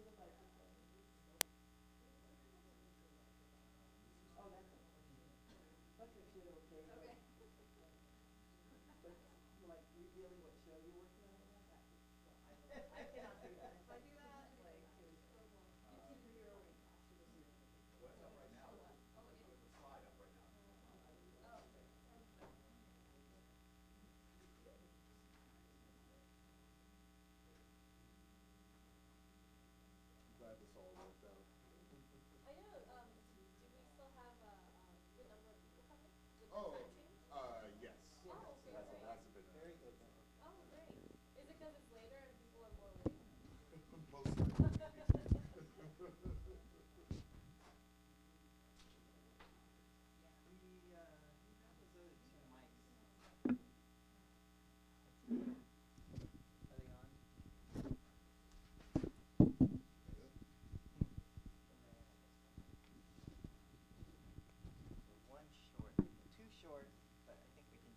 I'm glad this all worked out. Oh, yes. Yes. That's been a Very good. most likely. We have those other two mics. Are they on? We're one short, two short, but I think we can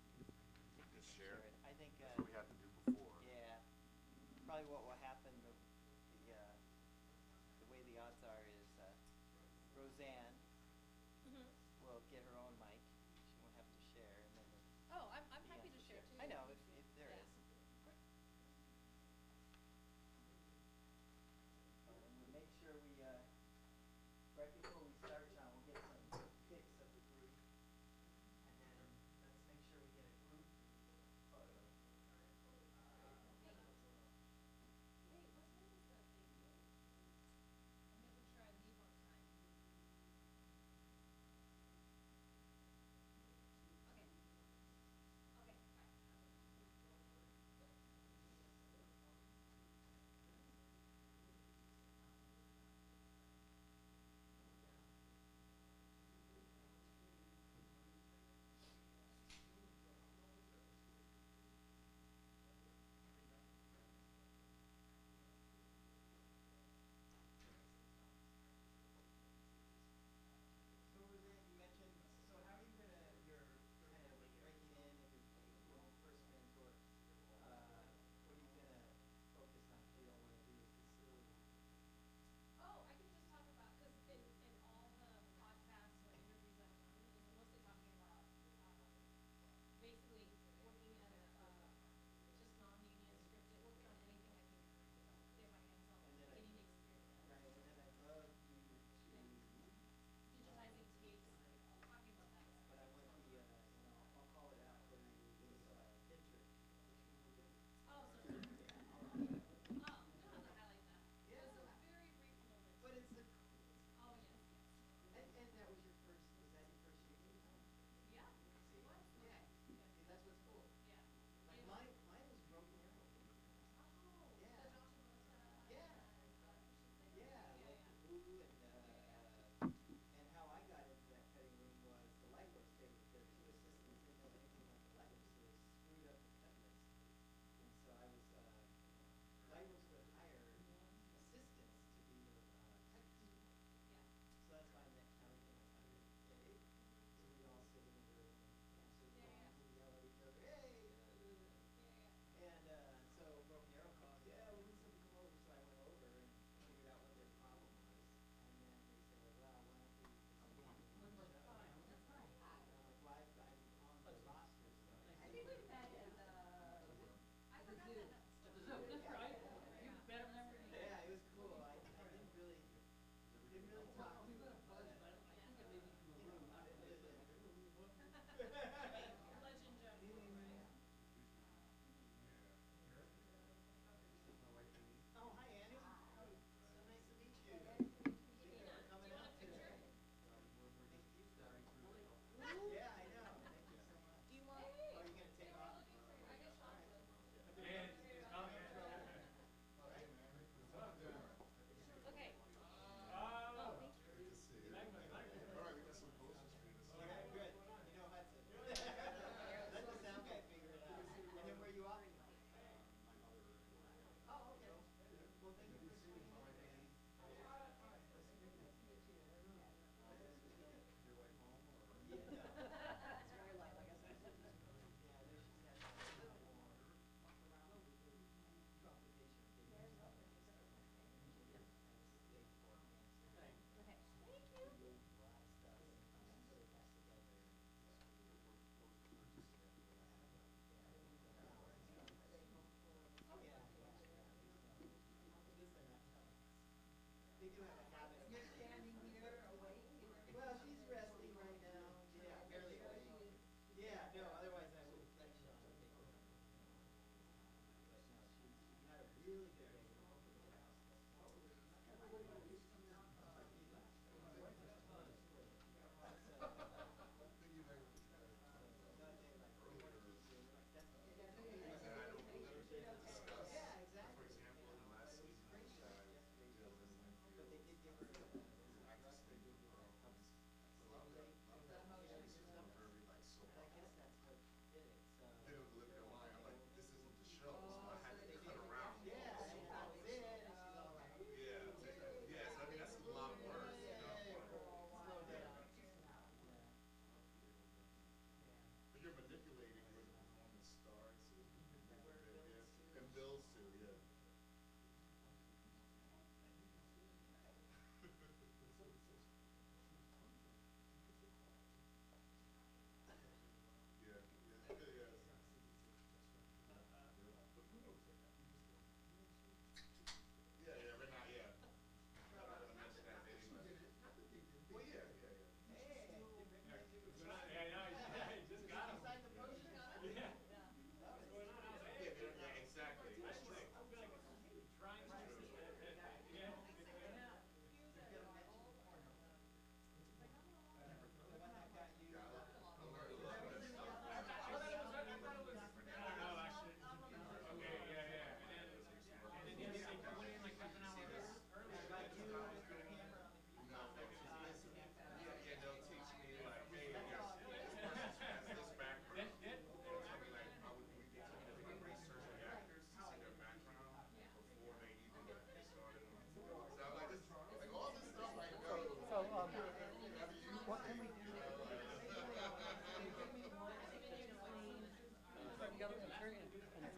Just share. it. I think That's what we had to do before. yeah, probably what will happen the way the odds are is Roseanne will get her own mic. She won't have to share, and then Ian will share. I know if there is. And we make sure we right before we start, John, we'll get some pics of the group, and then let's make sure we get a group photo.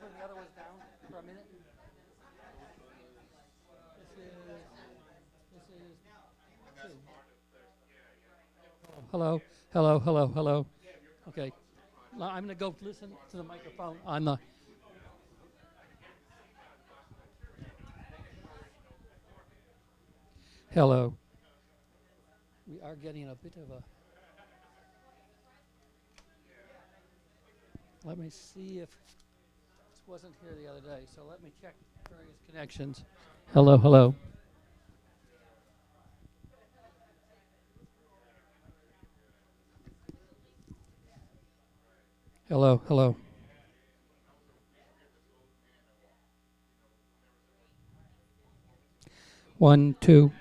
turn the other ones down for a minute? This is two. Hello, hello, hello, hello. Okay, now I'm going to go listen to the microphone on the. Hello. We are getting a bit of a. Let me see if this wasn't here the other day, so let me check various connections. Hello, hello. Hello, hello. 1, 2.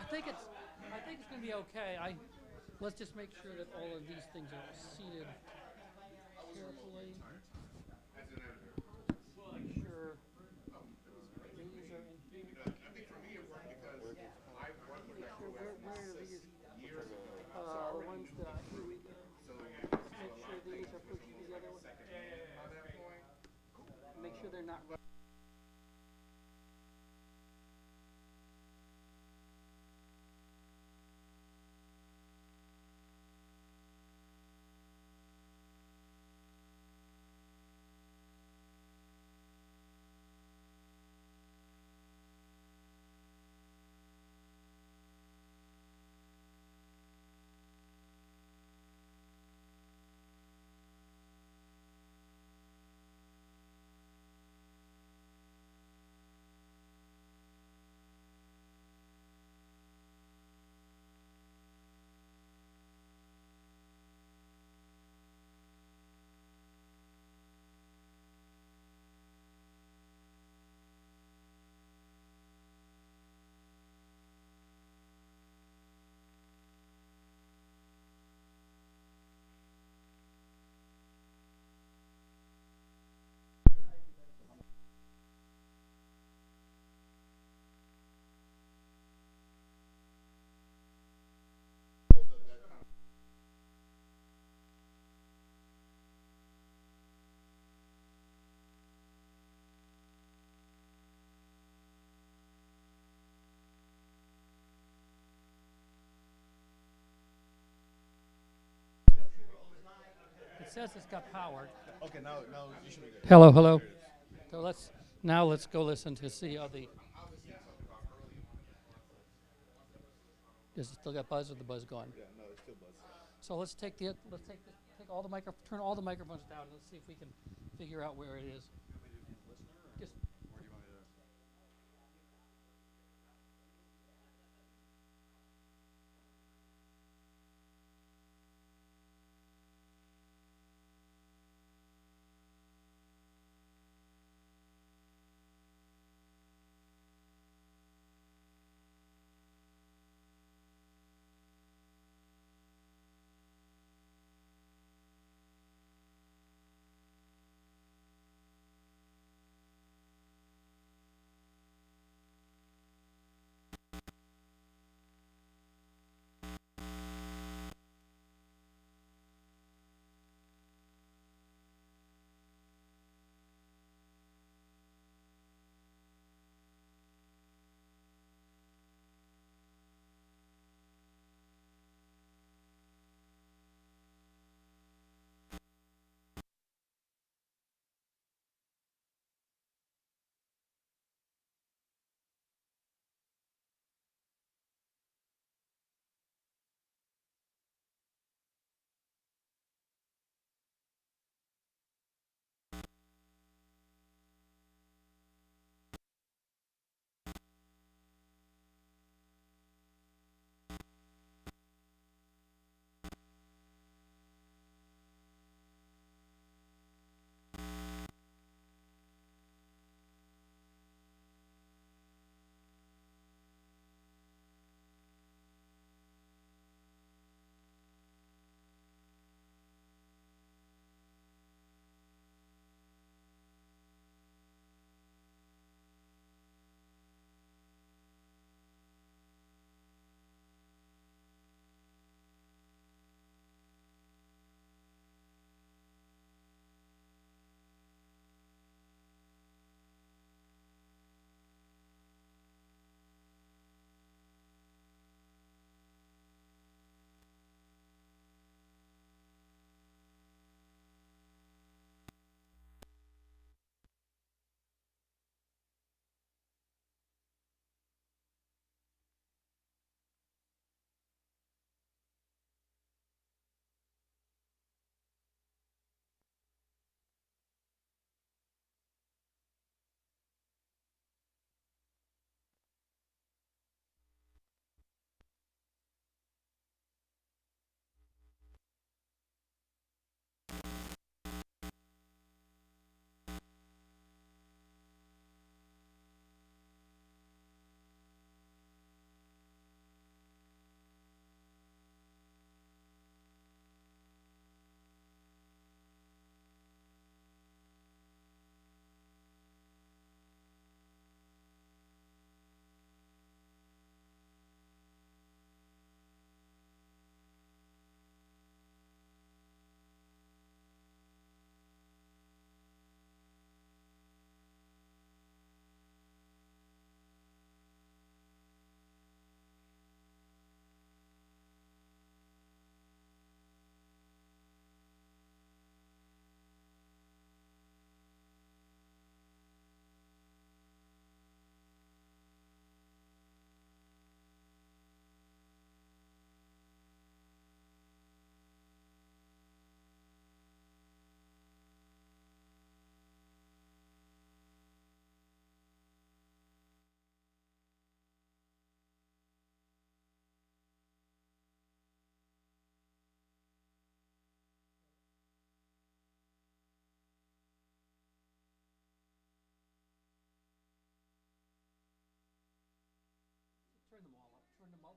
I think it's going to be okay. Let's just make sure that all of these things are seated carefully. Make sure these are in here. I think for me it worked because I run with that crew Where are these? years ago. The ones that here we go. Make sure these are pushed together. By that point, Make sure they're not. It says it's got power. okay, now you should be good. Hello, hello. So let's go listen to see how the. Does it still got buzz or the buzz gone? Yeah, no, it's still buzz. So take all the turn all the microphones down and let's see if we can figure out where it is. Just Where do you want me to?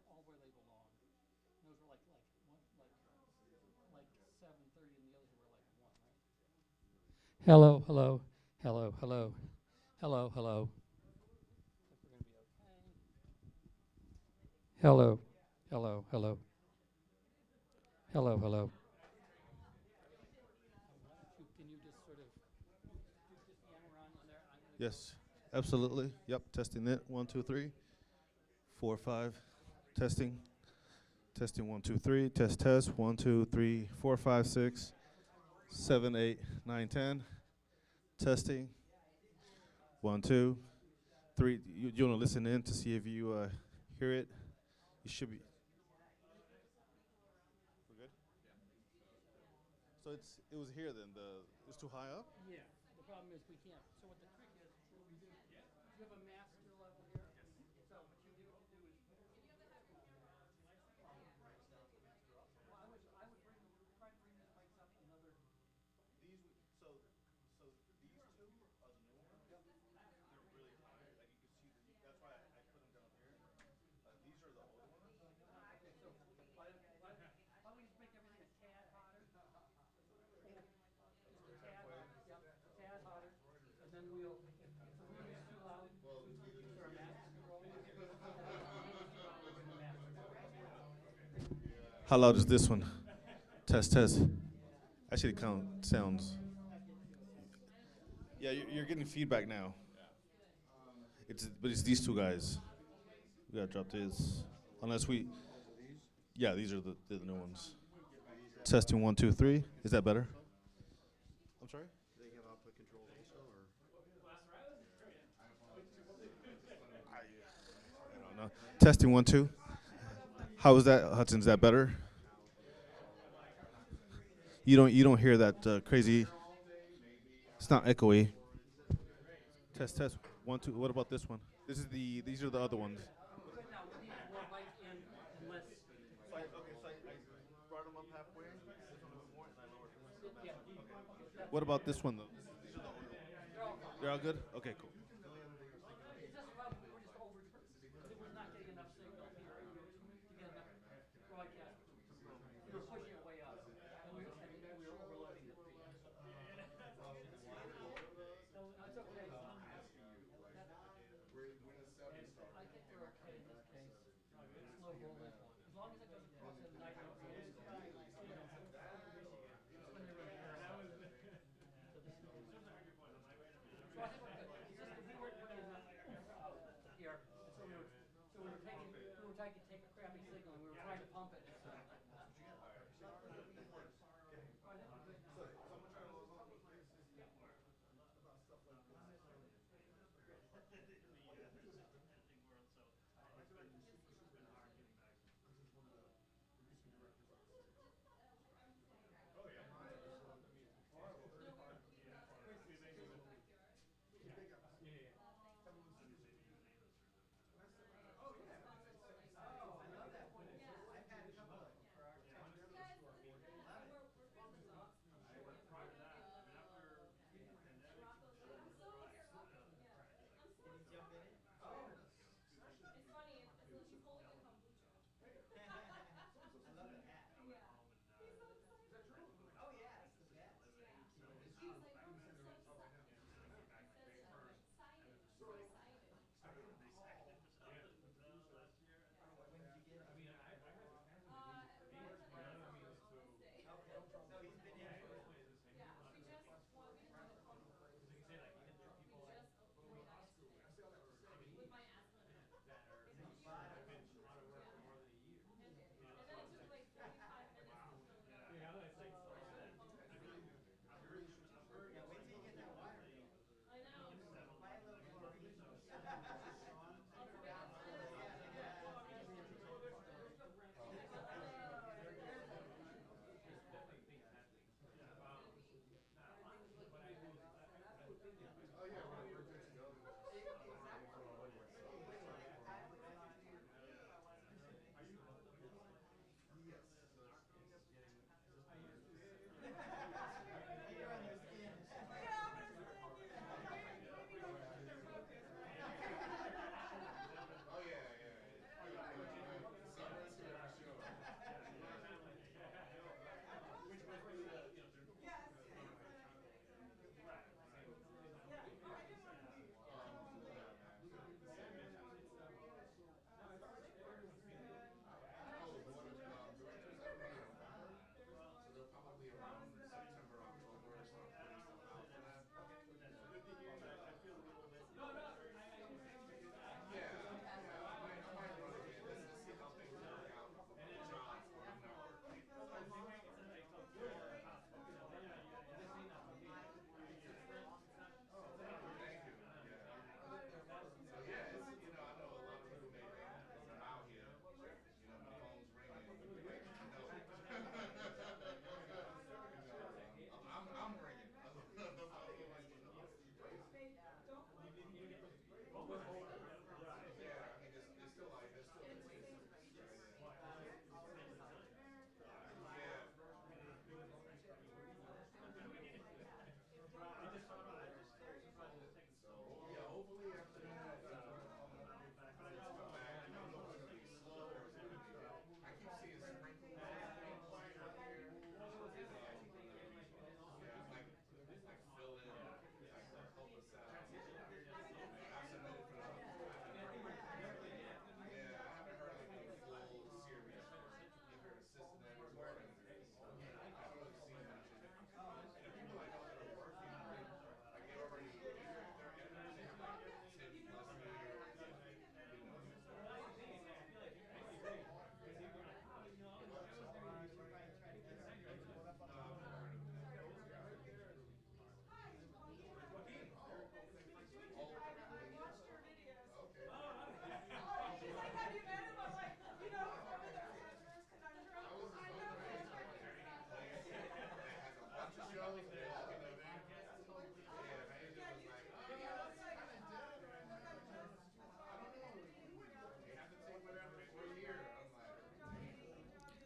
all where they belong. Those were like 7:30, and the others were like 1, right? Hello, hello, hello, hello, hello, hello. I think we're gonna be okay. Hello, hello, hello, hello, hello. Can you just sort of just hammer on there? I'm gonna Yes, absolutely. Yep, testing it. 1, 2, 3, 4, 5. Testing. Testing 1, 2, 3. Test, test. 1, 2, 3, 4, 5, 6, 7, 8, 9, 10. Testing. 1, 2, 3. You want to listen in to see if you hear it. You should be. We're good. So it was here then. It's too high up. Yeah. The problem is we can't. So what the trick is, what we do, you have a master level here. So what you do is, well, I would try to bring these mics up another. So these two are the new ones. Yep. They're really high. Like you can see that's why I put them down here. These are the old ones. Okay, so why don't we just make everything a tad hotter? Just a tad hotter. Yep, a tad hotter, and then we'll. If the room is too loud, is there a master control? If the room is too loud, we'll bring the master control. How loud is this one? Test, test. Actually, the count sounds. Yeah, you're getting feedback now. But it's these two guys. We gotta drop this, unless we. Yeah, these are the new ones. Testing 1, 2, 3. Is that better? I'm sorry. Do they have output controls also, or? I don't know. Testing 1, 2. How is that, Hudson? Is that better? You don't hear that crazy. It's not echoey. Test, test. 1, 2. What about this one? These are the other ones. Good. Now we need more light and less. So I brought them up halfway. This one a bit more, and I lowered this. Yeah. Okay. What about this one though? These are the older ones. They're all good. Okay, cool. It's just a problem. We were just over. It was not getting enough signal here to get enough broadcast to the room. We were pushing it way up, and we were overloading the feed. So it's okay. I think we're okay in this case. It's low voltage. As long as it doesn't cross at 90 volts. It's when you're in the air. So I think we're good. It's just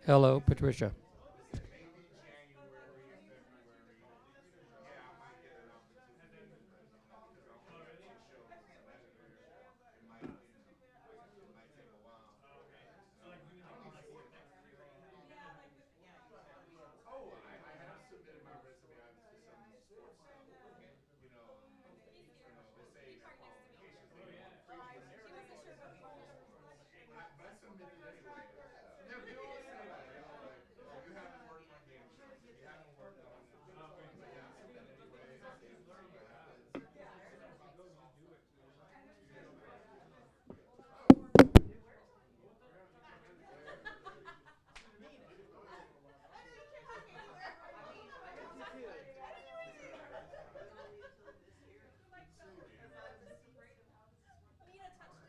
Hello, Patricia. Maybe January or February. Yeah, I might get an opportunity, but because I'll be at two shows as an editor, it might, it might take a while. I don't know. Oh, I have submitted my resume out to some sports stuff. They say the qualifications they want previous experience. But I submitted anyway. Yeah, people will say that. Like, oh, you haven't worked on game shows. You haven't worked on it. But yeah, I submit anyway and see what happens.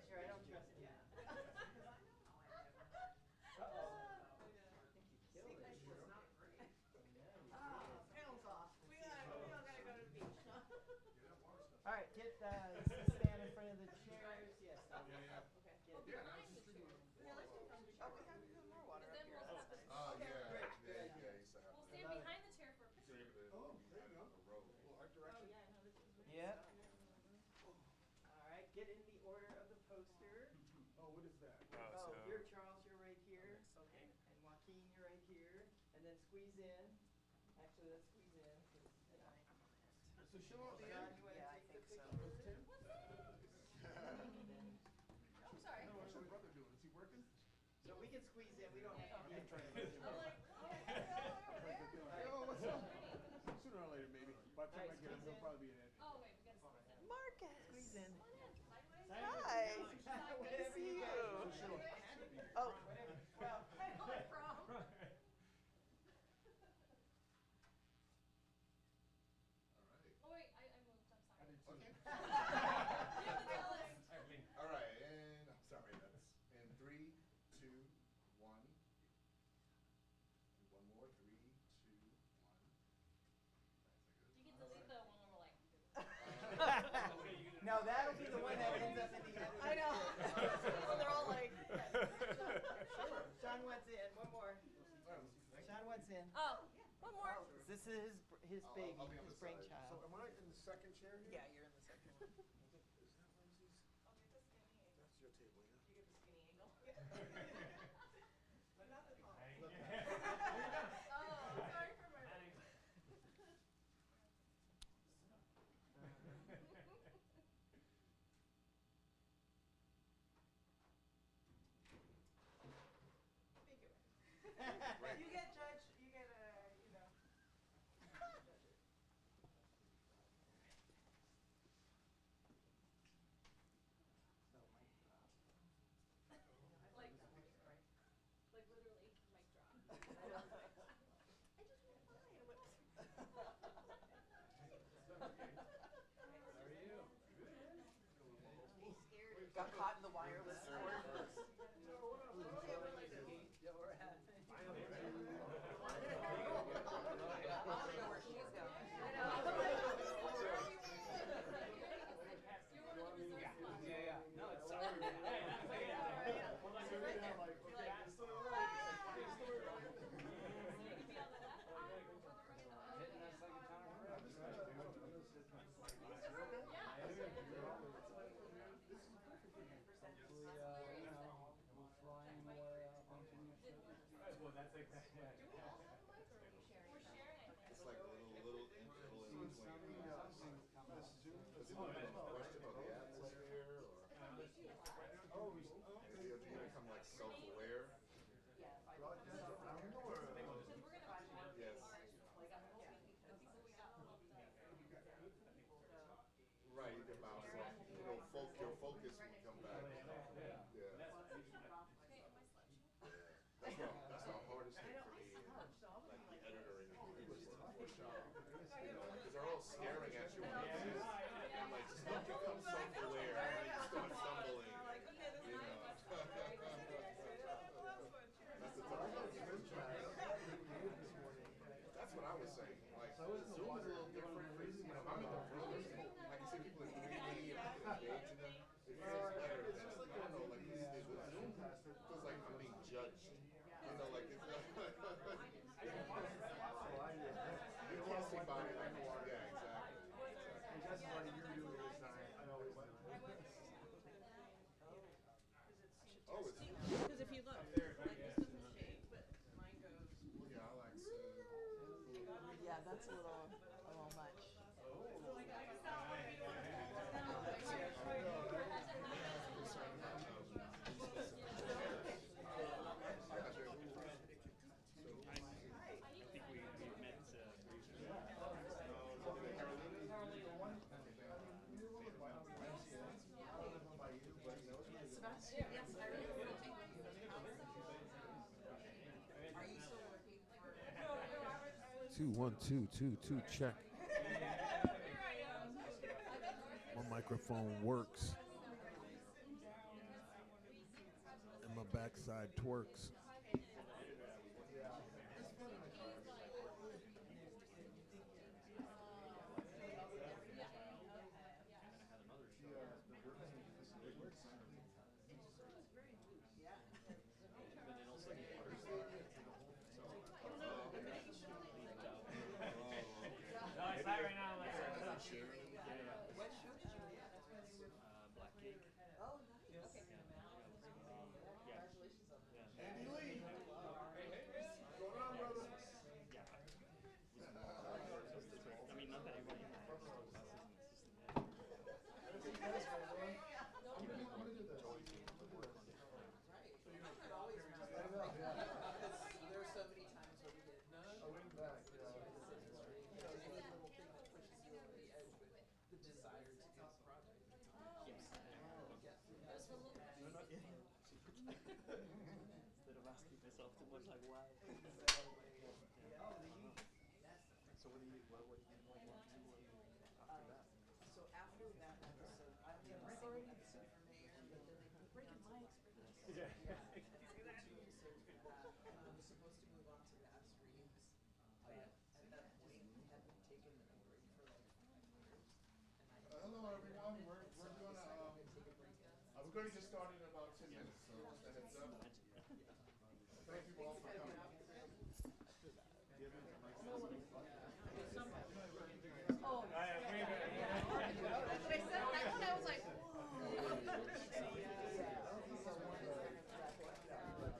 Sure, I don't trust you. All right, get stand in front of the chairs. Yes. Yeah, that was just oh, yeah. Yeah, used to have We'll that. stand behind the chair for a picture. Oh, there you go. A row. Little art direction? Yep. All right, get in the order of the poster. Oh, what is that? Oh, you're Charles, you're right here. Okay. And Joaquin, you're right here. And then squeeze in. Actually, let's squeeze in. Sushila at the John, end? you want to take the picture? I'm sorry. What's your brother doing? Is he working? So we can squeeze in. We don't have to be in front of I'm you. like, Yo, what's up? Sooner or later, maybe. By the time I get him, he'll probably be in it. oh wait, we gotta squeeze in. Marcus. Squeeze in. Hi. Good to see you. Oh, Well, Oh wait, I moved, I'm sorry. Okay. You have to tell us. All right, and I'm sorry, that's in 3, 2, 1. One more, 3, 2, 1. You can delete the one where we're like. no, that'll be the one that ends up in the editor. I know. Well, they're all like, Sure. Sean wants in. One more. Sean wants in. Oh, one more. This is his baby, I'll be on his the side. brainchild. So am I in the second chair here? yeah, you're in the second one. Is that Ramsey's? That's your table, yeah? You get the skinny angle. Oh, sorry for my. You get judged, you get Like literally, mic drop. I just went fine. Got caught in the wireless cord. It's like a little interval in between. Does anyone have a question on the atmosphere or do you become like self-aware? Yes. Right, you can bounce off. Your focus will come back. Yeah. That's the hardest thing for me, like the editor interviews or shop. Because they're all staring at you when you exist. And like, just don't become self-aware and then you start stumbling. You know. That's the tough part. That's what I was saying. Like, Zoom is a little different. I'm in the room. I can see people in 3D and I can engage in them. It feels better than, I don't know, like with Zoom, it feels like I'm being judged. You know, like it's body like a water. Yeah, exactly. Hey, that's funny. You do it this time. I always know. Oh, it's Because if you look, like this doesn't shake, but mine goes. yeah. I like Yeah, that's a little much. Sebastian, yes, I remember taking you to counseling. Are you still working for? 2 1 2 2 2 check. My microphone works. And my backside twerks. Oh, nice. Okay. Congratulations on that. Andy Lee. What's going on, brother? There's so many times where we get any little thing that pushes you over the edge with the desire to do this project. Instead of asking myself too much, like why? So what do you want to after that? So after that episode, I'm the episode for mayor, but then they keep breaking mics. Yeah. And the 2 episodes for that, I was supposed to move on to the streams, but at that point, I had been taking a break for like 5 years. And Hello, everyone. We're gonna take a break. we're gonna get started in about 10 minutes. So just a heads up. Thank you all for coming. Oh, that's what I said. I thought I was like,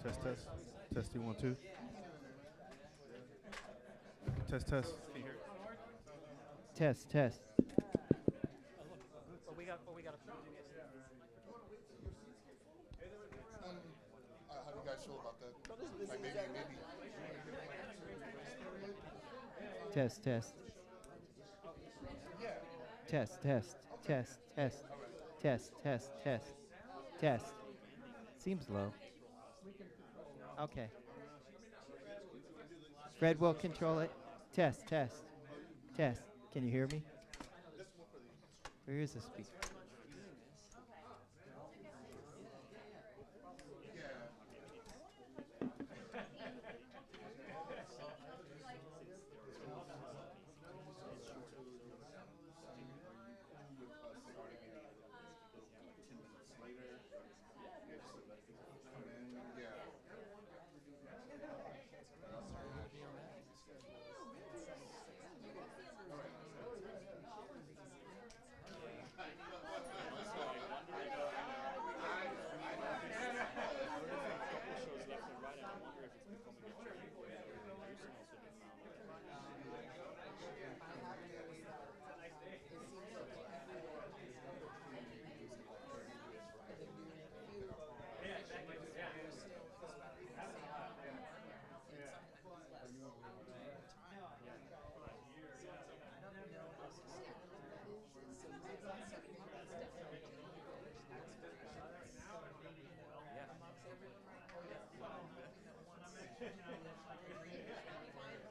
Test, test. Testing 1 2. Test, test. Test, test. But we got a How do you guys feel about that? Like maybe. test, test. Yeah. Test, test, test, test, test, test, test, test. Seems low. Okay. Fred will control it. Test, test, test. Can you hear me? Where is the speaker?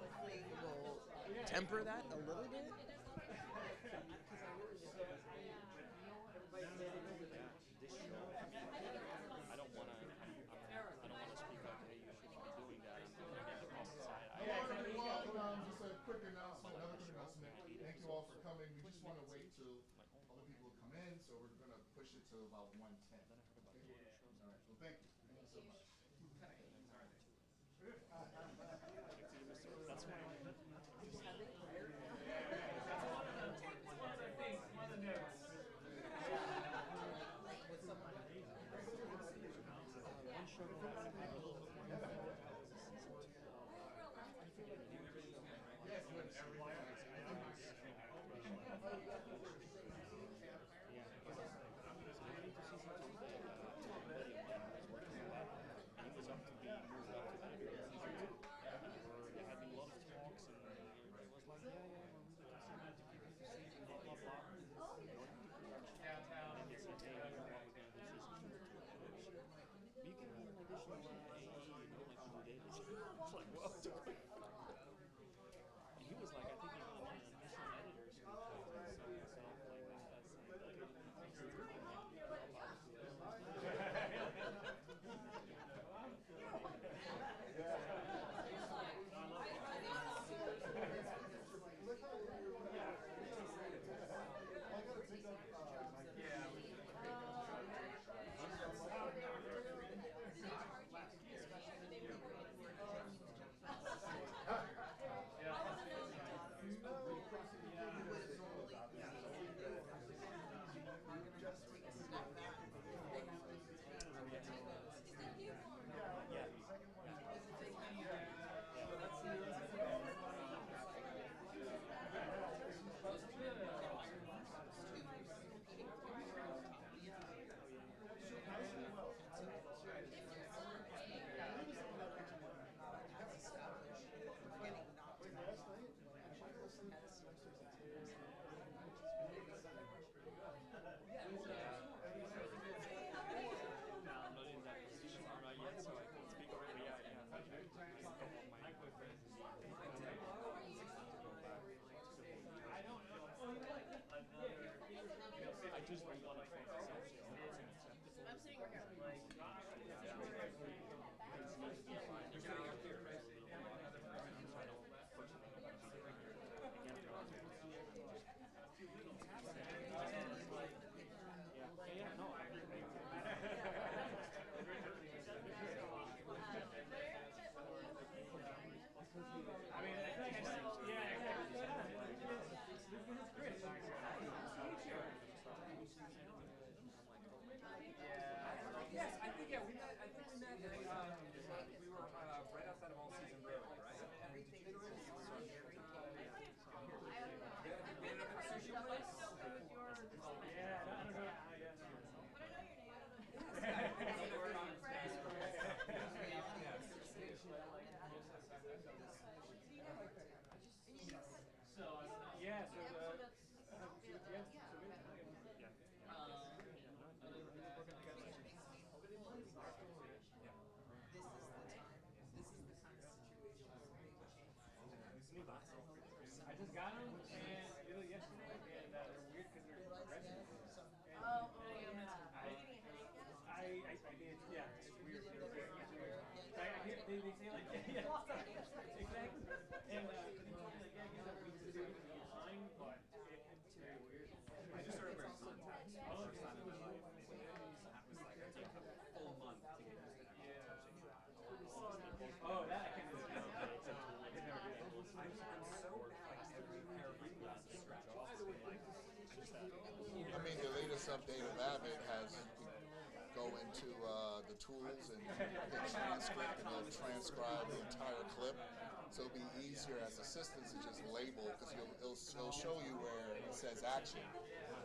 hopefully we'll temper that a little bit. Just a quick announcement, another quick announcement. Thank you all for coming. We just want to wait till other people come in, so we're going to push it to about 1:10. Okay? All right. Well, thank you. Thank you so much. That's why. I mean, the latest update of Avid has go into the tools and hit transcript, and it'll transcribe the entire clip. So it'll be easier as assistants to just label, because it'll show you where it says action,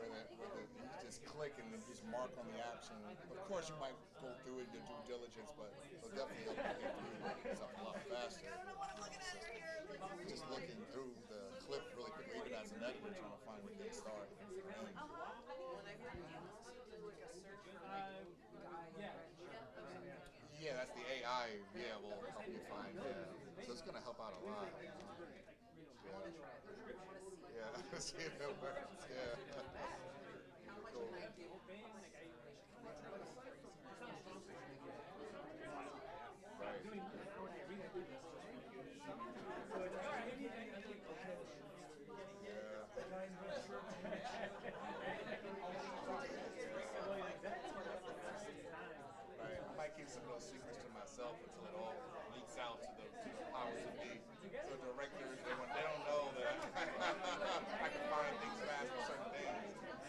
you just click and then just mark on the action. Of course, you might go through it, your due diligence, but it'll definitely help you get through something a lot faster. Just looking through the clip really quickly, even as an editor, trying to find where things start. Yeah, that's the AI. Yeah, will help you find. Yeah, so it's gonna help out a lot. Yeah, see if it works. Yeah. Cool. Right. I might keep some of those secrets to myself until it all leaks out to the powers that be. So directors, they don't know that I can find things fast for certain things.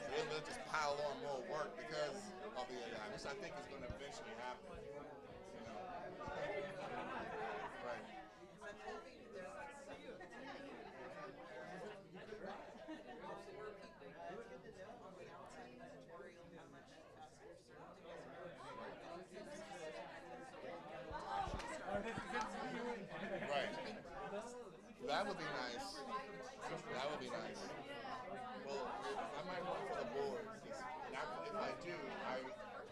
So they'll just pile on more work because of the AI, which I think is going to eventually happen. You know. Right. I'm hoping that there's like some that would be nice. That would be nice. Well, I might run for the board. If I do, I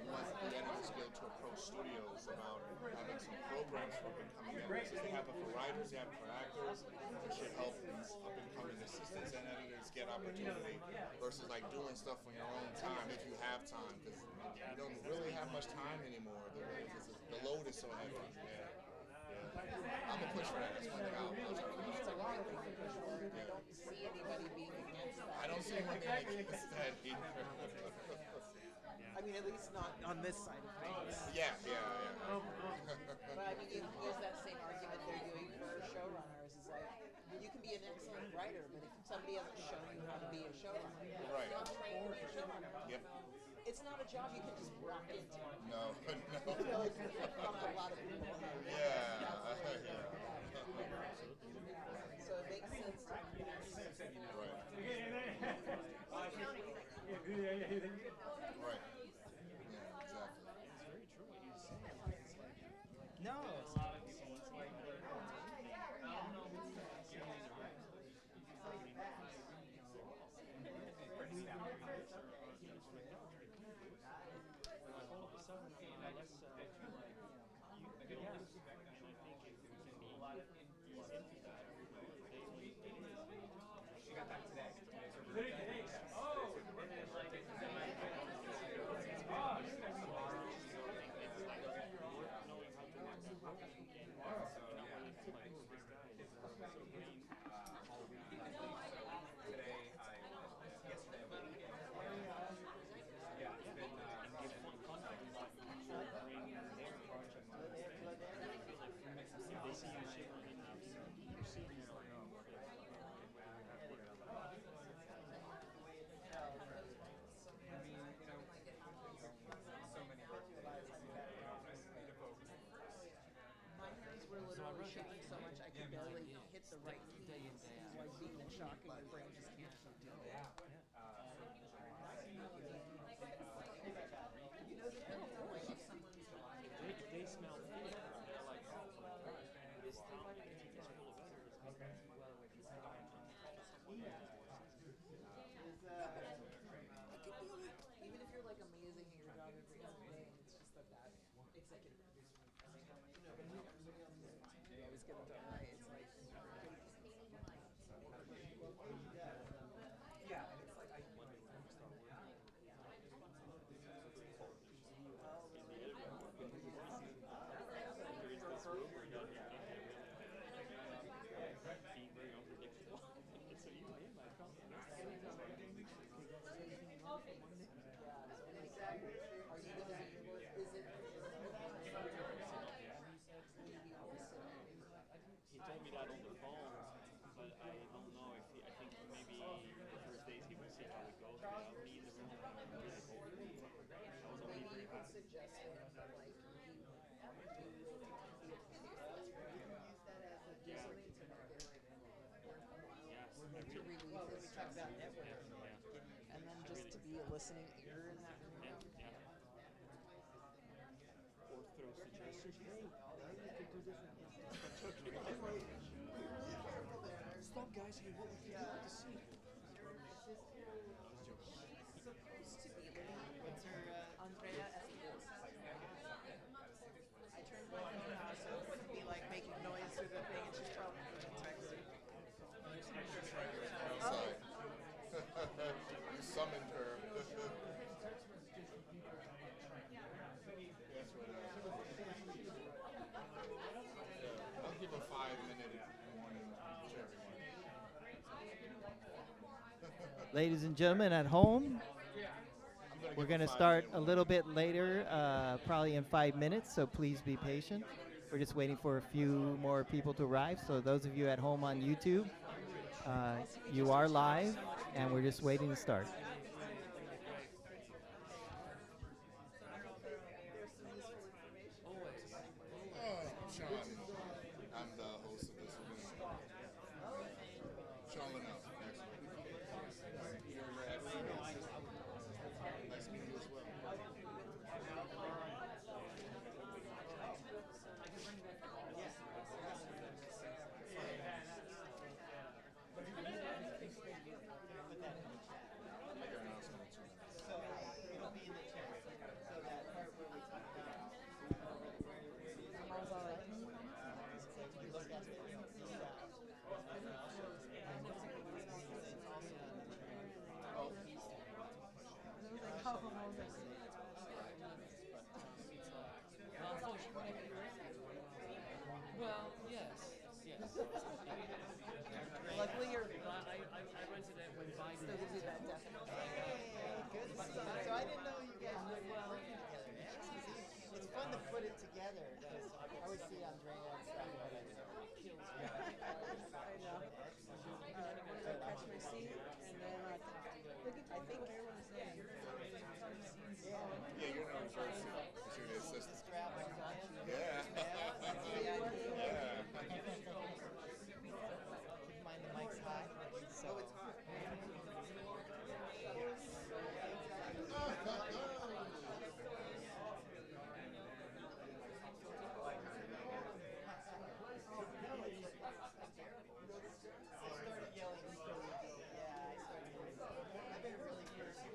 want the Editors Guild to approach studios about having some programs for up-and-coming editors. They have it for writers, they have it for actors. It should help these up-and-coming assistants and editors get opportunity versus like doing stuff on your own time if you have time, because you don't really have much time anymore. The load is so heavy. Yeah. I'm gonna push for that. That's one thing I'll try to do. It's a great thing to push for. I don't see anybody being against that. I don't see anyone being against that either. I mean, at least not on this side of things. Yeah. But I mean, you can use that same argument they're doing for showrunners. Is like, you can be an excellent writer, but if somebody hasn't shown you how to be a showrunner, Right. you're not trained as a showrunner. Yep. It's not a job you can just walk into. No. Not a lot of people have. Yeah. So it makes sense to have that. Right. Accounting. Right. Yeah, exactly. No. My hands were literally shaking so much I could barely hit the right keys. It was like being in shock and your brain just can't keep doing it. You know, depending on like if someone's They smell food. They're like, oh my god, this town is full of editors. even if you're like amazing at your job every single day, and it's just that executive producer, you always get it done right. It's like He told me that on the phone, but I don't know if I think maybe the first days he will see how it goes without me in the room. maybe you could suggest it, like use that as a to relieve his stress. And then just to be a listening ear in that room. Or throw suggestions. Hey, maybe we could do this. Stop, guys. Hey, what would you like to see? She's supposed to be what's her Andrea Estes. I turned my phone off so it wouldn't be like making noise through the thing, and she's probably texting. Sorry. You summoned her. That's what I'll give a 5-minute warning to everyone. Ladies and gentlemen at home, we're going to start a little bit later, probably in 5 minutes, so please be patient. We're just waiting for a few more people to arrive. So those of you at home on YouTube, you are live, and we're just waiting to start. Sean, I'm the host of this event. Sean Linnell, actually. Nice meeting you as well. perfect. I rented it when Biden. Still gives you that definite. Good to see you. So I didn't know you guys were well together. It's fun to put it together because I always see Andrea and stuff, but I never kills me. I know. And then I'm gonna go catch my seat, and then I think everyone's saying. Yeah, you're nervous, right? You're the assistant. Strap on you. Yeah. Yeah. Yeah. Keep in mind the mic's hot. So Oh, it's hot. I started yelling equally. Yeah, I started yelling. I've been really personal.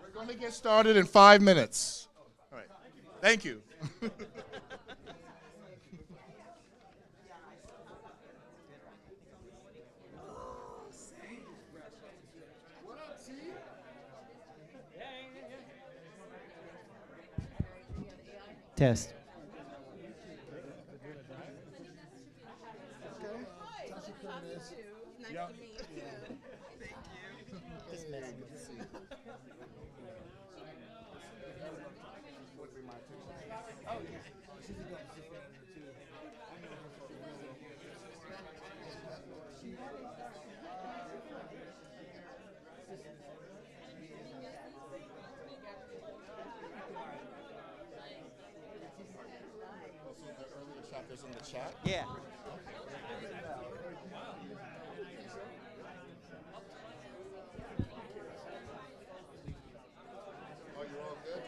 We're going to get started in 5 minutes. All right. Thank you. Test. Nice to meet you. Just messing with you. The earlier chapters in the chat. Yeah. Oh, you're all good?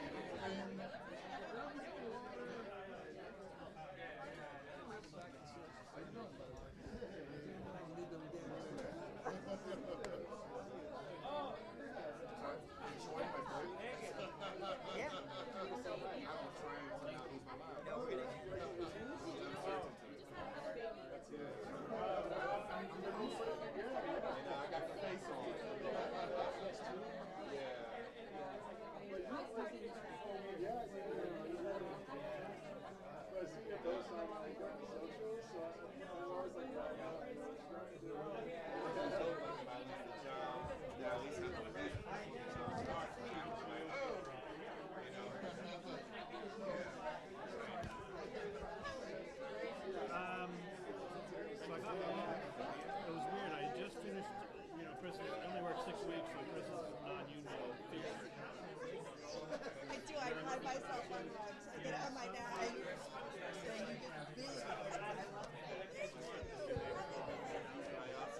So I got it was weird. I just finished, Christmas. I only worked 6 weeks, so Christmas is non-union theater. I do. I pride myself on rugs. I get it on my dad. And you just big. I love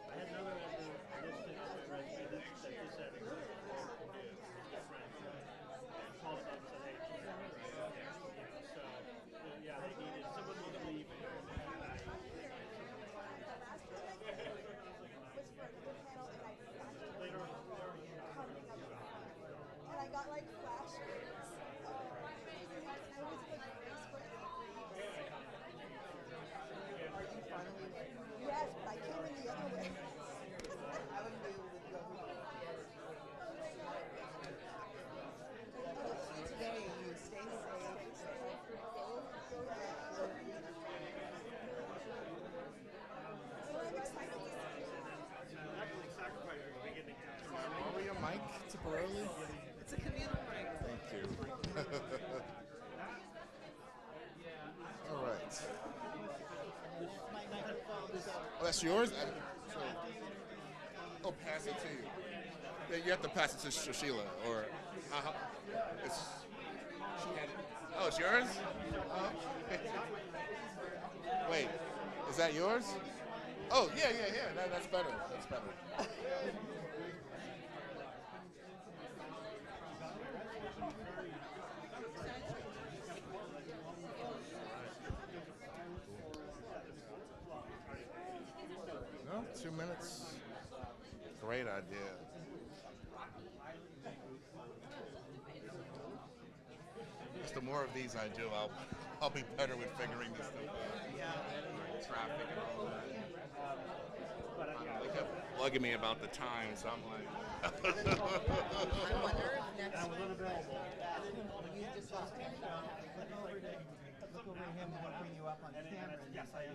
I had another listed on my resume that this had existed. And called them up and said, hey, so yeah, they needed someone was leaving. Later on. and I got like flashbacks. I was like Facebook. Are you finally ready? Yes, but I came in the other way. I wouldn't be able to go. Today, you stay safe. I'm excited to see you. Actually sacrificed at the beginning. Borrow your mic temporarily? It's a communal mic. Thank you. All right. Oh, that's yours? Oh, pass it to you. Yeah, you have to pass it to Sushila, or it's. She had it. Oh, it's yours? Oh. Wait, is that yours? Oh, yeah. That's better. That's better. 2 minutes? Great idea. Just the more of these I do, I'll be better with figuring this stuff out. Traffic and all that. They kept bugging me about the time, so I'm like. I wonder if next week you just lost me. Look over at him. We'll bring you up on camera. Yes, I am.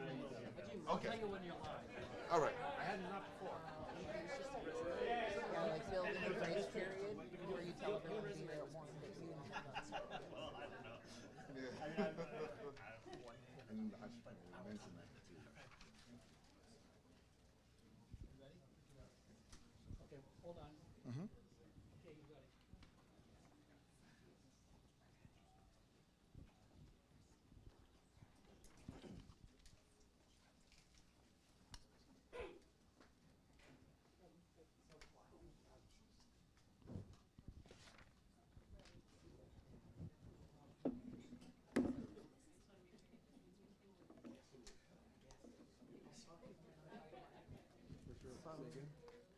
Okay. Tell you when you're live. All right. I hadn't enough before. Yeah, like build in a grace period where you tell everyone to be here at 1. Well, I don't know. Yeah. And I should probably mention that too. Okay, hold on. Mm-hmm. Okay, you got it.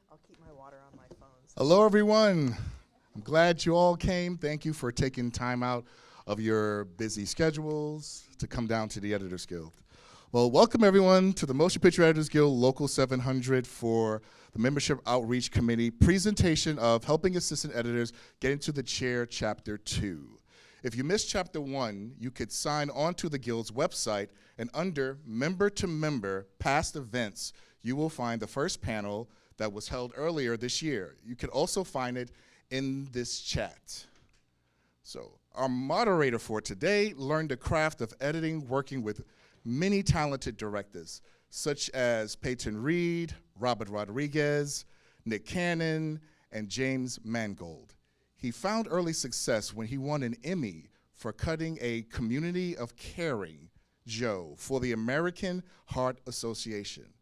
I'll keep my water on my phone. Hello, everyone. I'm glad you all came. Thank you for taking time out of your busy schedules to come down to the Editors Guild. Well, welcome everyone to the Motion Picture Editors Guild Local 700 for the Membership Outreach Committee presentation of Helping Assistant Editors Get into the Chair Chapter 2. If you missed Chapter 1, you could sign on to the Guild's website, and under Member to Member Past Events, you will find the first panel that was held earlier this year. You can also find it in this chat. So our moderator for today learned the craft of editing working with many talented directors, such as Peyton Reed, Robert Rodriguez, Nick Cannon, and James Mangold. He found early success when he won an Emmy for cutting a Community of Caring, Joe, for the American Heart Association.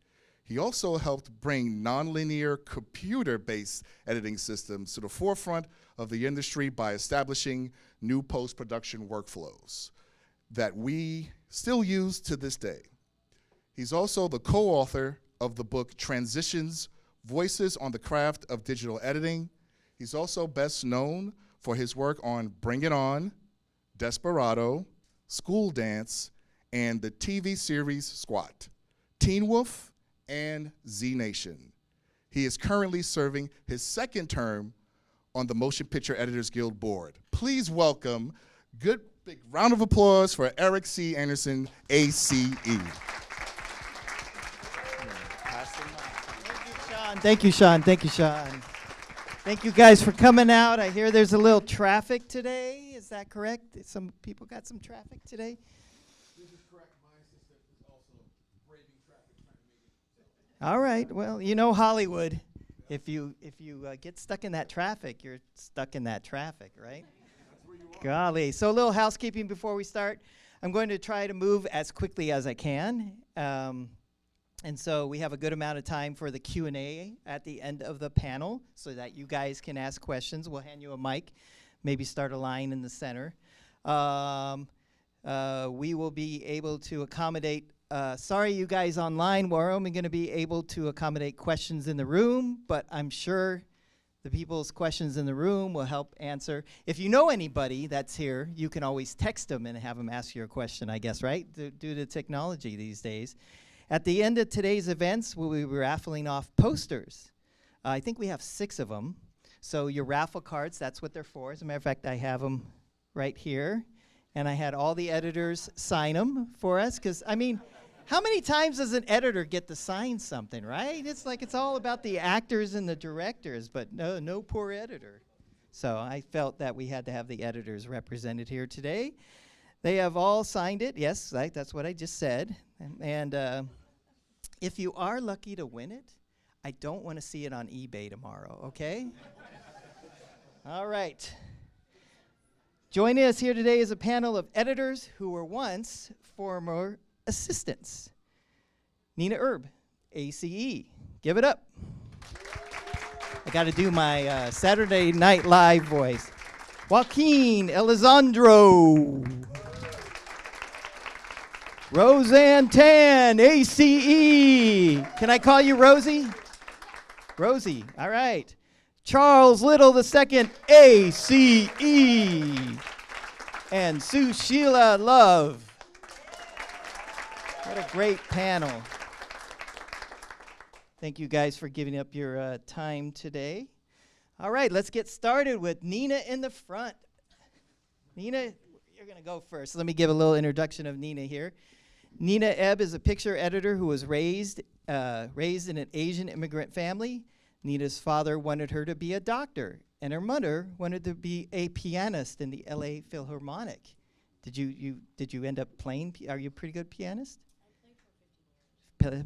He also helped bring nonlinear computer-based editing systems to the forefront of the industry by establishing new post-production workflows that we still use to this day. He's also the co-author of the book Transitions, Voices on the Craft of Digital Editing. He's also best known for his work on Bring It On, Desperado, School Dance, and the TV series Squat, Teen Wolf, and Z Nation. He is currently serving his second term on the Motion Picture Editors Guild board. Please welcome, good big round of applause for Eric C. Anderson, ACE. Thank you, Sean. Thank you, Sean. Thank you guys for coming out. I hear there's a little traffic today. Is that correct? Some people got some traffic today? This is correct. My assistant is also braving traffic trying to make it. All right. Well, you know Hollywood. If you get stuck in that traffic, you're stuck in that traffic, right? Golly. So a little housekeeping before we start. I'm going to try to move as quickly as I can. And so we have a good amount of time for the Q&A at the end of the panel so that you guys can ask questions. We'll hand you a mic, maybe start a line in the center. We will be able to accommodate, sorry you guys online, we're only going to be able to accommodate questions in the room, but I'm sure the people's questions in the room will help answer. If you know anybody that's here, you can always text them and have them ask you a question, I guess, right? Due to technology these days. At the end of today's events, we'll be raffling off posters. I think we have 6 of them. So your raffle cards, that's what they're for. As a matter of fact, I have them right here. And I had all the editors sign them for us. Because, I mean, how many times does an editor get to sign something, right? It's like it's all about the actors and the directors, but no poor editor. So I felt that we had to have the editors represented here today. They have all signed it. Yes, that's what I just said. And if you are lucky to win it, I don't want to see it on eBay tomorrow, okay? All right. Joining us here today is a panel of editors who were once former assistants. Nina Erb, ACE. Give it up. I got to do my Saturday Night Live voice. Joaquin Elizondo. Rosanna Tan, ACE. Can I call you Rosie? Rosie, all right. Charles Little II, ACE. And Sushila Love. What a great panel. Thank you guys for giving up your time today. All right, let's get started with Nina in the front. Nina, you're going to go first. Let me give a little introduction of Nina here. Nina Ebb is a picture editor who was raised in an Asian immigrant family. Nina's father wanted her to be a doctor, and her mother wanted to be a pianist in the LA Philharmonic. Did you end up playing? Are you a pretty good pianist?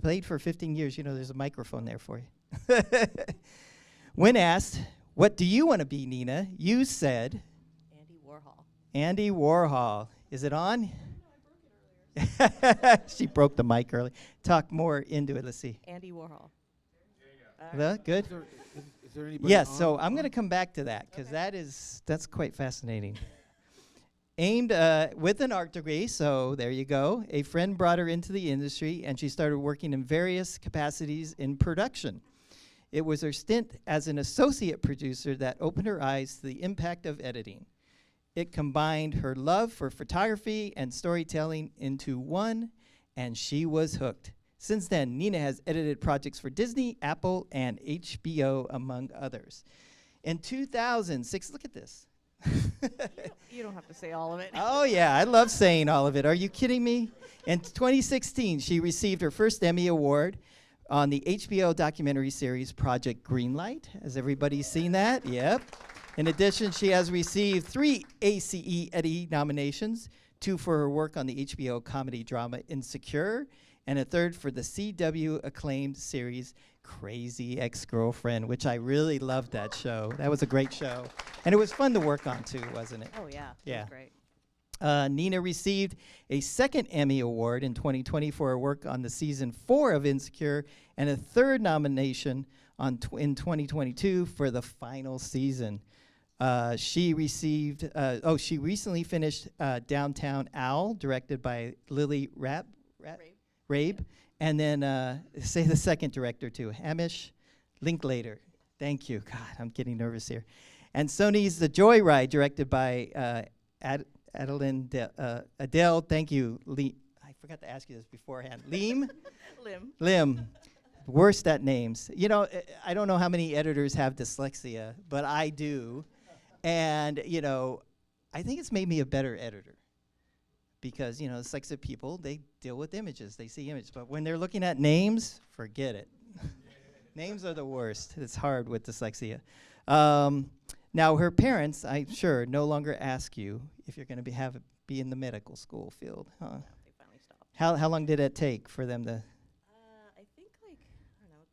Played for 15 years. You know, there's a microphone there for you. When asked, what do you want to be, Nina? You said... Andy Warhol. Andy Warhol. Is it on? She broke the mic early. Talk more into it. Let's see. Andy Warhol. Good? Is there anybody Yes, on? so I'm going to come back to that because that's quite fascinating. Aimed with an art degree, so there you go. A friend brought her into the industry, and she started working in various capacities in production. It was her stint as an associate producer that opened her eyes to the impact of editing. It combined her love for photography and storytelling into one, and she was hooked. Since then, Nina has edited projects for Disney, Apple, and HBO, among others. In 2006, look at this. You don't have to say all of it. Oh, yeah, I love saying all of it. Are you kidding me? In 2016, she received her first Emmy Award on the HBO documentary series Project Greenlight. Has everybody seen that? Yep. In addition, she has received 3 ACE Eddie nominations, 2 for her work on the HBO comedy drama Insecure, and a 3rd for the CW acclaimed series Crazy Ex-Girlfriend, which I really loved that show. That was a great show. And it was fun to work on, too, wasn't it? Oh, yeah. Yeah. It was great. Nina received a 2nd Emmy Award in 2020 for her work on the season 4 of Insecure, and a 3rd nomination in 2022 for the final season. She recently finished Downtown Owl, directed by Lily Rabe. And then say the 2nd director too, Hamish Linklater. Thank you. God, I'm getting nervous here. And Sony's The Joyride, directed by Adele. Thank you. I forgot to ask you this beforehand. Lim. Worst at names. You know, I don't know how many editors have dyslexia, but I do. And, you know, I think it's made me a better editor. Because, you know, dyslexic people, they deal with images. They see images. But when they're looking at names, forget it. Names are the worst. It's hard with dyslexia. Now, her parents, I'm sure, no longer ask you if you're going to be in the medical school field. Huh? They finally stopped. How long did it take for them to... I think, like, I don't know,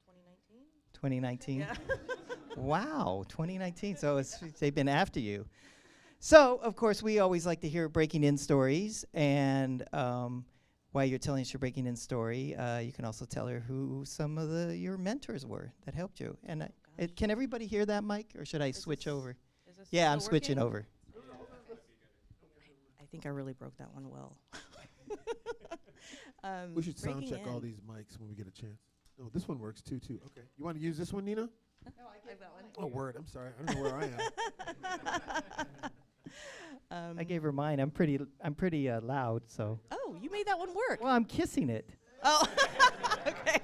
2019? 2019? Yeah. Wow, 2019. So they've been after you. So, of course, we always like to hear breaking in stories. And while you're telling us your breaking in story, you can also tell her who some of your mentors were that helped you. And can everybody hear that, Mike? Or should I switch over? Yeah, I'm switching over. I think I really broke that one well. We should sound check all these mics when we get a chance. Oh, this one works too. Okay. You want to use this one, Nina? No, I have that one. Oh, word. I'm sorry. I don't know where I am. I gave her mine. I'm pretty loud, so. Oh, you made that one work. Well, I'm kissing it. Oh, okay.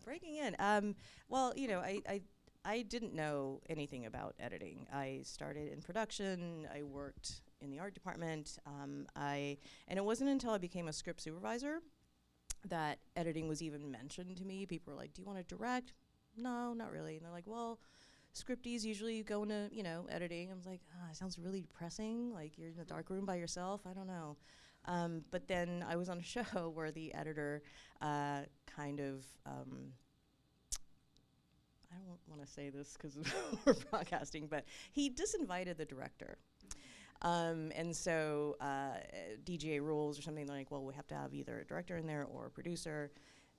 Breaking in. Well, you know, I didn't know anything about editing. I started in production. I worked in the art department. And it wasn't until I became a script supervisor that editing was even mentioned to me. People were like, "Do you want to direct?" No, not really. And they're like, "Well, scripties usually go into, you know, editing." I was like, it sounds really depressing. Like you're in the dark room by yourself. I don't know. But then I was on a show where the editor kind of, I don't want to say this because we're broadcasting, but he disinvited the director. And so DGA rules or something like, well, we have to have either a director in there or a producer.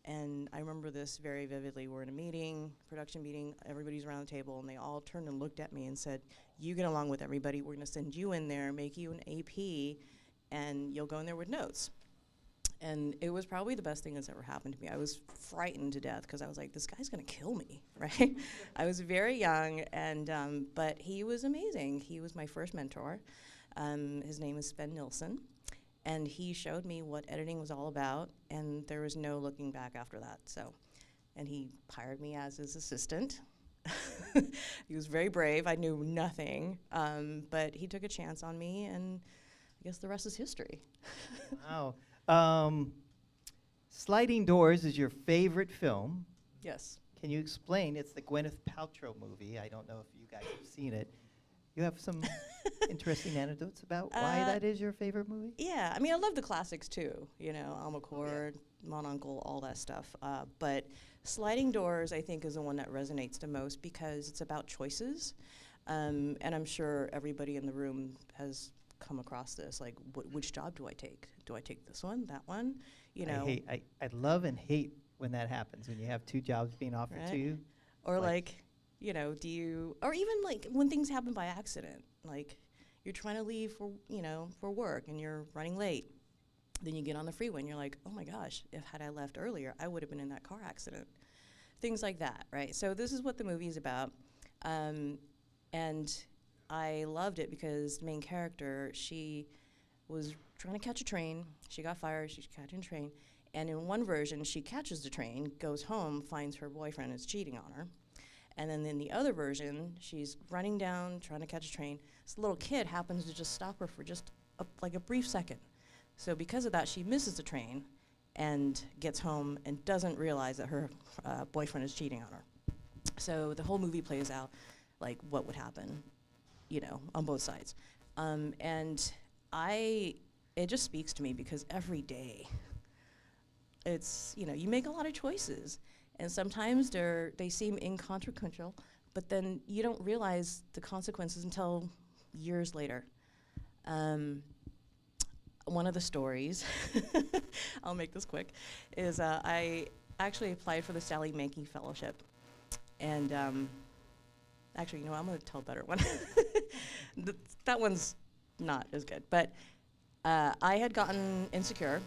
And I remember this very vividly. We're in a meeting, production meeting, everybody's around the table, and they all turned and looked at me and said, "You get along with everybody, we're gonna send you in there, make you an AP, and you'll go in there with notes. And it was probably the best thing that's ever happened to me. I was frightened to death because I was like, this guy's gonna kill me, right? I was very young, and but he was amazing. He was my first mentor. His name is Sven Nilsson, and he showed me what editing was all about, and there was no looking back after that. So, and he hired me as his assistant. He was very brave. I knew nothing, but he took a chance on me, and I guess the rest is history. Wow. Sliding Doors is your favorite film. Yes. Can you explain? It's the Gwyneth Paltrow movie. I don't know if you guys have seen it. You have some interesting anecdotes about why that is your favorite movie? Yeah, I mean, I love the classics too. You know, Almacord, Mononcle, all that stuff. But Sliding Doors, I think, is the one that resonates the most because it's about choices. And I'm sure everybody in the room has come across this. Like, which job do I take? Do I take this one, that one? You know. I love and hate when that happens, when you have two jobs being offered to you. Or like, you know, do you, or even like when things happen by accident, like you're trying to leave for, you know, for work and you're running late. Then you get on the freeway and you're like, oh my gosh, had I left earlier, I would have been in that car accident. Things like that, right? So this is what the movie is about. And I loved it because the main character, she was trying to catch a train. She got fired, she's catching a train. And in one version, she catches the train, goes home, finds her boyfriend is cheating on her. And then in the other version, she's running down, trying to catch a train. This little kid happens to just stop her for just like a brief second. So because of that, she misses the train and gets home and doesn't realize that her boyfriend is cheating on her. So the whole movie plays out like what would happen, you know, on both sides. And it just speaks to me because every day, it's, you know, you make a lot of choices. And sometimes they seem inconsequential, but then you don't realize the consequences until years later. One of the stories, I'll make this quick, is I actually applied for the Sally Mankey Fellowship. And actually, you know what, I'm going to tell a better one. That one's not as good. But I had gotten Insecure.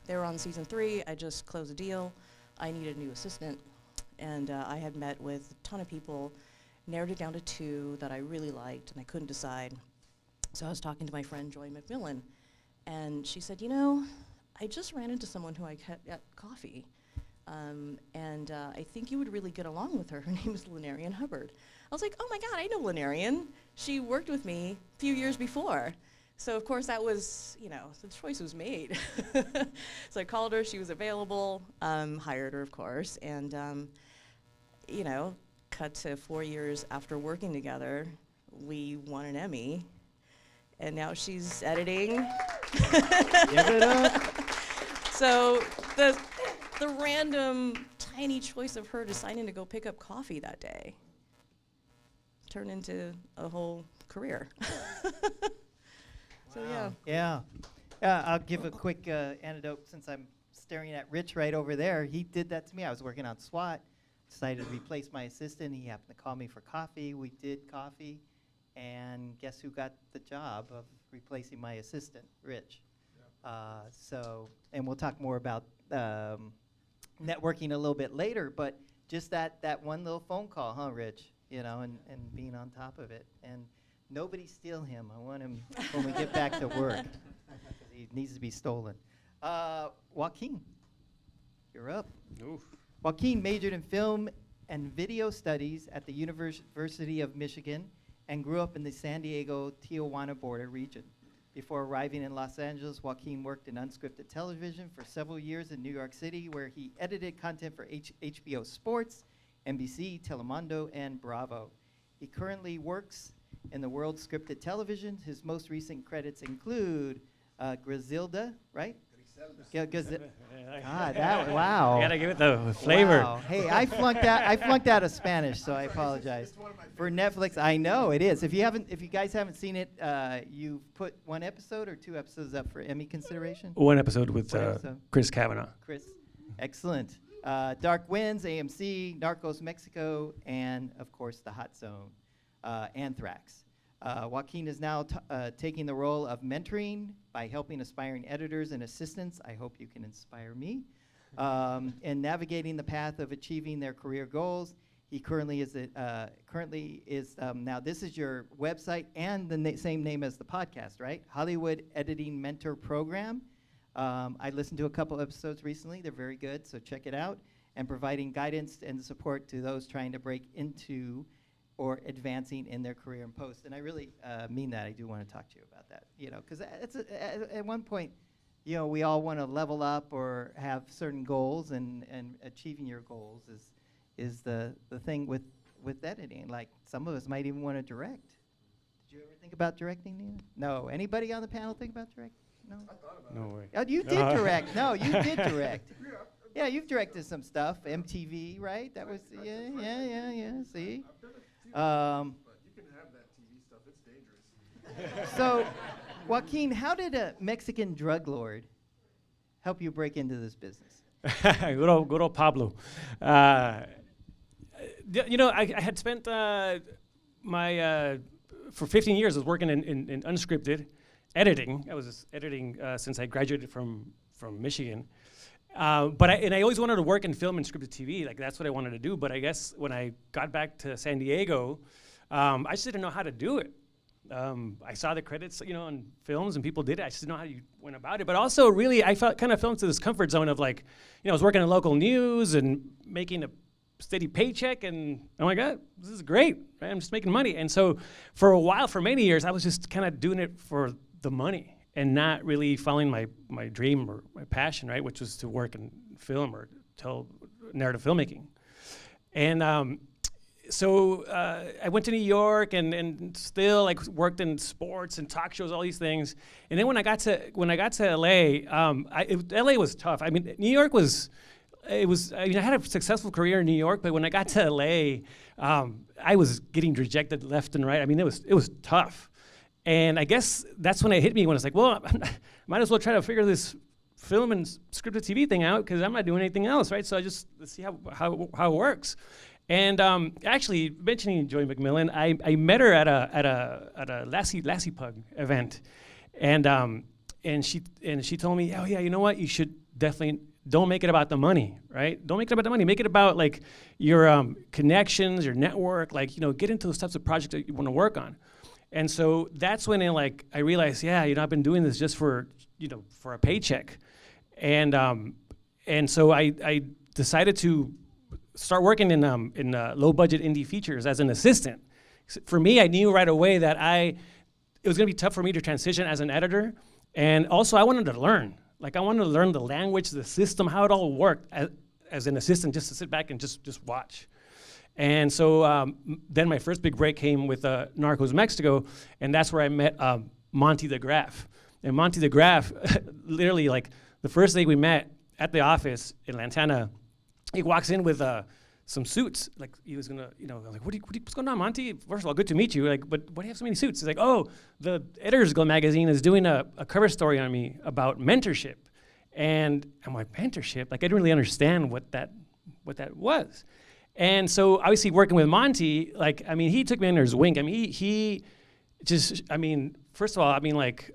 They were on season 3. I just closed a deal. I needed a new assistant. And I had met with a ton of people, narrowed it down to 2 that I really liked, and I couldn't decide. So I was talking to my friend Joy McMillan, and she said, you know, I just ran into someone who I kept at coffee, and I think you would really get along with her. Her name is Lanarian Hubbard. I was like, oh my God, I know Lanarian. She worked with me a few years before. So of course that was, you know, the choice was made. So I called her, she was available, hired her of course, and you know, cut to 4 years after working together, we won an Emmy, and now she's editing. Give it up. So the random tiny choice of her deciding to go pick up coffee that day turned into a whole career. So yeah. I'll give a quick anecdote since I'm staring at Rich right over there. He did that to me. I was working on SWAT, decided to replace my assistant. He happened to call me for coffee. We did coffee, and guess who got the job of replacing my assistant, Rich. So, and we'll talk more about networking a little bit later, but just that one little phone call, huh, Rich? You know, and being on top of it. And nobody steal him. I want him when we get back to work. He needs to be stolen. Joaquin, you're up. Oof. Joaquin majored in film and video studies at the University of Michigan and grew up in the San Diego-Tijuana border region. Before arriving in Los Angeles, Joaquin worked in unscripted television for several years in New York City, where he edited content for HBO Sports, NBC, Telemundo, and Bravo. He currently works in the world scripted television. His most recent credits include Griselda, right? God, wow. You gotta give it the flavor. Wow. Hey, I flunked out of Spanish, so I apologize. For Netflix, I know it is. If you guys haven't seen it, you've put 1 episode or 2 episodes up for Emmy consideration. 1 episode with Chris Kavanaugh. Chris, excellent. Dark Winds, AMC, Narcos Mexico, and of course The Hot Zone, Anthrax. Joaquin is now taking the role of mentoring by helping aspiring editors and assistants. I hope you can inspire me. And navigating the path of achieving their career goals. He currently is now this is your website and the same name as the podcast, right? Hollywood Editing Mentor Program. I listened to a couple episodes recently. They're very good, so check it out. And providing guidance and support to those trying to break into or advancing in their career in post. And I really mean that. I do want to talk to you about that, because at one point, we all want to level up or have certain goals, and achieving your goals is the thing with editing. Like, some of us might even want to direct. Did you ever think about directing, Nina? No. Anybody on the panel think about directing? No? I thought about No it. way. Oh, you did direct. No, you did direct. Yeah, you've directed some stuff. MTV, right? That was, yeah. See? I've done a TV but you can have that TV stuff. It's dangerous. So, Joaquin, how did a Mexican drug lord help you break into this business? Good old Pablo. I had spent for 15 years, I was working in unscripted editing. I was just editing since I graduated from Michigan. But I always wanted to work in film and scripted TV. Like, that's what I wanted to do. But I guess when I got back to San Diego, I just didn't know how to do it. I saw the credits, on films, and people did it. I just didn't know how you went about it. But also, really, I kind of fell into this comfort zone of, like, I was working in local news and making a steady paycheck, and oh my God, this is great, right? I'm just making money. And so for a while, for many years, I was just kind of doing it for the money and not really following my dream or my passion, right, which was to work in film or tell narrative filmmaking. And so I went to New York and still, like, worked in sports and talk shows, all these things. And then when I got to LA, LA was tough. I mean, New York was. I had a successful career in New York, but when I got to LA, I was getting rejected left and right. I mean, it was tough. And I guess that's when it hit me, when it's like, well, I might as well try to figure this film and scripted TV thing out, because I'm not doing anything else, right? So let's see how it works. And actually, mentioning Joy McMillan, I met her at a Lassie Pug event, and she told me, oh yeah, you know what? You should definitely don't make it about the money, right? Don't make it about the money. Make it about, like, your connections, your network. Like, get into those types of projects that you want to work on. And so that's when I realized, yeah, I've been doing this just for a paycheck, and so I decided to start working in low budget indie features as an assistant. For me, I knew right away that it was gonna be tough for me to transition as an editor, and also I wanted to learn. Like, I wanted to learn the language, the system, how it all worked as an assistant, just to sit back and just watch. And so then my first big break came with Narcos Mexico, and that's where I met Monty the Graph. And Monty the Graph, literally, like, the first day we met at the office in Lantana, he walks in with some suits. Like, he was gonna, like, what's going on, Monty? First of all, good to meet you. Like, but why do you have so many suits? He's like, oh, the Editor's Guild magazine is doing a cover story on me about mentorship. And I'm like, mentorship? Like, I didn't really understand what that was. And so, obviously, working with Monty, like, I mean, he took me under his wing. I mean, he just, I mean, first of all, I mean, like,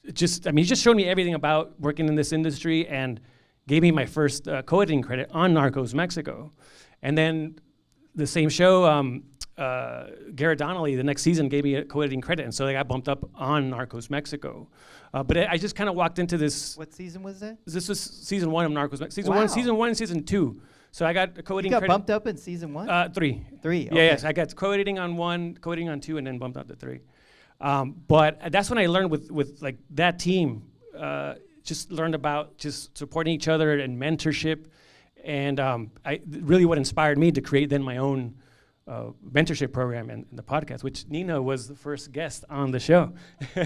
he just showed me everything about working in this industry, and gave me my first co-editing credit on Narcos Mexico. And then the same show, Garrett Donnelly, the next season, gave me a co-editing credit, and so I got bumped up on Narcos Mexico. But I just kind of walked into this. What season was that? This was season 1 of Narcos Mexico. Season Wow. 1, season 1, and season 2. So I got a co-editing credit. You got bumped up in season 1? 3. 3, okay. Yeah, yes, I got co-editing on 1, co-editing on 2, and then bumped up to 3. But that's when I learned with like that team, just learned about just supporting each other and mentorship. And really what inspired me to create then my own mentorship program and the podcast, which Nina was the first guest on the show. So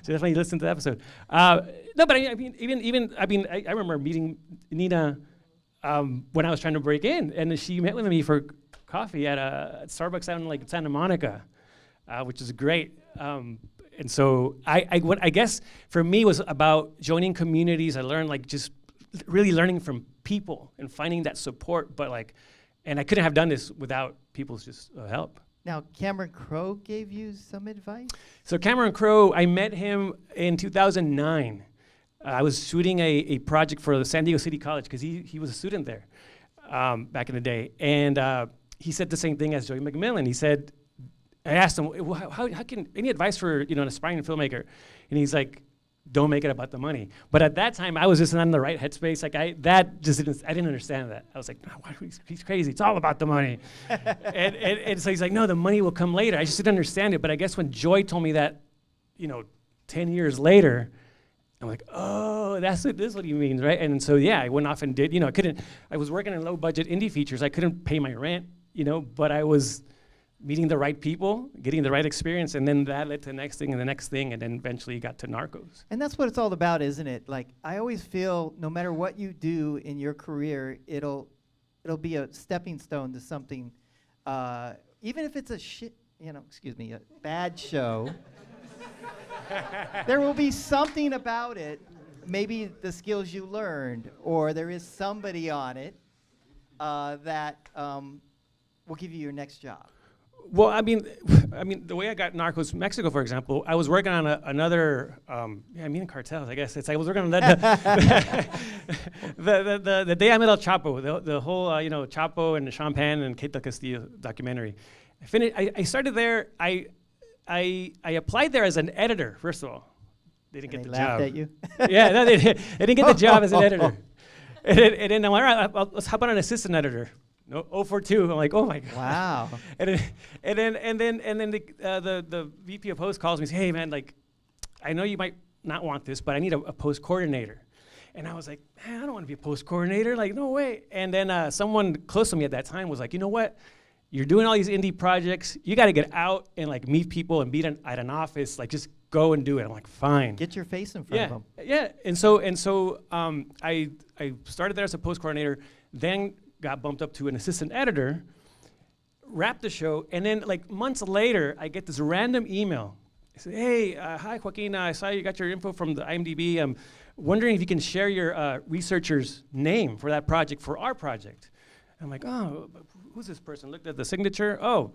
definitely listen to the episode. No, but I mean, I remember meeting Nina when I was trying to break in, and she met with me for coffee at a Starbucks out in like Santa Monica, which is great. And so I guess for me was about joining communities. I learned like just really learning from people and finding that support, but like, and I couldn't have done this without people's just help. Now, Cameron Crowe gave you some advice? So Cameron Crowe, I met him in 2009. I was shooting a project for the San Diego City College because he was a student there back in the day. And he said the same thing as Joey McMillan. He said, I asked him, well, how can, any advice for an aspiring filmmaker? And he's like, don't make it about the money. But at that time, I was just not in the right headspace. Like I didn't understand that. I was like, no, he's crazy. It's all about the money. and so he's like, no, the money will come later. I just didn't understand it. But I guess when Joy told me that, 10 years later, I'm like, oh, this is what he means, right? And so yeah, I went off and did. I was working in low budget indie features. I couldn't pay my rent, but I was meeting the right people, getting the right experience, and then that led to the next thing and the next thing, and then eventually got to Narcos. And that's what it's all about, isn't it? Like, I always feel no matter what you do in your career, it'll be a stepping stone to something, even if it's a bad show. There will be something about it, maybe the skills you learned, or there is somebody on it that will give you your next job. Well, I mean, the way I got Narcos Mexico, for example, I was working on another, cartels, I guess. I was working on that, the day I met El Chapo, the whole, Chapo and Sean Penn and Kate Del Castillo documentary. I started there. I applied there as an editor, first of all. They didn't get the job. They laughed at you? Yeah, no, they didn't get the job as an editor. And then I'm like, all right, let's hop on an assistant editor. No, 042. I'm like, oh my god. Wow. and then the VP of post calls me and says, hey man, like, I know you might not want this, but I need a post coordinator. And I was like, man, I don't want to be a post coordinator. Like, no way. And then someone close to me at that time was like, you know what? You're doing all these indie projects. You got to get out and like meet people and meet at an office. Like, just go and do it. I'm like, fine. Get your face in front of them. Yeah. And so I started there as a post coordinator, then got bumped up to an assistant editor, wrapped the show, and then like months later, I get this random email. I said, hey, hi Joaquin, I saw you got your info from the IMDb. I'm wondering if you can share your researcher's name for that project, for our project. And I'm like, oh, who's this person? Looked at the signature, oh,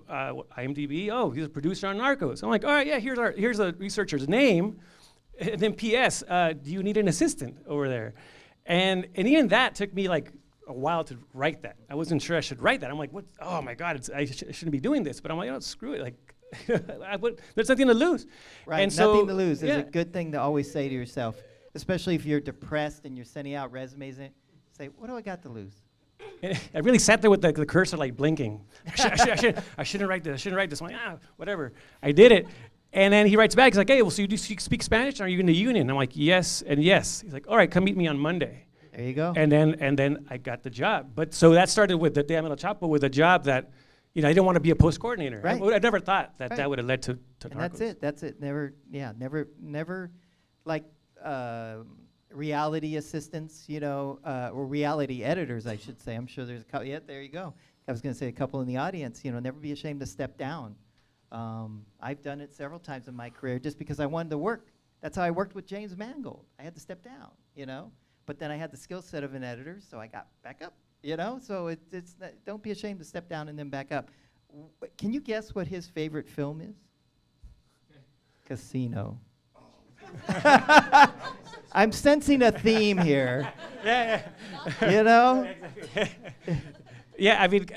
IMDb, oh, he's a producer on Narcos. I'm like, all right, yeah, here's the researcher's name. And then PS, do you need an assistant over there? And even that took me like a while to write that. I wasn't sure I should write that. I'm like, what? Oh my God, I shouldn't be doing this. But I'm like, screw it. Like, there's nothing to lose. Right, and nothing to lose is a good thing to always say to yourself, especially if you're depressed and you're sending out resumes. And say, what do I got to lose? I really sat there with the cursor like blinking. I shouldn't write this. I shouldn't write this. I'm like, whatever. I did it. And then he writes back. He's like, hey, well, so you speak Spanish? Are you in the union? I'm like, yes and yes. He's like, all right, come meet me on Monday. There you go. And then I got the job. But so that started with the Day I Met El Chapo, with a job that, I didn't want to be a post coordinator. Right. I never thought that would have led to and Narcos. That's it. Never like reality assistants, or reality editors, I should say. I'm sure there's a couple. Yeah, there you go. I was going to say a couple in the audience. Never be ashamed to step down. I've done it several times in my career just because I wanted to work. That's how I worked with James Mangold. I had to step down, But then I had the skill set of an editor, so I got back up, So it's don't be ashamed to step down and then back up. Can you guess what his favorite film is? Casino. I'm sensing a theme here. Yeah. Yeah, I think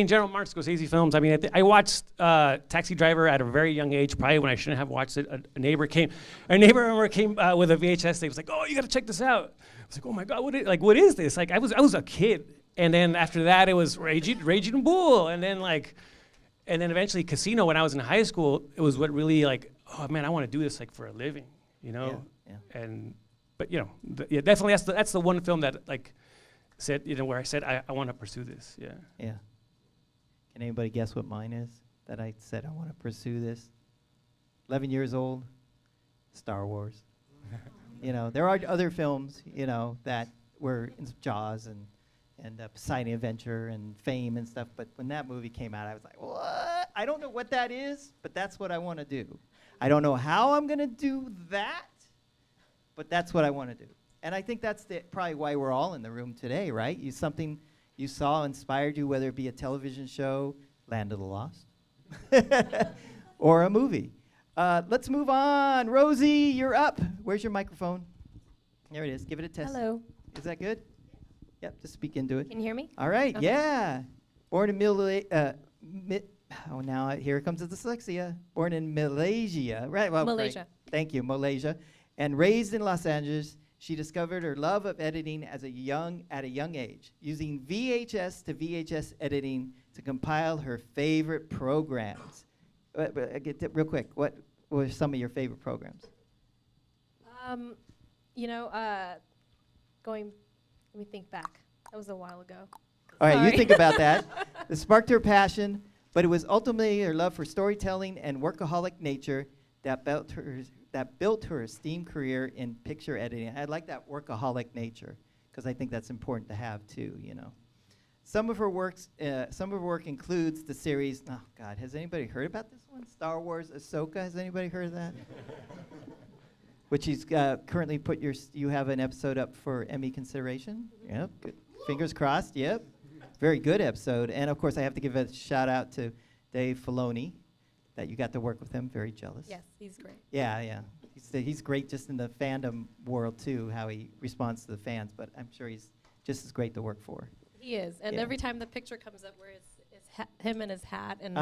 General Martin Scorsese films. I watched Taxi Driver at a very young age, probably when I shouldn't have watched it. A neighbor came with a VHS. They was like, "Oh, you got to check this out." I was like, "Oh my God, what is this?" Like, I was a kid, and then after that, it was Raging Bull, and then eventually Casino. When I was in high school, it was what really like, oh man, I want to do this like for a living, Yeah. But definitely that's the one film that like said, where I said I want to pursue this. Yeah. Yeah. Can anybody guess what mine is? That I said I want to pursue this. 11 years old. Star Wars. There are other films, that were in Jaws and Poseidon Adventure and Fame and stuff. But when that movie came out, I was like, what? I don't know what that is, but that's what I want to do. I don't know how I'm going to do that, but that's what I want to do. And I think that's probably why we're all in the room today, right? Something you saw inspired you, whether it be a television show, Land of the Lost, or a movie. Let's move on. Rosie, you're up. Where's your microphone? There it is. Give it a test. Hello. Is that good? Yep, just speak into it. Can you hear me? All right, Okay. yeah. Born in here comes the dyslexia. Born in Malaysia, right? Well, Malaysia. Great. Thank you, Malaysia. And raised in Los Angeles, she discovered her love of editing at a young age, using VHS to VHS editing to compile her favorite programs. Real quick, what were some of your favorite programs? You know, let me think back. That was a while ago. All right, Sorry. you think about that. It sparked her passion, but it was ultimately her love for storytelling and workaholic nature that built her esteemed career in picture editing. I like that workaholic nature because I think that's important to have too. You know, some of her work includes the series. Oh God, has anybody heard about this one? Star Wars Ahsoka. Has anybody heard of that? Which she's currently you have an episode up for Emmy consideration. Yep, good. Fingers crossed. Yep, very good episode. And of course, I have to give a shout out to Dave Filoni, that you got to work with him. Very jealous. Yes, he's great. Yeah. He's great just in the fandom world too, how he responds to the fans. But I'm sure he's just as great to work for. He is, and Yeah. every time the picture comes up where it's him and his hat, and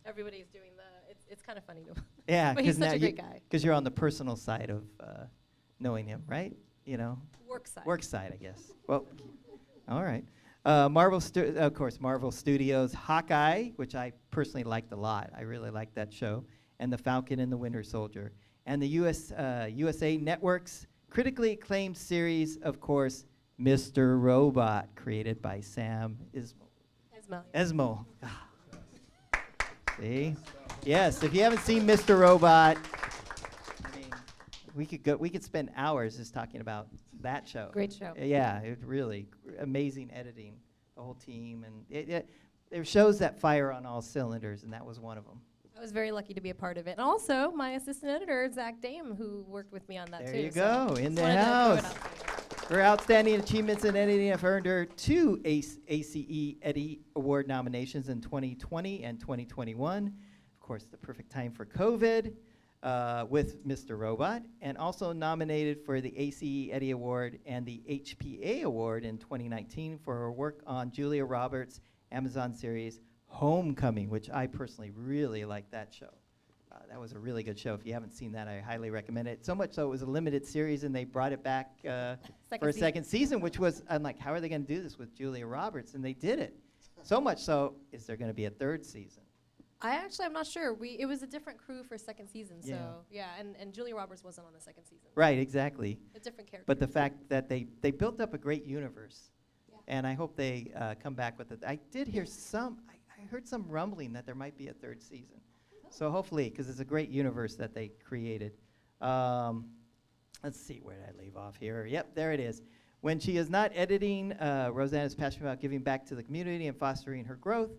everybody's doing it's kind of funny to. Yeah, but he's such a great guy. Because you're on the personal side of knowing him, right? You know. Work side. Work side, I guess. Well, all right. Of course, Marvel Studios, Hawkeye, which I personally liked a lot. I really liked that show, and The Falcon and the Winter Soldier, and the USA Network's critically acclaimed series, of course, Mr. Robot, created by Sam Esmail. See? Yes, if you haven't seen Mr. Robot, I mean, we could spend hours just talking about that show. Great show. Yeah, it really amazing editing, the whole team, and it shows that fire on all cylinders, and that was one of them. I was very lucky to be a part of it, and also my assistant editor Zach Dame, who worked with me on that too. There you so go, in the just wanted to throw it house. out there. Her outstanding achievements in editing have earned her 2 ACE Eddie Award nominations in 2020 and 2021. Of course, the perfect time for COVID with Mr. Robot, and also nominated for the ACE Eddie Award and the HPA Award in 2019 for her work on Julia Roberts' Amazon series Homecoming, which I personally really like that show. That was a really good show. If you haven't seen that, I highly recommend it. So much so it was a limited series, and they brought it back for a second season, which was, I'm like, how are they going to do this with Julia Roberts? And they did it. So much so, is there going to be a third season? I'm not sure. It was a different crew for second season, Yeah. so yeah, and Julia Roberts wasn't on the second season. Right, exactly. A different character. But the fact that they built up a great universe, and I hope they come back with it. I did hear I heard some rumbling that there might be a third season. So hopefully, because it's a great universe that they created. Let's see, where did I leave off here? Yep, there it is. When she is not editing, Rosanna is passionate about giving back to the community and fostering her growth.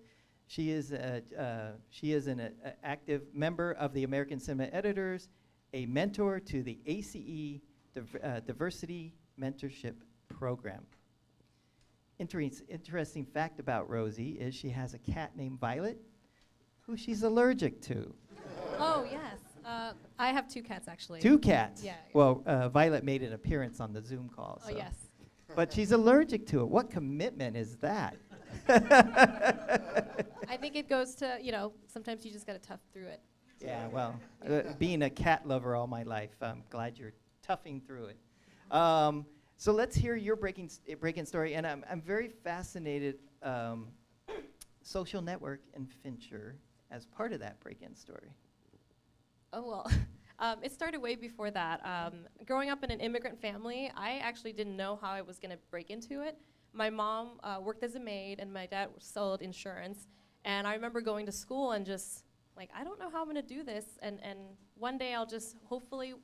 She is an active member of the American Cinema Editors, a mentor to the ACE Diversity Mentorship Program. Interesting fact about Rosie is she has a cat named Violet, who she's allergic to. Oh, yes. I have 2 cats, actually. 2 cats? Yeah. Well, Violet made an appearance on the Zoom call. Oh, so. yes. But she's allergic to it. What commitment is that? I think it goes to, sometimes you just got to tough through it. Yeah, well, being a cat lover all my life, I'm glad you're toughing through it. So let's hear your breaking story. And I'm very fascinated, Social Network and Fincher as part of that break-in story. Oh, well, it started way before that. Growing up in an immigrant family, I actually didn't know how I was going to break into it. My mom worked as a maid, and my dad sold insurance. And I remember going to school and just, like, I don't know how I'm going to do this. And one day I'll just hopefully,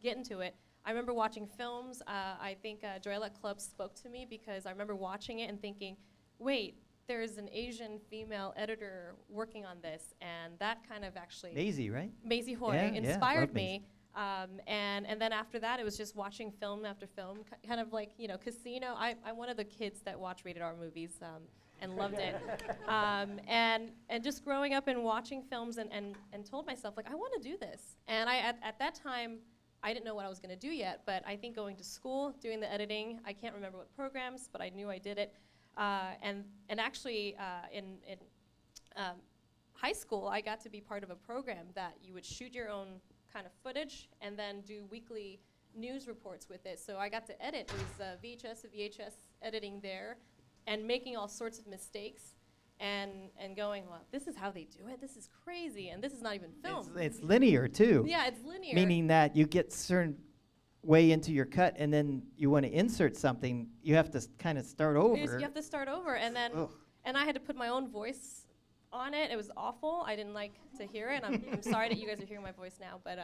get into it. I remember watching films. I think Joyella Club spoke to me because I remember watching it and thinking, wait, there's an Asian female editor working on this, and that kind of actually Maisie, right? Maisie Hoy Yeah, inspired love me. And then after that, it was just watching film after film, kind of like, you know, Casino. I'm one of the kids that watch rated R movies and loved it. And just growing up and watching films and told myself, like, I want to do this. And at that time, I didn't know what I was going to do yet, but I think going to school, doing the editing, I can't remember what programs, but I knew I did it. And actually, in high school, I got to be part of a program that you would shoot your own kind of footage and then do weekly news reports with it. So I got to edit. It was VHS to VHS editing there and making all sorts of mistakes and going, well, this is how they do it. This is crazy. And this is not even film. It's linear, too. Yeah, it's linear. Meaning that you get certain way into your cut, and then you want to insert something, you have to kind of start over. You have to start over. And then and I had to put my own voice on it. It was awful. I didn't like to hear it. I'm sorry that you guys are hearing my voice now, but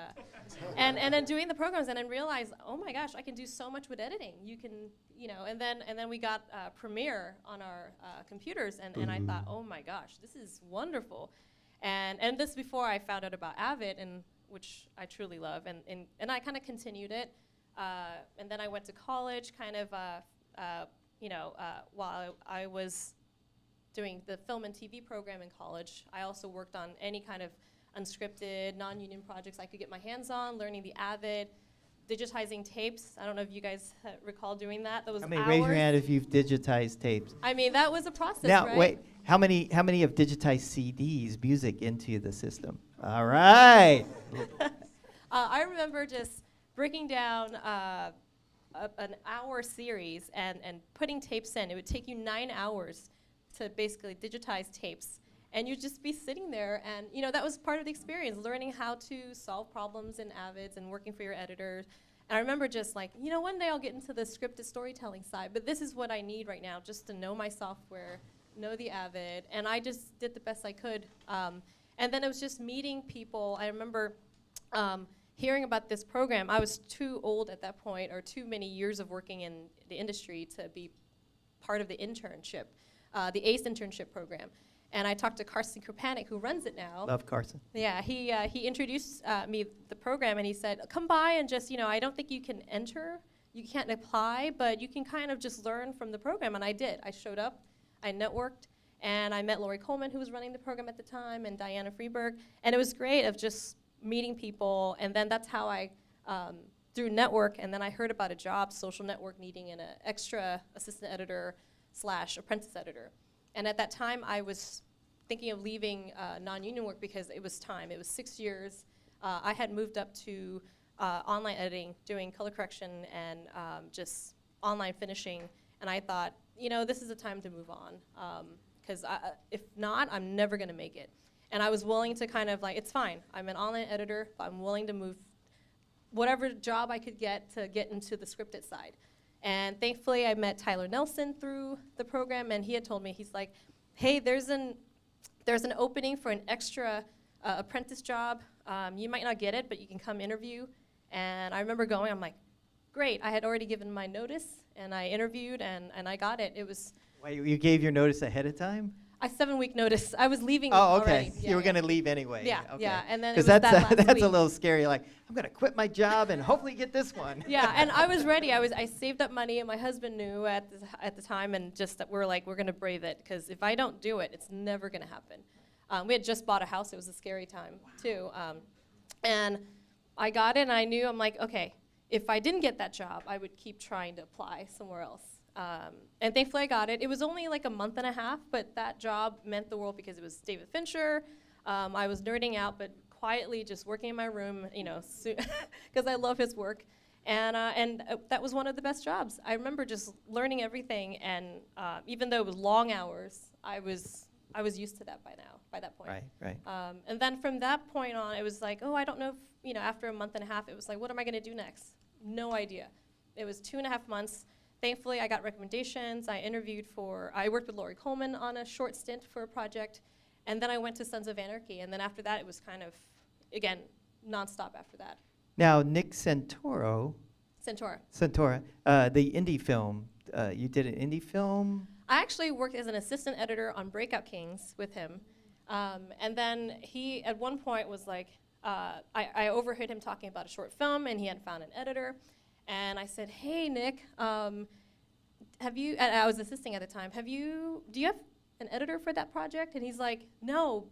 and then doing the programs and then realize, oh my gosh, I can do so much with editing. You can, you know, and then we got Premiere on our computers, and I thought, oh my gosh, this is wonderful. And this before I found out about Avid, and which I truly love, and I kind of continued it, and then I went to college, kind of, while I was doing the film and TV program in college. I also worked on any kind of unscripted, non-union projects I could get my hands on, learning the Avid, digitizing tapes. I don't know if you guys recall doing that. That was hours. Raise your hand if you've digitized tapes. I mean, that was a process, now, right? wait, how many have digitized CDs, music, into the system? All right. I remember just breaking down an hour series and putting tapes in. It would take you 9 hours to basically digitize tapes, and you'd just be sitting there, and you know that was part of the experience, learning how to solve problems in Avids and working for your editors. And I remember just like, you know, one day I'll get into the scripted storytelling side, but this is what I need right now, just to know my software, know the Avid, and I just did the best I could. And then it was just meeting people. I remember hearing about this program. I was too old at that point, or too many years of working in the industry to be part of the internship. The ACE internship program. And I talked to Carson Krupanic, who runs it now. Love Carson. Yeah, he introduced me the program, and he said, come by and just, you know, I don't think you can enter, you can't apply, but you can kind of just learn from the program. And I did. I showed up, I networked, and I met Lori Coleman, who was running the program at the time, and Diana Freeberg. And it was great of just meeting people. And then that's how I, through network, and then I heard about a job, Social Network, needing an extra assistant editor / apprentice editor. And at that time, I was thinking of leaving non-union work because it was time. It was 6 years. I had moved up to online editing, doing color correction and just online finishing. And I thought, you know, this is a time to move on. Because if not, I'm never going to make it. And I was willing to kind of like, it's fine. I'm an online editor, but I'm willing to move whatever job I could get to get into the scripted side. And thankfully, I met Tyler Nelson through the program, and he had told me, he's like, hey, there's an opening for an extra apprentice job. You might not get it, but you can come interview. And I remember going, I'm like, great. I had already given my notice, and I interviewed, and I got it. It was... Wait, you gave your notice ahead of time? A 7-week notice. I was leaving already. Yeah, you were going to leave anyway. Yeah, okay. yeah. And then because that's a little scary. Like, I'm going to quit my job and hopefully get this one. Yeah, and I was ready. I saved up money, and my husband knew at the time, and just that we're like, we're going to brave it, because if I don't do it, it's never going to happen. We had just bought a house. It was a scary time too, and I got it, and I knew, I'm like, okay, if I didn't get that job, I would keep trying to apply somewhere else. And thankfully I got it. It was only like a month and a half, but that job meant the world because it was David Fincher. I was nerding out, but quietly just working in my room, you know, because I love his work. And that was one of the best jobs. I remember just learning everything, and even though it was long hours, I was used to that by that point. Right. And then from that point on, it was like, oh, I don't know if, you know, after a month and a half, it was like, what am I going to do next? No idea. It was 2.5 months. Thankfully, I got recommendations. I worked with Lori Coleman on a short stint for a project, and then I went to Sons of Anarchy, and then after that, it was kind of, again, nonstop after that. Now, Nick Santora, the indie film, you did an indie film? I actually worked as an assistant editor on Breakout Kings with him, and then he, at one point, was like, I overheard him talking about a short film, and he had found an editor. And I said, hey, Nick, have you, and I was assisting at the time, do you have an editor for that project? And he's like, no,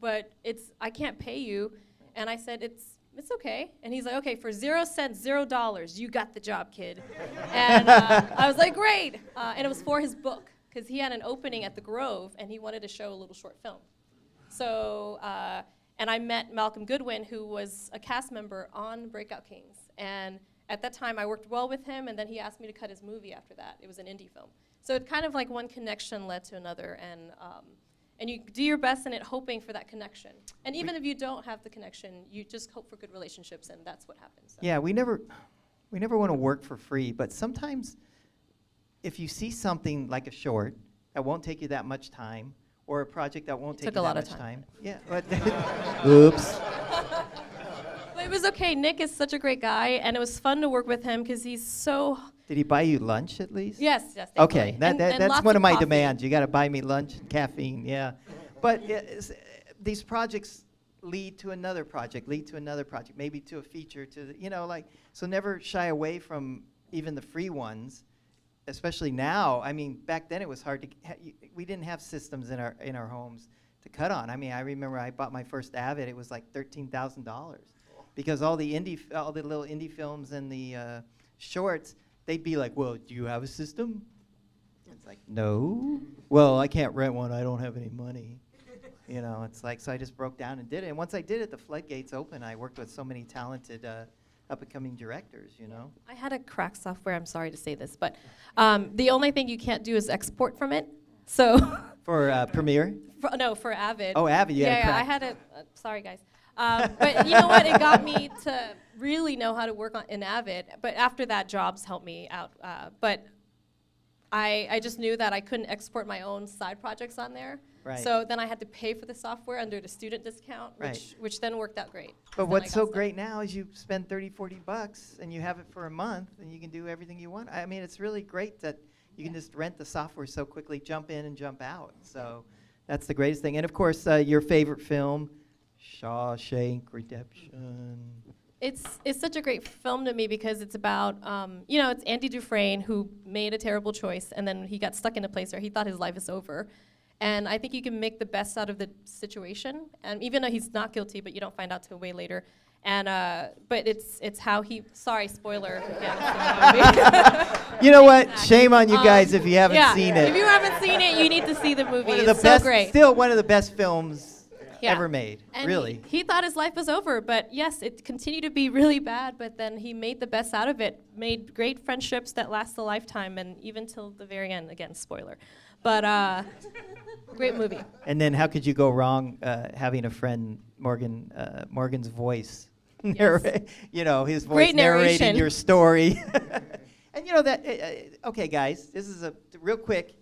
but I can't pay you. And I said, it's okay. And he's like, okay, for 0 cents, $0, you got the job, kid. And I was like, great. And it was for his book, because he had an opening at the Grove, and he wanted to show a little short film. So, and I met Malcolm Goodwin, who was a cast member on Breakout Kings. And at that time, I worked well with him, and then he asked me to cut his movie after that. It was an indie film. So it kind of like one connection led to another, and you do your best in it, hoping for that connection. And even if you don't have the connection, you just hope for good relationships, and that's what happens. So. Yeah, we never want to work for free, but sometimes if you see something like a short that won't take you that much time, or a project that won't take you that much time. Yeah. Oops. But it was okay. Nick is such a great guy, and it was fun to work with him because he's so. Did he buy you lunch at least? Yes. Okay, and that's one of my coffee. demands. You got to buy me lunch and caffeine. Yeah, but these projects lead to another project, maybe to a feature, so never shy away from even the free ones. Especially now, I mean, back then it was hard to. We didn't have systems in our homes to cut on. I mean, I remember I bought my first Avid. It was like $13,000, because all the little indie films and the shorts, they'd be like, "Well, do you have a system?" It's like, "No." "Well, I can't rent one. I don't have any money." It's like, so I just broke down and did it. And once I did it, the floodgates opened. I worked with so many talented up-and-coming directors, I had a crack software, I'm sorry to say this, but the only thing you can't do is export from it. So For Premiere? For Avid. Oh, Avid, I had a, sorry guys. But you know what, it got me to really know how to work in Avid, but after that, Jobs helped me out. But I just knew that I couldn't export my own side projects on there. Right. So then I had to pay for the software under the student discount, which then worked out great. But what's so great now is you spend $30-40 and you have it for a month and you can do everything you want. I mean, it's really great that you can just rent the software so quickly, jump in and jump out. So that's the greatest thing. And of course, your favorite film, Shawshank Redemption. It's such a great film to me because it's about, it's Andy Dufresne who made a terrible choice, and then he got stuck in a place where he thought his life is over. And I think you can make the best out of the situation, and even though he's not guilty, but you don't find out till way later. And but it's how he. Sorry, spoiler. You know what? Shame on you guys if you haven't seen it. If you haven't seen it, you need to see the movie. It's so great. Still one of the best films ever made. And really. He thought his life was over, but yes, it continued to be really bad. But then he made the best out of it. Made great friendships that last a lifetime, and even till the very end. Again, spoiler. But great movie. And then how could you go wrong having a friend, Morgan's voice, his voice narrating your story. And okay, guys, this is a real quick.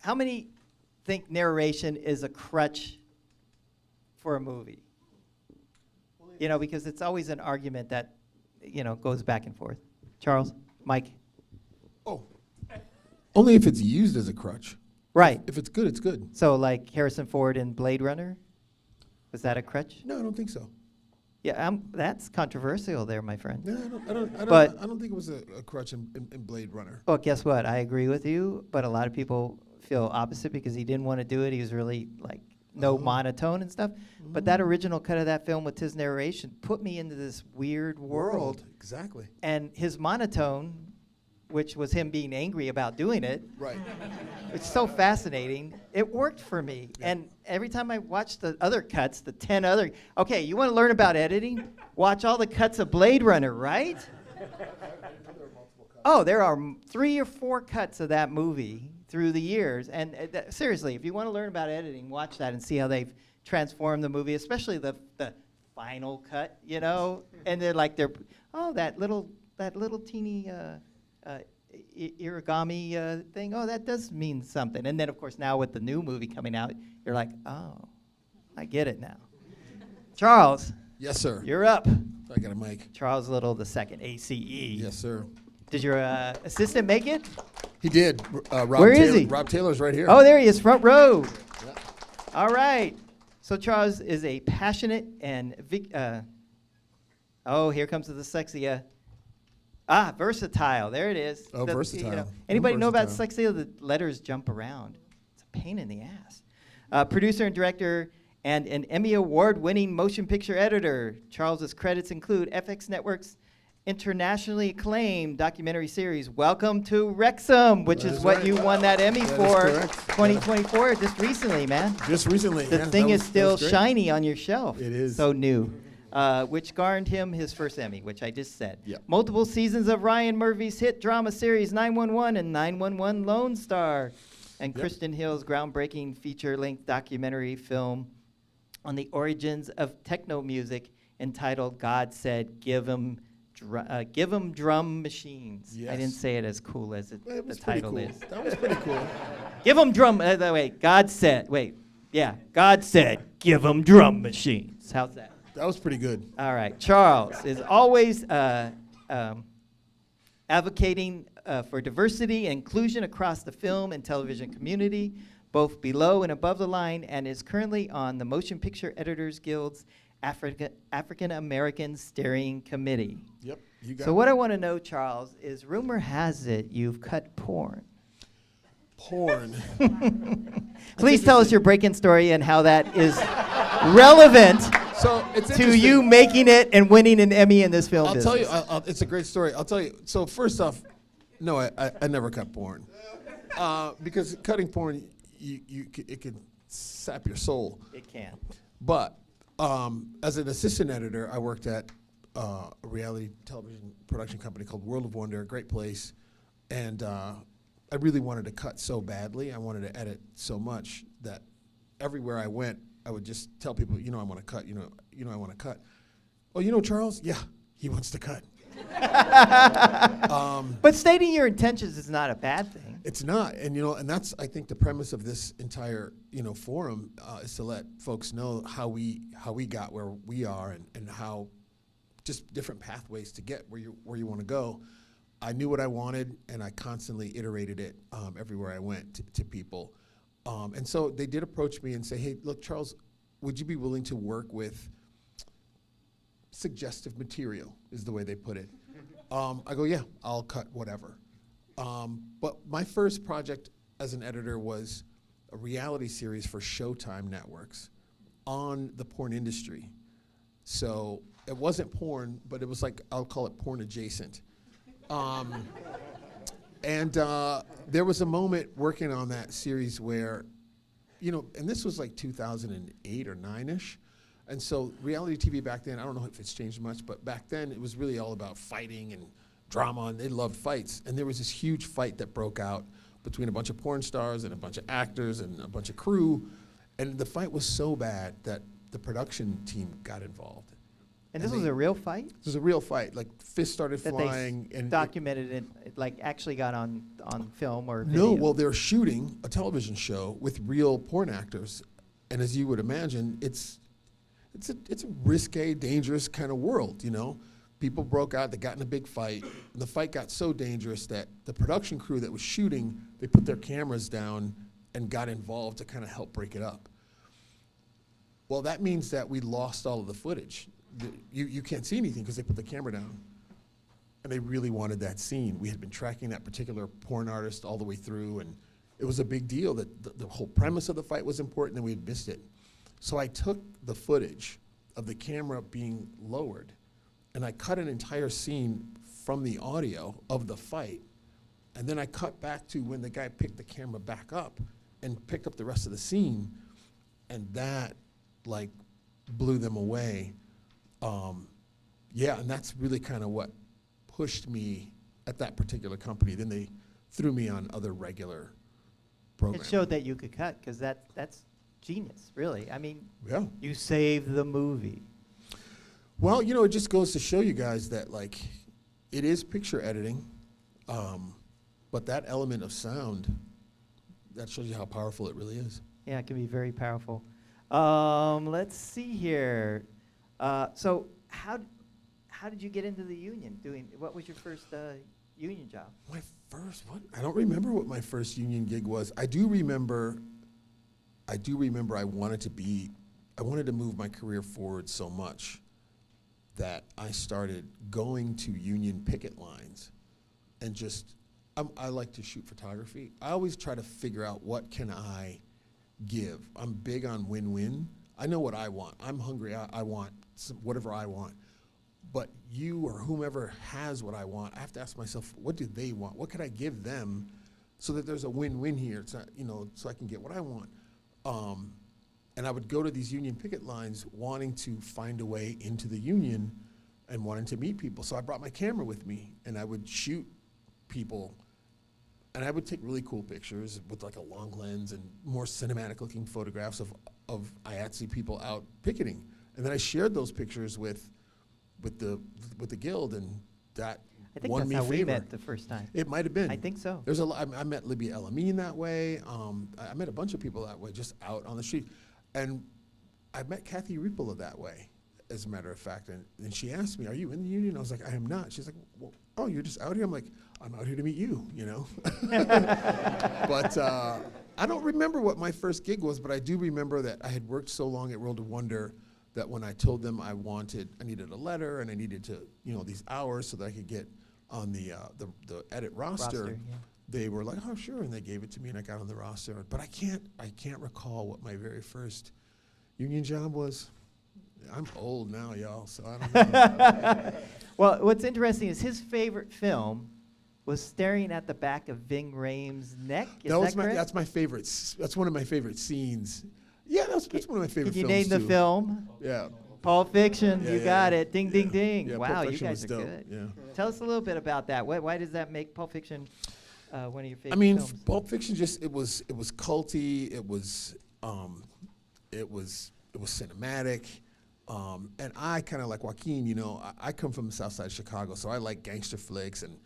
How many think narration is a crutch for a movie? Because it's always an argument that, goes back and forth. Charles, Mike? Oh, only if it's used as a crutch. Right. If it's good, it's good. So like Harrison Ford in Blade Runner? Was that a crutch? No, I don't think so. Yeah, that's controversial there, my friend. No, I don't think it was a crutch in Blade Runner. Well, guess what? I agree with you, but a lot of people feel opposite because he didn't want to do it. He was really no monotone and stuff. But that original cut of that film with his narration put me into this weird world. Exactly. And his monotone, which was him being angry about doing it. Right. It's so fascinating. It worked for me. Yeah. And every time I watch the other cuts, the 10 other, okay, you want to learn about editing? Watch all the cuts of Blade Runner, right? Oh, there are 3 or 4 cuts of that movie through the years. And seriously, if you want to learn about editing, watch that and see how they've transformed the movie, especially the final cut, And they're that little teeny origami thing. Oh, that does mean something. And then, of course, now with the new movie coming out, you're like, oh, I get it now. Charles. Yes, sir. You're up. I got a mic. Charles Little II, ACE. Yes, sir. Did your assistant make it? He did. Where is he? Rob Taylor's right here. Oh, there he is, front row. Yeah. All right. So Charles is a passionate and here comes the sexy. Versatile. There it is. Oh, versatile. Anybody know about Versatile. sexy? The letters jump around. It's a pain in the ass. Producer and director and an Emmy Award-winning motion picture editor. Charles's credits include FX Network's internationally acclaimed documentary series, Welcome to Wrexham, which is what you won that Emmy for 2024 just recently, man. Just recently. The thing is still shiny on your shelf. It is. So new. Which garnered him his first Emmy, which I just said. Yep. Multiple seasons of Ryan Murphy's hit drama series 911 and 911 Lone Star. And Kristen Hill's groundbreaking feature-length documentary film on the origins of techno music entitled God Said Give 'Em Drum Machines. Yes. I didn't say it as cool as the title is. That was pretty cool. Give 'em drum. God said, give 'em drum machines. How's that? That was pretty good. All right. Charles is always advocating for diversity and inclusion across the film and television community, both below and above the line, and is currently on the Motion Picture Editors Guild's African American Steering Committee. Yep, you got So what I want to know, Charles, is rumor has it you've cut porn. Porn. Please tell us your break-in story and how that is relevant So it's to interesting. you making it and winning an Emmy in this film I'll business. tell you, it's a great story. I'll tell you. So first off, no, I never cut porn. Because cutting porn, it can sap your soul. It can. But as an assistant editor, I worked at a reality television production company called World of Wonder, a great place. And I really wanted to cut so badly. I wanted to edit so much that everywhere I went, I would just tell people, I want to cut, I want to cut. Oh, Charles? Yeah, he wants to cut. But stating your intentions is not a bad thing. It's not, and that's, I think, the premise of this entire, forum is to let folks know how we got where we are and how just different pathways to get where you want to go. I knew what I wanted, and I constantly iterated it everywhere I went to people. And so they did approach me and say, hey, look, Charles, would you be willing to work with suggestive material, is the way they put it. I go, yeah, I'll cut whatever. But my first project as an editor was a reality series for Showtime networks on the porn industry. So it wasn't porn, but it was like, I'll call it porn adjacent. And there was a moment working on that series where, and this was like 2008 or 9-ish. And so reality TV back then, I don't know if it's changed much, but back then it was really all about fighting and drama, and they loved fights. And there was this huge fight that broke out between a bunch of porn stars and a bunch of actors and a bunch of crew. And the fight was so bad that the production team got involved. And this was a real fight? This was a real fight. Like, fists started flying. They documented it, like actually got on film or video? No, well, they're shooting a television show with real porn actors. And as you would imagine, it's a risque, dangerous kind of world, People broke out, they got in a big fight. And the fight got so dangerous that the production crew that was shooting, they put their cameras down and got involved to kind of help break it up. Well, that means that we lost all of the footage. You can't see anything because they put the camera down. And they really wanted that scene. We had been tracking that particular porn artist all the way through, and it was a big deal that the whole premise of the fight was important, and we had missed it. So I took the footage of the camera being lowered, and I cut an entire scene from the audio of the fight, and then I cut back to when the guy picked the camera back up and picked up the rest of the scene, and that, like, blew them away. Yeah, and that's really kind of what pushed me at that particular company. Then they threw me on other regular programs. It showed that you could cut, because that's genius, really. I mean, yeah. You saved the movie. Well, it just goes to show you guys that, like, it is picture editing, but that element of sound, that shows you how powerful it really is. Yeah, it can be very powerful. Let's see here. So how did you get into the union? What was your first union job? My first what? I don't remember what my first union gig was. I do remember I wanted to be I wanted to move my career forward so much that I started going to union picket lines and just, I like to shoot photography. I always try to figure out what can I give. I'm big on win-win. I know what I want. I'm hungry, I want whatever I want. But you or whomever has what I want, I have to ask myself, what do they want? What can I give them so that there's a win-win here? It's not, you know, so I can get what I want. And I would go to these union picket lines wanting to find a way into the union and wanting to meet people. So I brought my camera with me and I would shoot people and I would take really cool pictures with like a long lens and more cinematic looking photographs of IATSE people out picketing. And then I shared those pictures with the guild, and that I think won that's me how favor. we met the first time. It might have been. I think so. There's a lot. I met Libby Elamine that way. I met a bunch of people that way, just out on the street. And I met Kathy Ripola that way, as a matter of fact. And she asked me, "Are you in the union?" I was like, "I am not." She's like, "Well, oh, you're just out here?" I'm like, "I'm out here to meet you," you know. But I don't remember what my first gig was, but I do remember that I had worked so long at World of Wonder that when I told them I needed a letter and I needed to, you know, these hours so that I could get on the edit roster, Yeah. they were like, "Oh, sure," and they gave it to me, and I got on the roster. But I can't recall what my very first union job was. I'm old now, y'all, so I don't know. Well, what's interesting is his favorite film was staring at the back of Ving Rhames' neck. Is that correct? That's my favorite. That's one of my favorite scenes. Yeah, that's one of my favorite Can you films name the too. film? Yeah. Pulp Fiction. Yeah, You yeah, got yeah. it. Ding, ding, ding. Yeah, Wow, Pulp you Fiction guys was are dope. good. Yeah. Tell us a little bit about that. Why does that make Pulp Fiction one of your favorite I mean, films? Pulp Fiction it was culty. It was cinematic. And I kind of like Joaquin, you know, I come from the South Side of Chicago, so I like gangster flicks and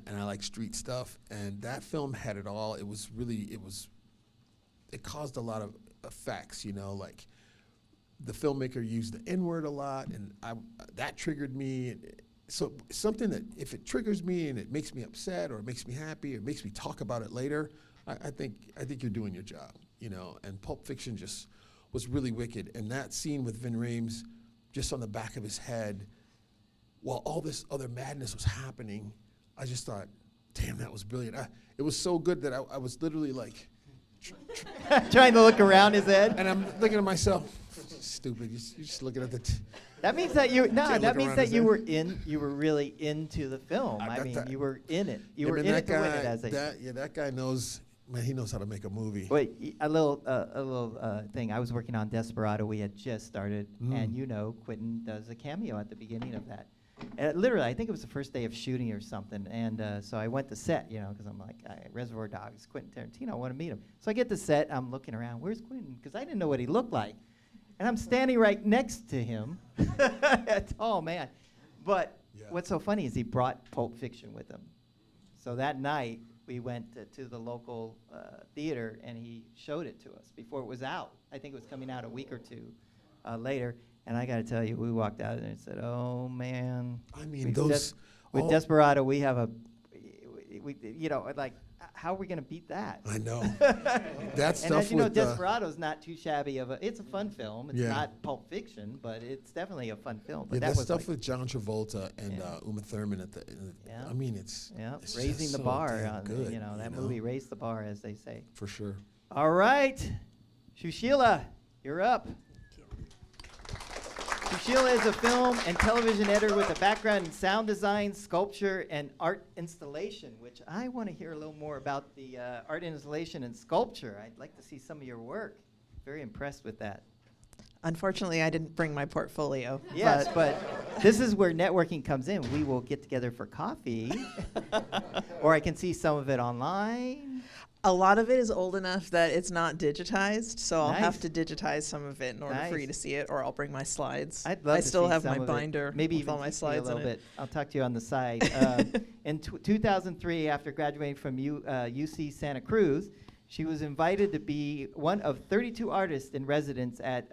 I like street stuff. And that film had it all. It caused a lot of effects, you know, like the filmmaker used the N-word a lot, and that triggered me. So something that if it triggers me and it makes me upset or it makes me happy or makes me talk about it later, I think you're doing your job, you know. And Pulp Fiction just was really wicked. And that scene with Ving Rhames just on the back of his head, while all this other madness was happening, I just thought, damn, that was brilliant. It was so good that I was literally like trying to look around his head. And I'm looking at myself, stupid. You're just looking at the. That means that you Can't look around his head. you were really into the film. I got mean, that. you were in it. You Yeah, were man, in that it to win guy- it, as they say. that guy knows. Man, he knows how to make a movie. Wait, a little thing. I was working on Desperado. We had just started, and you know, Quentin does a cameo at the beginning of that. Literally, I think it was the first day of shooting or something. And so I went to set, you know, because I'm like, Reservoir Dogs, Quentin Tarantino, I want to meet him. So I get to set, I'm looking around, where's Quentin? Because I didn't know what he looked like. And I'm standing right next to him, a tall man. But what's so funny is he brought Pulp Fiction with him. So that night, we went to the local theater, and he showed it to us before it was out. I think it was coming out a week or two later. And I got to tell you, we walked out there and said, "Oh man!" I mean, those with Desperado, we have you know, like, how are we going to beat that? I know. That stuff and as you know, with Desperado's not too shabby of a. It's a fun film. It's Yeah. not Pulp Fiction, but it's definitely a fun film. But yeah, that that was stuff like, with John Travolta and Uma Thurman at the. Yeah. I mean, it's raising just the so bar. damn On good, you know, that movie raised the bar, as they say. For sure. All right, Sushila, you're up. Sushila is a film and television editor with a background in sound design, sculpture, and art installation, which I want to hear a little more about the art installation and sculpture. I'd like to see some of your work. Very impressed with that. Unfortunately, I didn't bring my portfolio. Yes, but this is where networking comes in. We will get together for coffee, or I can see some of it online. A lot of it is old enough that it's not digitized, so I'll have Nice. to digitize some of it in order for you to see it, or I'll bring my slides. I'd love I to still see have some my of it. binder Maybe with even all my teach me a slides in little it. bit. I'll talk to you on the side. In 2003, after graduating from UC Santa Cruz, she was invited to be one of 32 artists in residence at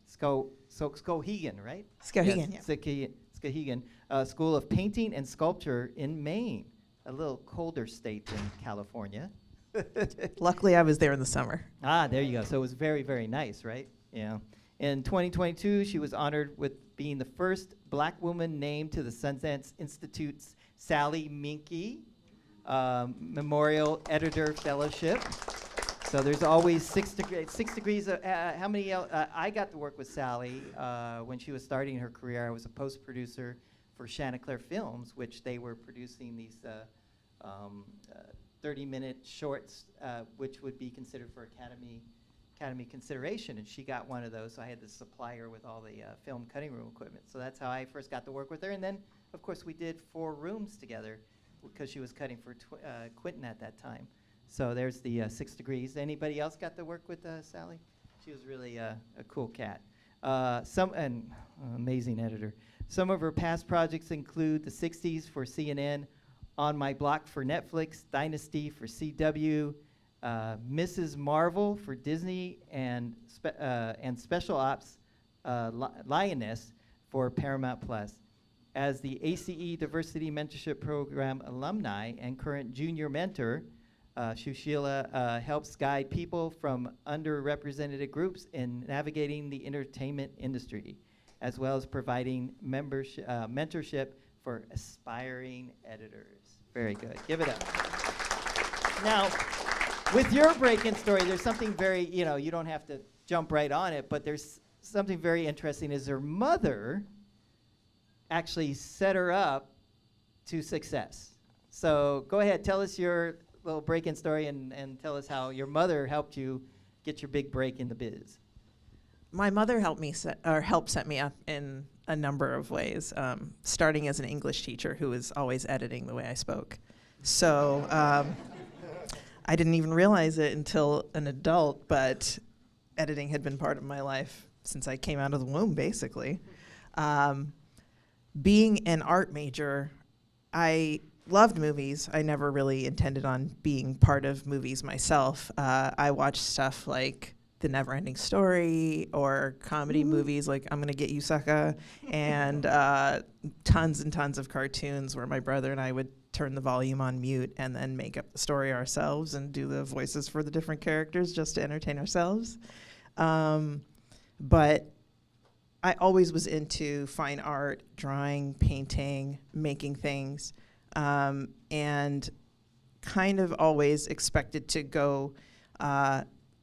Skowhegan, right? Skowhegan, Yes, Skowhegan School of Painting and Sculpture in Maine, a little colder state than California. Luckily, I was there in the summer. Ah, there you go. So it was very, very nice, right? Yeah. In 2022, she was honored with being the first Black woman named to the Sundance Institute's Sally Minky Memorial Editor Fellowship. So there's always 6 degrees of, how many, I got to work with Sally when she was starting her career. I was a post-producer for Chanticleer Films, which they were producing these 30-minute shorts, which would be considered for Academy consideration, and she got one of those, so I had to supply her with all the film cutting room equipment. So that's how I first got to work with her, and then, of course, we did 4 rooms together because she was cutting for Quentin at that time. So there's the 6 degrees. Anybody else got to work with Sally? She was really a cool cat. Amazing editor. Some of her past projects include The 60s for CNN, On My Block for Netflix, Dynasty for CW, Mrs. Marvel for Disney, and Special Ops Lioness for Paramount Plus. As the ACE Diversity Mentorship Program alumni and current junior mentor, Sushila helps guide people from underrepresented groups in navigating the entertainment industry, as well as providing mentorship for aspiring editors. Very good. Give it up. Now, with your break-in story, there's something very, you don't have to jump right on it, but there's something very interesting is her mother actually set her up to success. So go ahead, tell us your little break-in story and tell us how your mother helped you get your big break in the biz. My mother helped set me up in a number of ways, starting as an English teacher who was always editing the way I spoke. So I didn't even realize it until an adult, but editing had been part of my life since I came out of the womb, basically. Being an art major, I loved movies. I never really intended on being part of movies myself. I watched stuff like The Neverending Story or comedy movies like I'm Gonna Get You Sucker, and tons and tons of cartoons where my brother and I would turn the volume on mute and then make up the story ourselves and do the voices for the different characters just to entertain ourselves. But I always was into fine art, drawing, painting, making things, and kind of always expected to go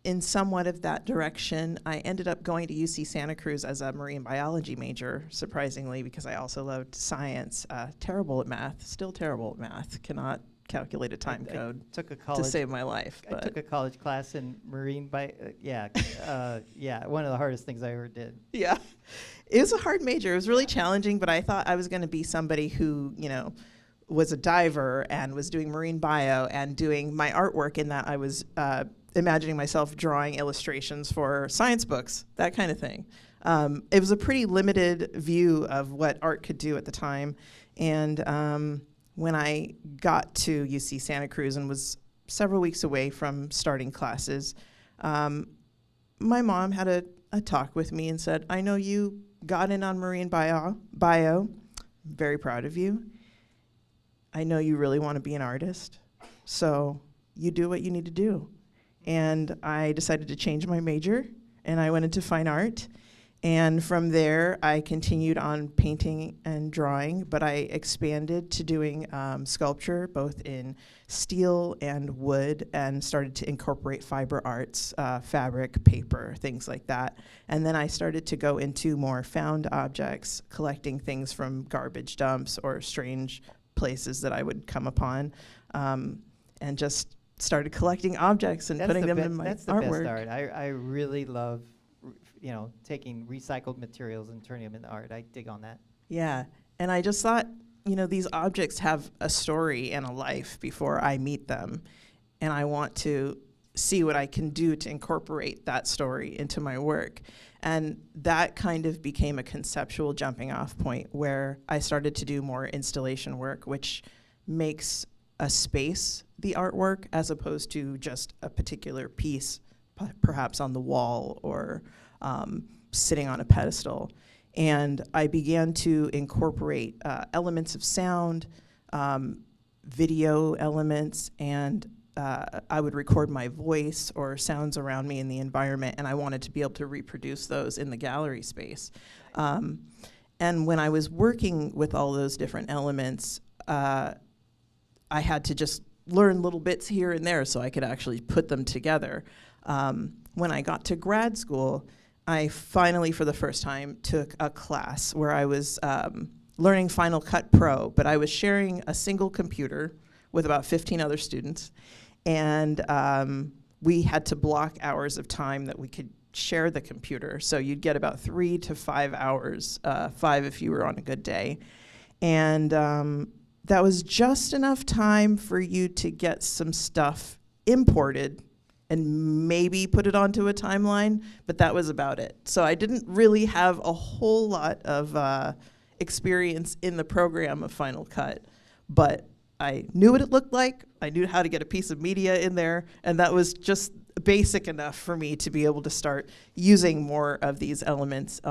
in somewhat of that direction. I ended up going to UC Santa Cruz as a marine biology major, surprisingly, because I also loved science. Terrible at math, still terrible at math. Cannot calculate a time code to save my life. I took a college class in marine yeah, one of the hardest things I ever did. Yeah, it was a hard major. It was really challenging, but I thought I was going to be somebody who, was a diver and was doing marine bio and doing my artwork in that I was imagining myself drawing illustrations for science books, that kind of thing. It was a pretty limited view of what art could do at the time. And when I got to UC Santa Cruz and was several weeks away from starting classes, my mom had a talk with me and said, I know you got in on marine bio, very proud of you. I know you really want to be an artist, so you do what you need to do. And I decided to change my major, and I went into fine art. And from there, I continued on painting and drawing, but I expanded to doing sculpture, both in steel and wood, and started to incorporate fiber arts, fabric, paper, things like that. And then I started to go into more found objects, collecting things from garbage dumps or strange places that I would come upon, and just started collecting objects and putting them in my artwork. That's the best art. I really love taking recycled materials and turning them into art. I dig on that. Yeah, and I just thought, these objects have a story and a life before I meet them, and I want to see what I can do to incorporate that story into my work. And that kind of became a conceptual jumping off point where I started to do more installation work, which makes a space the artwork as opposed to just a particular piece, perhaps on the wall or sitting on a pedestal. And I began to incorporate elements of sound, video elements, and I would record my voice or sounds around me in the environment, and I wanted to be able to reproduce those in the gallery space. And when I was working with all those different elements, I had to just learn little bits here and there so I could actually put them together. When I got to grad school, I finally, for the first time, took a class where I was learning Final Cut Pro, but I was sharing a single computer with about 15 other students, and we had to block hours of time that we could share the computer. So you'd get about 3 to 5 hours, 5 if you were on a good day. And that was just enough time for you to get some stuff imported and maybe put it onto a timeline, but that was about it. So I didn't really have a whole lot of experience in the program of Final Cut, but I knew what it looked like, I knew how to get a piece of media in there, and that was just basic enough for me to be able to start using more of these elements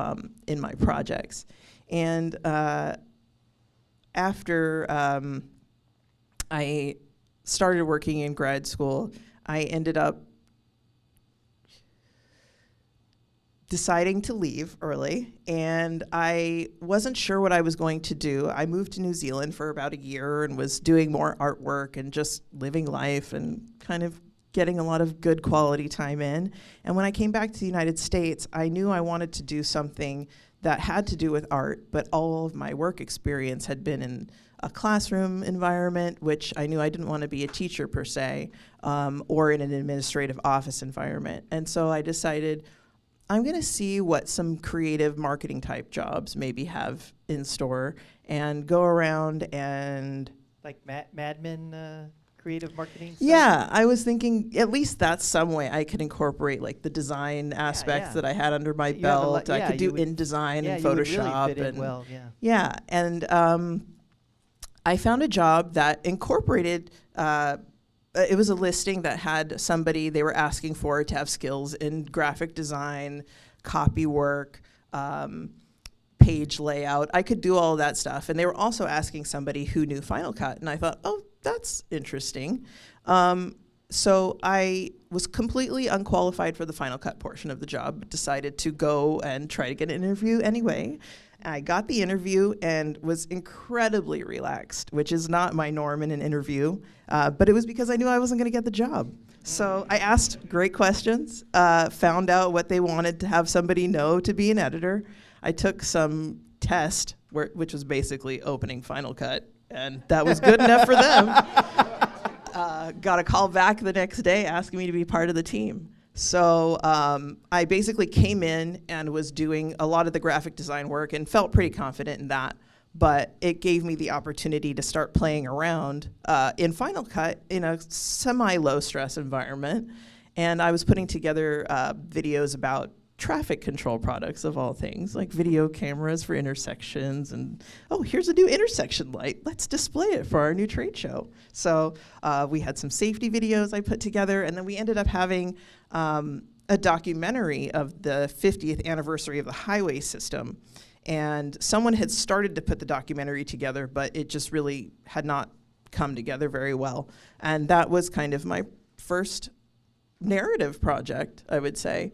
in my projects. And after I started working in grad school, I ended up deciding to leave early, and I wasn't sure what I was going to do. I moved to New Zealand for about a year and was doing more artwork and just living life and kind of getting a lot of good quality time in. And when I came back to the United States, I knew I wanted to do something that had to do with art, but all of my work experience had been in a classroom environment, which I knew I didn't want to be a teacher per se, or in an administrative office environment. And so I decided, I'm going to see what some creative marketing type jobs maybe have in store and go around and... Like Mad Men creative marketing stuff? Yeah, I was thinking at least that's some way I could incorporate like the design aspects that I had under my belt. I could do InDesign and Photoshop. Really fit in well, yeah, and I found a job that incorporated it was a listing that had somebody they were asking for to have skills in graphic design, copy work, page layout. I could do all of that stuff. And they were also asking somebody who knew Final Cut. And I thought, oh, that's interesting. So I was completely unqualified for the Final Cut portion of the job, but decided to go and try to get an interview anyway. I got the interview and was incredibly relaxed, which is not my norm in an interview, but it was because I knew I wasn't going to get the job. So I asked great questions, found out what they wanted to have somebody know to be an editor. I took some test, which was basically opening Final Cut, and that was good enough for them. Got a call back the next day asking me to be part of the team. So I basically came in and was doing a lot of the graphic design work and felt pretty confident in that. But it gave me the opportunity to start playing around in Final Cut in a semi-low stress environment. And I was putting together videos about traffic control products of all things, like video cameras for intersections, and oh, here's a new intersection light. Let's display it for our new trade show. So we had some safety videos I put together, and then we ended up having a documentary of the 50th anniversary of the highway system. And someone had started to put the documentary together, but it just really had not come together very well. And that was kind of my first narrative project, I would say.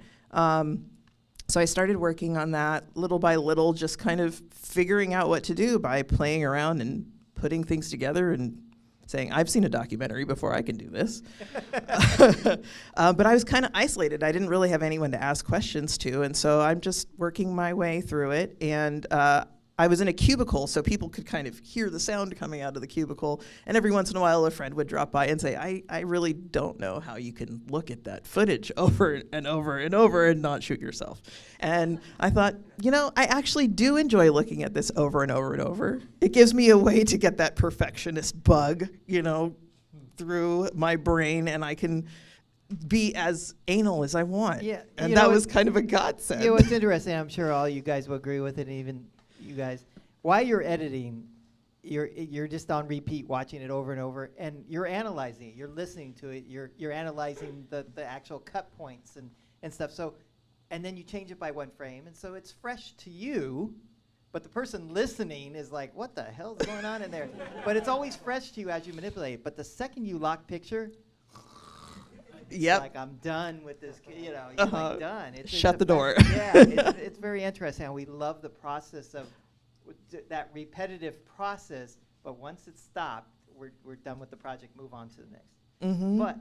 So I started working on that little by little, just kind of figuring out what to do by playing around and putting things together and saying, I've seen a documentary before, I can do this. But I was kind of isolated. I didn't really have anyone to ask questions to, and so I'm just working my way through it. And I was in a cubicle, so people could kind of hear the sound coming out of the cubicle, and every once in a while a friend would drop by and say, I really don't know how you can look at that footage over and over and over and not shoot yourself. And I thought, you know, I actually do enjoy looking at this over and over and over. It gives me a way to get that perfectionist bug, you know, through my brain, and I can be as anal as I want. Yeah, and that was kind of a godsend. You know, it's interesting. I'm sure all you guys will agree with it, and even you guys. While you're editing, you're just on repeat, watching it over and over, and you're analyzing it. You're listening to it. You're analyzing the actual cut points and stuff. So, and then you change it by one frame, and so it's fresh to you, but the person listening is like, what the hell's going on in there? But it's always fresh to you as you manipulate it. But the second you lock picture, Yep. Like, I'm done with this, you're like done. Shut the door. Yeah, it's very interesting. And we love the process of that repetitive process, but once it's stopped, we're done with the project, move on to the next. Mm-hmm. But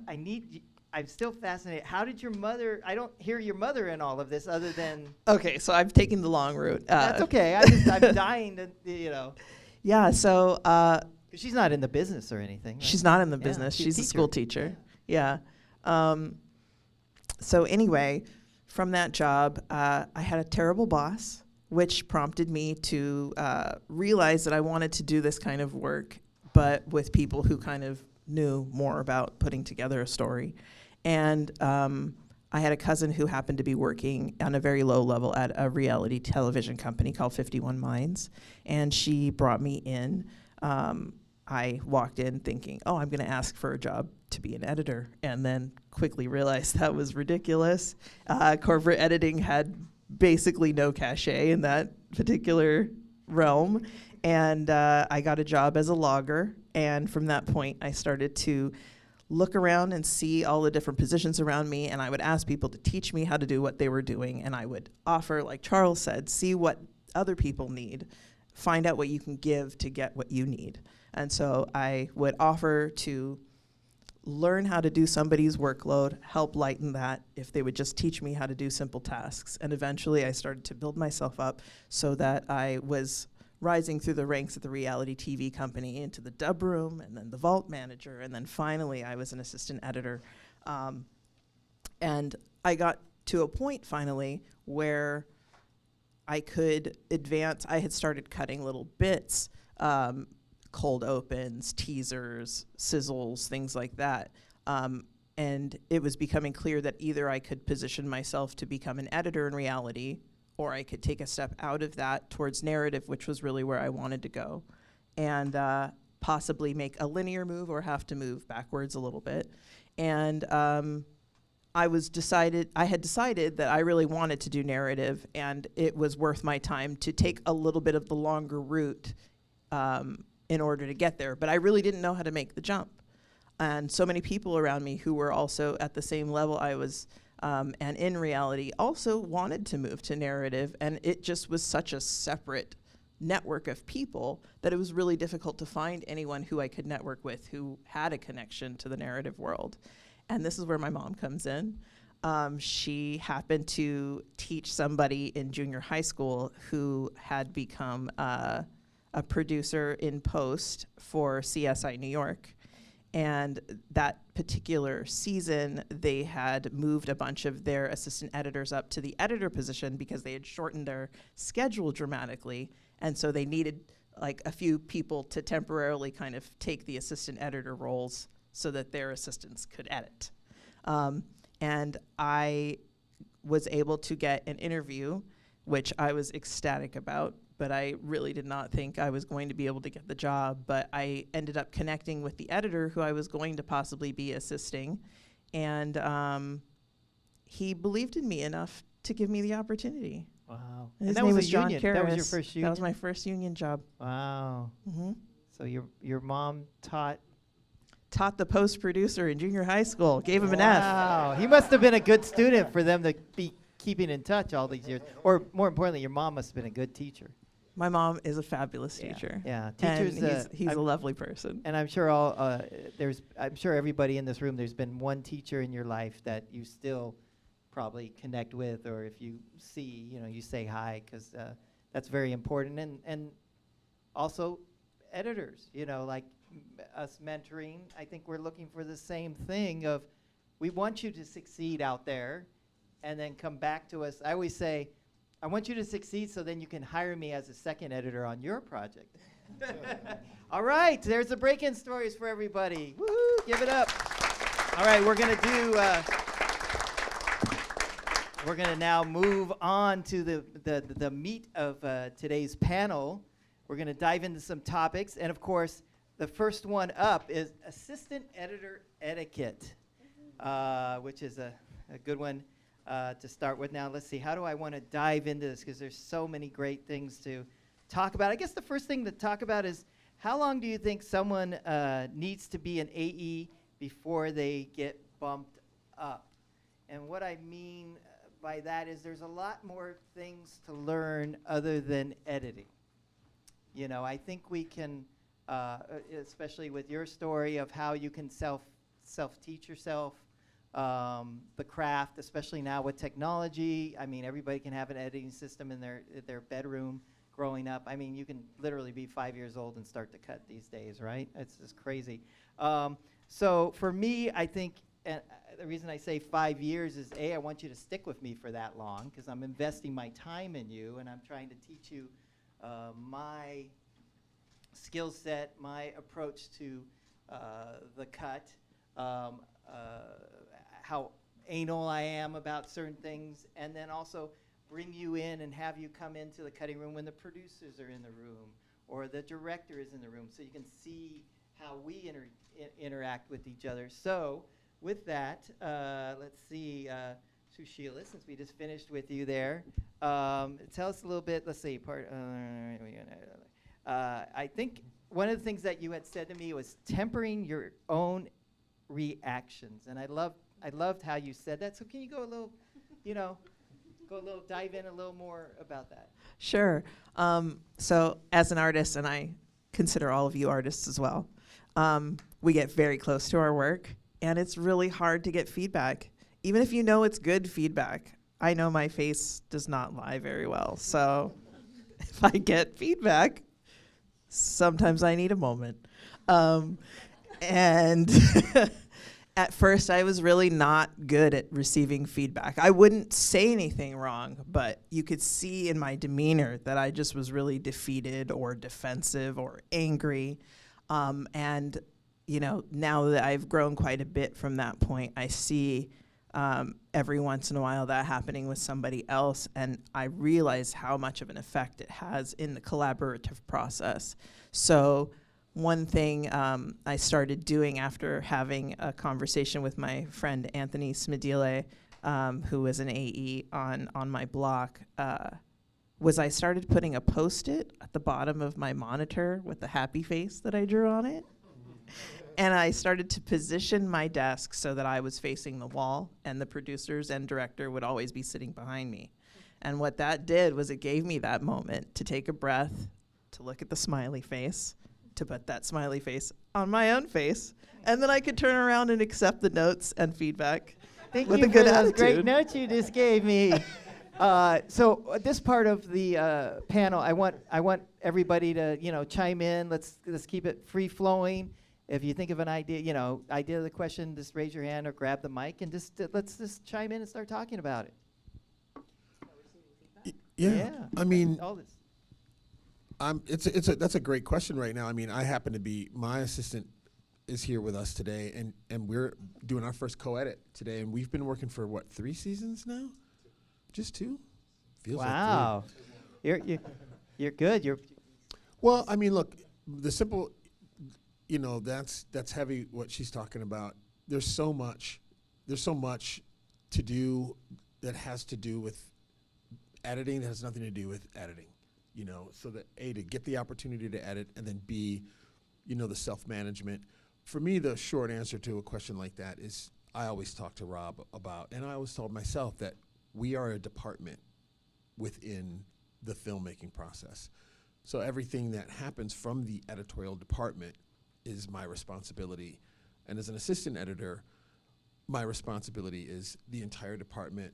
I'm still fascinated. How did your mother, I don't hear your mother in all of this other than. Okay, so I've taken the long route. That's okay. I'm dying to, Yeah, so. 'Cause she's not in the business or anything. Right? She's not in the Yeah, business. She's a teacher. school teacher. Yeah. So anyway, from that job, I had a terrible boss, which prompted me to realize that I wanted to do this kind of work, but with people who kind of knew more about putting together a story. And I had a cousin who happened to be working on a very low level at a reality television company called 51 Minds, and she brought me in. I walked in thinking, oh, I'm going to ask for a job to be an editor, and then quickly realized that was ridiculous. Corporate editing had basically no cachet in that particular realm, and I got a job as a logger, and from that point, I started to look around and see all the different positions around me, and I would ask people to teach me how to do what they were doing, and I would offer, like Charles said, see what other people need, find out what you can give to get what you need. And so I would offer to learn how to do somebody's workload, help lighten that if they would just teach me how to do simple tasks. And eventually I started to build myself up so that I was rising through the ranks at the reality TV company into the dub room, and then the vault manager, and then finally I was an assistant editor. And I got to a point finally where I could advance. I had started cutting little bits, cold opens, teasers, sizzles, things like that. And it was becoming clear that either I could position myself to become an editor in reality, or I could take a step out of that towards narrative, which was really where I wanted to go, and possibly make a linear move or have to move backwards a little bit. And I had decided that I really wanted to do narrative, and it was worth my time to take a little bit of the longer route in order to get there. But I really didn't know how to make the jump. And so many people around me who were also at the same level I was, and in reality, also wanted to move to narrative, and it just was such a separate network of people that it was really difficult to find anyone who I could network with who had a connection to the narrative world. And this is where my mom comes in. She happened to teach somebody in junior high school who had become a producer in post for CSI New York. And that particular season, they had moved a bunch of their assistant editors up to the editor position because they had shortened their schedule dramatically. And so they needed like a few people to temporarily kind of take the assistant editor roles so that their assistants could edit. And I was able to get an interview, which I was ecstatic about, but I really did not think I was going to be able to get the job. But I ended up connecting with the editor who I was going to possibly be assisting, and he believed in me enough to give me the opportunity. Wow. And his that name was was a John union. Karras. That was your first union? That was my first union job. Wow. Mm-hmm. So your mom taught the post producer in junior high school, gave him an F. Wow. He must have been a good student for them to be keeping in touch all these years. Or more importantly, your mom must have been a good teacher. My mom is a fabulous teacher. Yeah, and teachers. He's a lovely person. And I'm sure I'm sure everybody in this room, there's been one teacher in your life that you still probably connect with, or if you see, you say hi, because that's very important. And also editors, like us mentoring, I think we're looking for the same thing of, we want you to succeed out there and then come back to us. I always say, I want you to succeed so then you can hire me as a second editor on your project. All right, there's the break-in stories for everybody. Woohoo, give it up. All right, we're going to now move on to the meat of today's panel. We're going to dive into some topics. And, of course, the first one up is assistant editor etiquette, which is a good one to start with. Now, let's see. How do I want to dive into this? Because there's so many great things to talk about. I guess the first thing to talk about is, how long do you think someone needs to be an AE before they get bumped up. And what I mean by that is there's a lot more things to learn other than editing. You know, I think we can, especially with your story of how you can self-teach yourself, the craft, especially now with technology. I mean, everybody can have an editing system in their bedroom growing up. I mean, you can literally be 5 years old and start to cut these days, right? It's just crazy. So for me, I think, and the reason I say 5 years is, I want you to stick with me for that long, because I'm investing my time in you, and I'm trying to teach you my skill set, my approach to the cut, how anal I am about certain things, and then also bring you in and have you come into the cutting room when the producers are in the room or the director is in the room, so you can see how we interact with each other. So with that, let's see, Sushila, since we just finished with you there, tell us a little bit, let's see, I think one of the things that you had said to me was tempering your own reactions, and I loved how you said that. So can you go a little, dive in a little more about that? Sure. So as an artist, and I consider all of you artists as well, we get very close to our work, and it's really hard to get feedback. Even if you know it's good feedback, I know my face does not lie very well. So if I get feedback, sometimes I need a moment. And at first, I was really not good at receiving feedback. I wouldn't say anything wrong, but you could see in my demeanor that I just was really defeated or defensive or angry. And, now that I've grown quite a bit from that point, I see every once in a while that happening with somebody else, and I realize how much of an effect it has in the collaborative process. So one thing I started doing after having a conversation with my friend Anthony Smedile, who was an AE on my block, was I started putting a Post-it at the bottom of my monitor with the happy face that I drew on it. And I started to position my desk so that I was facing the wall, and the producers and director would always be sitting behind me. And what that did was it gave me that moment to take a breath, to look at the smiley face, to put that smiley face on my own face, and then I could turn around and accept the notes and feedback with a good those attitude. Great notes you just gave me. So this part of the panel, I want everybody to chime in. Let's keep it free flowing. If you think of an idea, idea of the question, just raise your hand or grab the mic and let's just chime in and start talking about it. Yeah. I mean, all this. That's a great question right now. I mean, I happen to be, my assistant is here with us today, and we're doing our first co-edit today, and we've been working for, 3 seasons now? Just 2? Feels wow. Like 3. You're good. Well, I mean, look, the simple, that's heavy what she's talking about. There's so much to do that has to do with editing that has nothing to do with editing. So that A, to get the opportunity to edit, and then B, the self-management. For me, the short answer to a question like that is I always talk to Rob about, and I always told myself that we are a department within the filmmaking process. So everything that happens from the editorial department is my responsibility. And as an assistant editor, my responsibility is the entire department.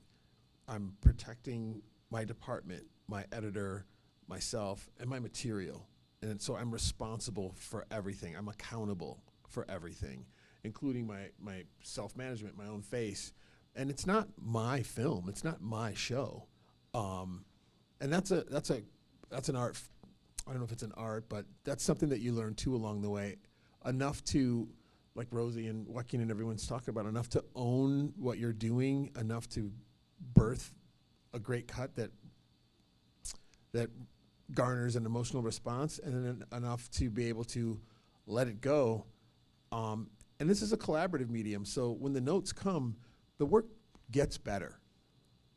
I'm protecting my department, my editor, myself, and my material. And so I'm responsible for everything. I'm accountable for everything, including my self-management, my own face. And it's not my film, it's not my show. And that's an art, I don't know if it's an art, but that's something that you learn too along the way. Enough to, like Rosie and Joaquin and everyone's talking about, enough to own what you're doing, enough to birth a great cut that garners an emotional response, and then enough to be able to let it go. And this is a collaborative medium, so when the notes come, the work gets better,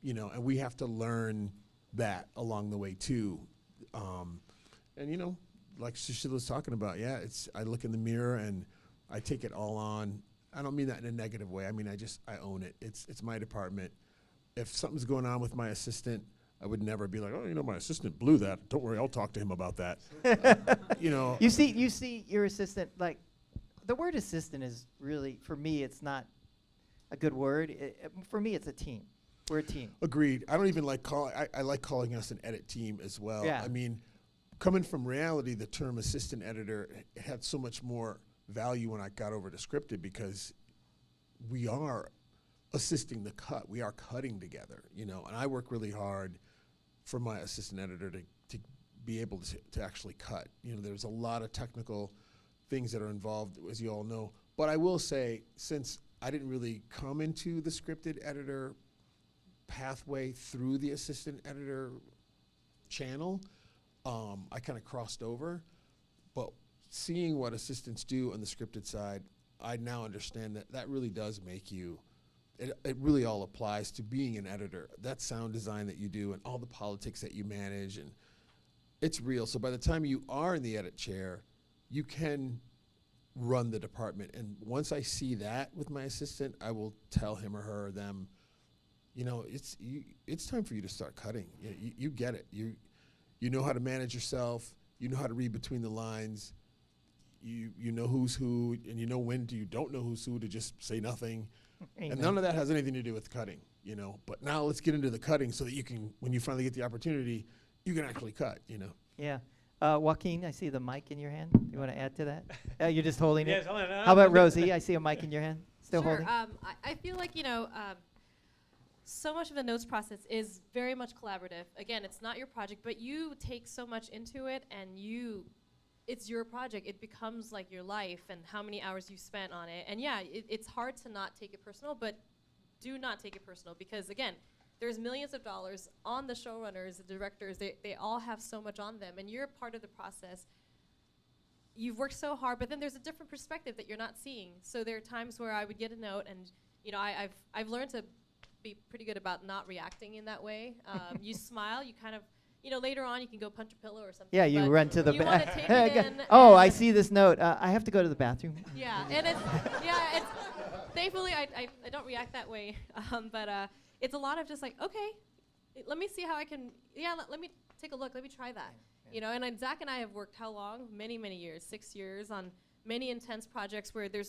and we have to learn that along the way too. And like Sushila was talking about, I look in the mirror and I take it all on I don't mean that in a negative way. I mean, I own it. It's my department. If something's going on with my assistant, I would never be like, oh, my assistant blew that. Don't worry, I'll talk to him about that. You see your assistant, like, the word assistant is really, for me, it's not a good word. For me, it's a team. We're a team. Agreed. I don't even like I like calling us an edit team as well. Yeah. I mean, coming from reality, the term assistant editor, it had so much more value when I got over to scripted, because we are assisting the cut. We are cutting together, and I work really hard for my assistant editor to be able to actually cut. There's a lot of technical things that are involved, as you all know. But I will say, since I didn't really come into the scripted editor pathway through the assistant editor channel, I kind of crossed over. But seeing what assistants do on the scripted side, I now understand that really does make you, it really all applies to being an editor. That sound design that you do and all the politics that you manage, and it's real. So by the time you are in the edit chair, you can run the department. And once I see that with my assistant, I will tell him or her or them, it's time for you to start cutting. You get it. You know how to manage yourself. You know how to read between the lines. You know who's who, and you know when you don't know who's who to just say nothing. Amen. And none of that has anything to do with cutting, But now let's get into the cutting so that you can, when you finally get the opportunity, you can actually cut, Yeah. Joaquin, I see the mic in your hand. You want to add to that? You're just holding Yes, it? hold on. How about Rosie? I see a mic in your hand. Still Sure. holding? I feel like, so much of the notes process is very much collaborative. Again, it's not your project, but you take so much into it, and it's your project. It becomes like your life and how many hours you spent on it. And yeah, it's hard to not take it personal, but do not take it personal, because again, there's millions of dollars on the showrunners, the directors. They all have so much on them, and you're part of the process. You've worked so hard, but then there's a different perspective that you're not seeing. So there are times where I would get a note, and I've learned to be pretty good about not reacting in that way. You smile, you kind of, later on you can go punch a pillow or something. Yeah, you run to the you want to take it in. Oh, I see this note. I have to go to the bathroom. Yeah, and it's thankfully I don't react that way, but it's a lot of just like, okay, let me see how I can. Yeah, let me take a look. Let me try that. And Zach and I have worked how long? Many years, 6 years, on many intense projects where there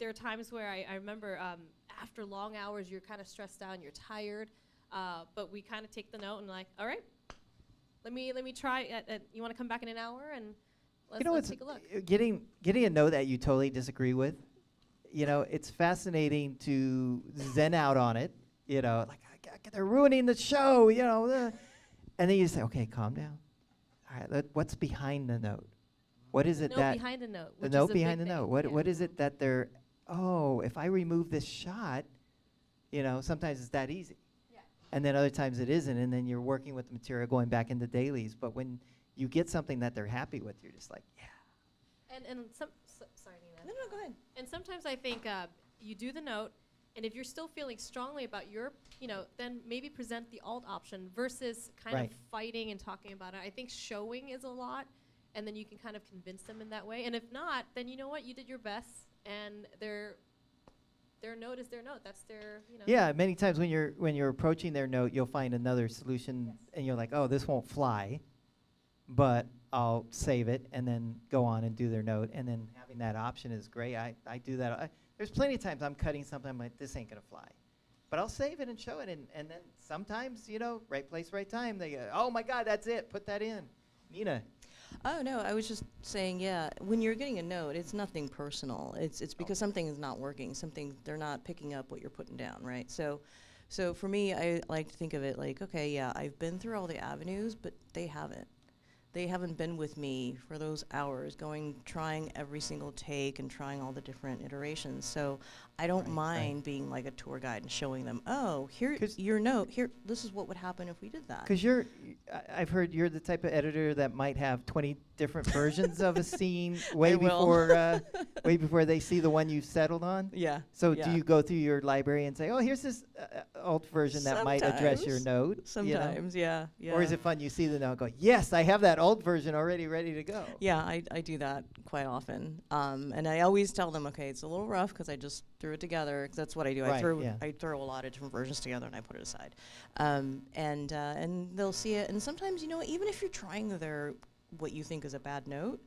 are times where I remember after long hours you're kind of stressed out and you're tired, but we kind of take the note and like, all right, let me try. You want to come back in an hour and let's take a look. Getting a note that you totally disagree with, it's fascinating to zen out on it. Like they're ruining the show. And then you say, okay, calm down. All right, what's behind the note? What is it that behind the note? The note behind the note. What is it that they're? Oh, if I remove this shot, sometimes it's that easy. Yeah. And then other times it isn't, and then you're working with the material going back into dailies. But when you get something that they're happy with, you're just like, yeah. And sorry, Nina. No, go ahead. And sometimes I think you do the note, and if you're still feeling strongly about your, then maybe present the alt option versus kind of fighting and talking about it. I think showing is a lot, and then you can kind of convince them in that way. And if not, then you know what, you did your best, and their note is their note. That's their, Yeah, many times when you're approaching their note, you'll find another solution, and you're like, oh, this won't fly, but I'll save it and then go on and do their note. And then having that option is great. I do that. There's plenty of times I'm cutting something, I'm like, this ain't gonna fly. But I'll save it and show it, and then sometimes, right place, right time, they go, oh my God, that's it, put that in. Nina. Oh no, I was just saying, yeah, when you're getting a note, it's nothing personal. It's because something is not working, they're not picking up what you're putting down, right? So for me, I like to think of it like, okay, yeah, I've been through all the avenues, but they haven't. They haven't been with me for those hours, trying every single take and trying all the different iterations. So I don't mind being like a tour guide and showing them, oh, here's your note. Here, this is what would happen if we did that. Because I've heard you're the type of editor that might have 20 different versions of a scene way before they see the one you've settled on. Yeah. So do you go through your library and say, oh, here's this alt version that might address your note? Sometimes, yeah. Or is it fun? You see the note and go, yes, I have that alt version already ready to go. Yeah, I do that quite often. And I always tell them, okay, it's a little rough because I just threw it together. 'Cause that's what I do. Right, I throw a lot of different versions together and I put it aside. And they'll see it. And sometimes, even if you're trying what you think is a bad note,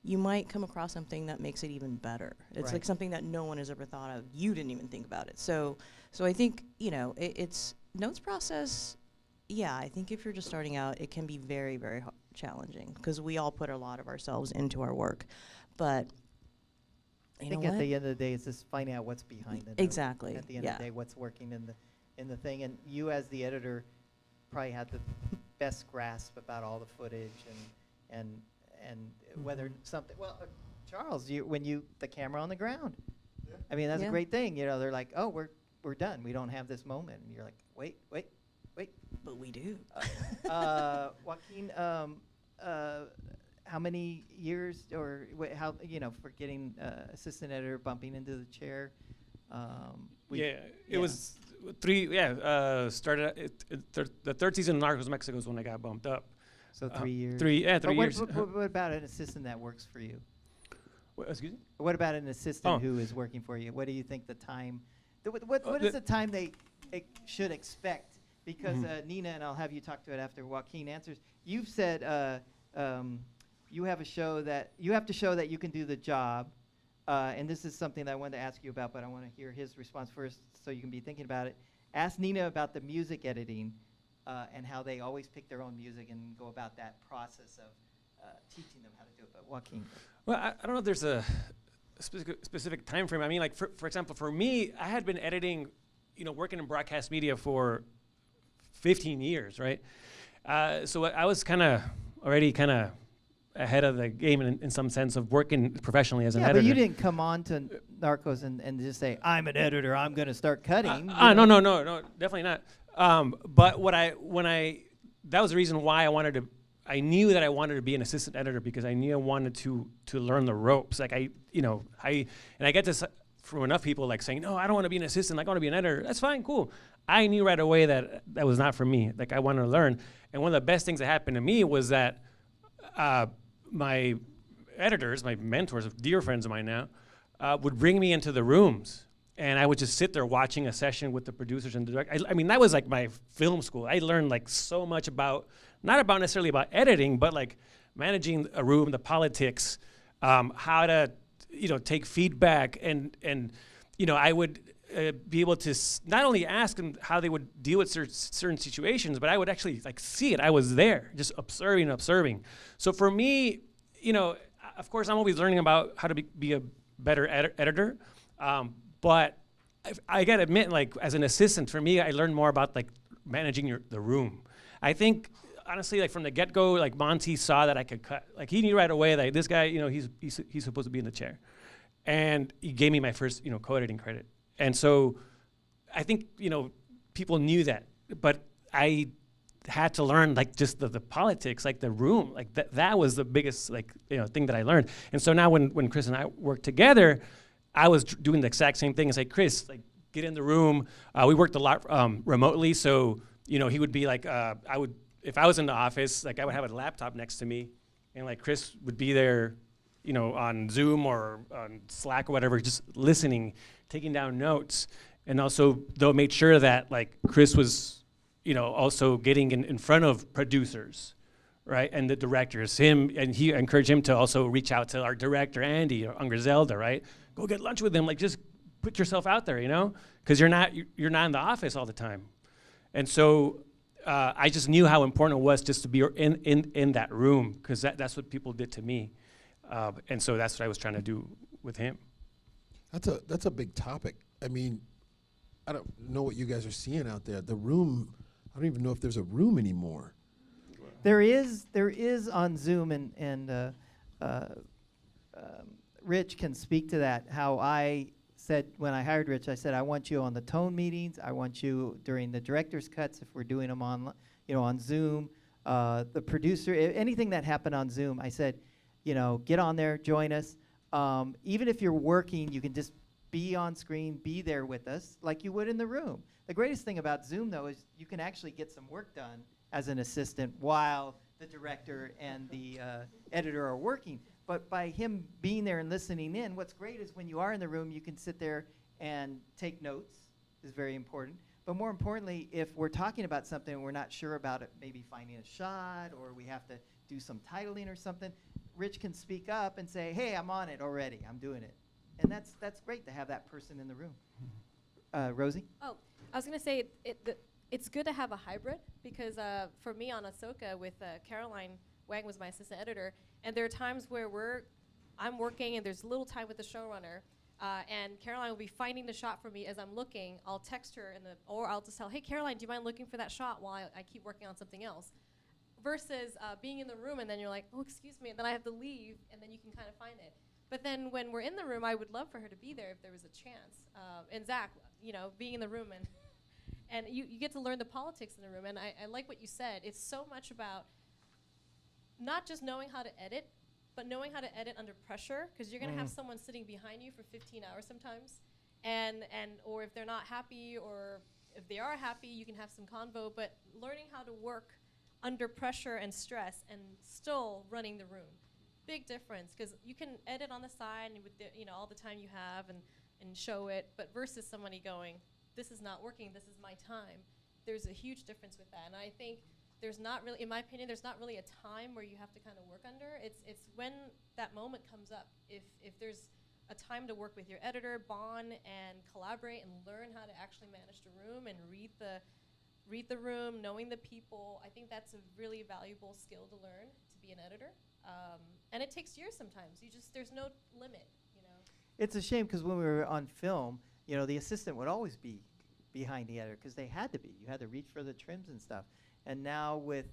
you might come across something that makes it even better. It's like something that no one has ever thought of. You didn't even think about it. So I think, it's notes process. Yeah, I think if you're just starting out, it can be very, very challenging because we all put a lot of ourselves into our work. But I think at the end of the day, it's just finding out what's behind it. Exactly. At the end of the day, what's working in the thing. And you as the editor probably had the best grasp about all the footage and whether something. Well, Charles, the camera on the ground. Yeah. I mean, that's a great thing. They're like, oh, we're done. We don't have this moment, and you're like, wait. But we do. Joaquin, how many years or how for getting assistant editor bumping into the chair? It was 3. Yeah, started the third season of Narcos Mexico is when I got bumped up. So 3 years. 3 years. What about an assistant that works for you? Excuse me? What about an assistant who is working for you? What do you think the time? What is the time they should expect? Because Nina, and I'll have you talk to it after Joaquin answers. You've said you have to show that you can do the job, and this is something that I wanted to ask you about, but I want to hear his response first, so you can be thinking about it. Ask Nina about the music editing. And how they always pick their own music and go about that process of teaching them how to do it. But Joaquin. Well, I don't know if there's a specific time frame. I mean, like for example, for me, I had been editing, working in broadcast media for 15 years, right? So I was already ahead of the game in some sense of working professionally as an editor. Yeah, but you didn't come on to Narcos and just say, I'm an editor, I'm going to start cutting. No, definitely not. But that was the reason why I knew that I wanted to be an assistant editor because I knew I wanted to learn the ropes. Like I get this from enough people like saying, no, I don't want to be an assistant. I want to be an editor. That's fine, cool. I knew right away that was not for me. Like I wanted to learn. And one of the best things that happened to me was that my editors, my mentors, dear friends of mine now, would bring me into the rooms. And I would just sit there watching a session with the producers and the director. I mean, that was like my film school. I learned like so much not necessarily about editing, but like managing a room, the politics, how to, take feedback. And I would be able to not only ask them how they would deal with certain situations, but I would actually like see it. I was there just observing. So for me, of course, I'm always learning about how to be a better editor. But I gotta admit, like as an assistant, for me, I learned more about like managing the room. I think honestly, like from the get-go, like Monty saw that I could cut. Like he knew right away that this guy, he's supposed to be in the chair, and he gave me my first, co-editing credit. And so, I think people knew that, but I had to learn like just the politics, like the room, like that was the biggest thing that I learned. And so now when Chris and I work together, I was doing the exact same thing. It's like, Chris, like, get in the room. We worked a lot remotely, so he would be like, if I was in the office, like I would have a laptop next to me, and like Chris would be there, on Zoom or on Slack or whatever, just listening, taking down notes, and also they'll make sure that like Chris was, also getting in front of producers, right, and the directors. And he encouraged him to also reach out to our director Andy or Griselda, right. Go get lunch with them. Like, just put yourself out there, because you're not in the office all the time. And so I just knew how important it was just to be in that room, because that's what people did to me. And so that's what I was trying to do with him. That's a big topic. I mean, I don't know what you guys are seeing out there. The room, I don't even know if there's a room anymore. There is on Zoom, and Rich can speak to that. How I said when I hired Rich, I said, I want you on the tone meetings. I want you during the director's cuts if we're doing them on, on Zoom. The producer, anything that happened on Zoom, I said, get on there, join us. Even if you're working, you can just be on screen, be there with us like you would in the room. The greatest thing about Zoom, though, is you can actually get some work done as an assistant while the director and the editor are working. But by him being there and listening in, what's great is when you are in the room, you can sit there and take notes, is very important. But more importantly, if we're talking about something and we're not sure about it, maybe finding a shot or we have to do some titling or something, Rich can speak up and say, hey, I'm on it already, I'm doing it. And that's great to have that person in the room. Rosie? Oh, I was going to say it's good to have a hybrid because for me on Ahsoka with Caroline Wang was my assistant editor, and there are times where I'm working and there's little time with the showrunner, and Caroline will be finding the shot for me as I'm looking. I'll text her or I'll just tell, hey Caroline, do you mind looking for that shot while I keep working on something else? Versus being in the room and then you're like, oh excuse me, and then I have to leave and then you can kind of find it. But then when we're in the room, I would love for her to be there if there was a chance. And Zach, being in the room and you get to learn the politics in the room. And I like what you said. It's so much about not just knowing how to edit, but knowing how to edit under pressure, because you're going to have someone sitting behind you for 15 hours sometimes. Or if they're not happy, or if they are happy, you can have some convo. But learning how to work under pressure and stress and still running the room. Big difference, because you can edit on the side and with all the time you have and show it, but versus somebody going, this is not working, this is my time. There's a huge difference with that, and I think there's not really, in my opinion, there's not really a time where you have to kind of work under. It's when that moment comes up. If there's a time to work with your editor, bond and collaborate and learn how to actually manage the room and read the room, knowing the people, I think that's a really valuable skill to learn to be an editor. And it takes years sometimes. There's no limit, It's a shame because when we were on film, the assistant would always be behind the editor because they had to be. You had to reach for the trims and stuff. And now with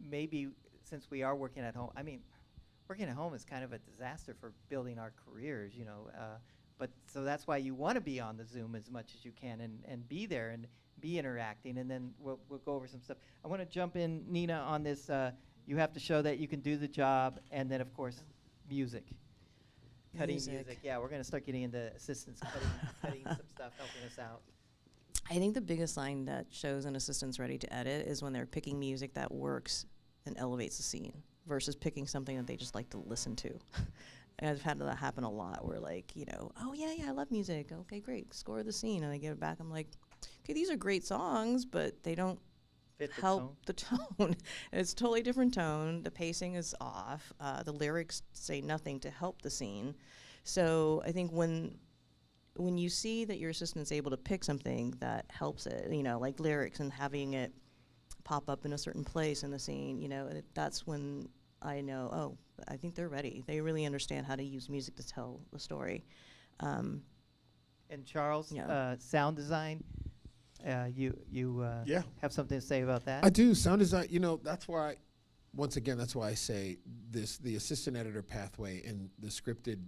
maybe, since we are working at home, working at home is kind of a disaster for building our careers, but so that's why you want to be on the Zoom as much as you can and be there and be interacting. And then we'll go over some stuff. I want to jump in, Nina, on this. You have to show that you can do the job, and then, of course, music. Cutting music. Yeah, we're going to start getting into assistants cutting some stuff, helping us out. I think the biggest sign that shows an assistant's ready to edit is when they're picking music that works and elevates the scene versus picking something that they just like to listen to. I've had that happen a lot where, oh, yeah, I love music. Okay, great. Score the scene. And I give it back. I'm like, okay, these are great songs, but they don't help the tone. It's a totally different tone. The pacing is off. The lyrics say nothing to help the scene. So I think when you see that your assistant's able to pick something that helps it, like lyrics and having it pop up in a certain place in the scene, that's when I know, oh, I think they're ready. They really understand how to use music to tell the story. And Charles, sound design. You have something to say about that? I do. Sound design, that's why, once again, that's why I say the assistant editor pathway and the scripted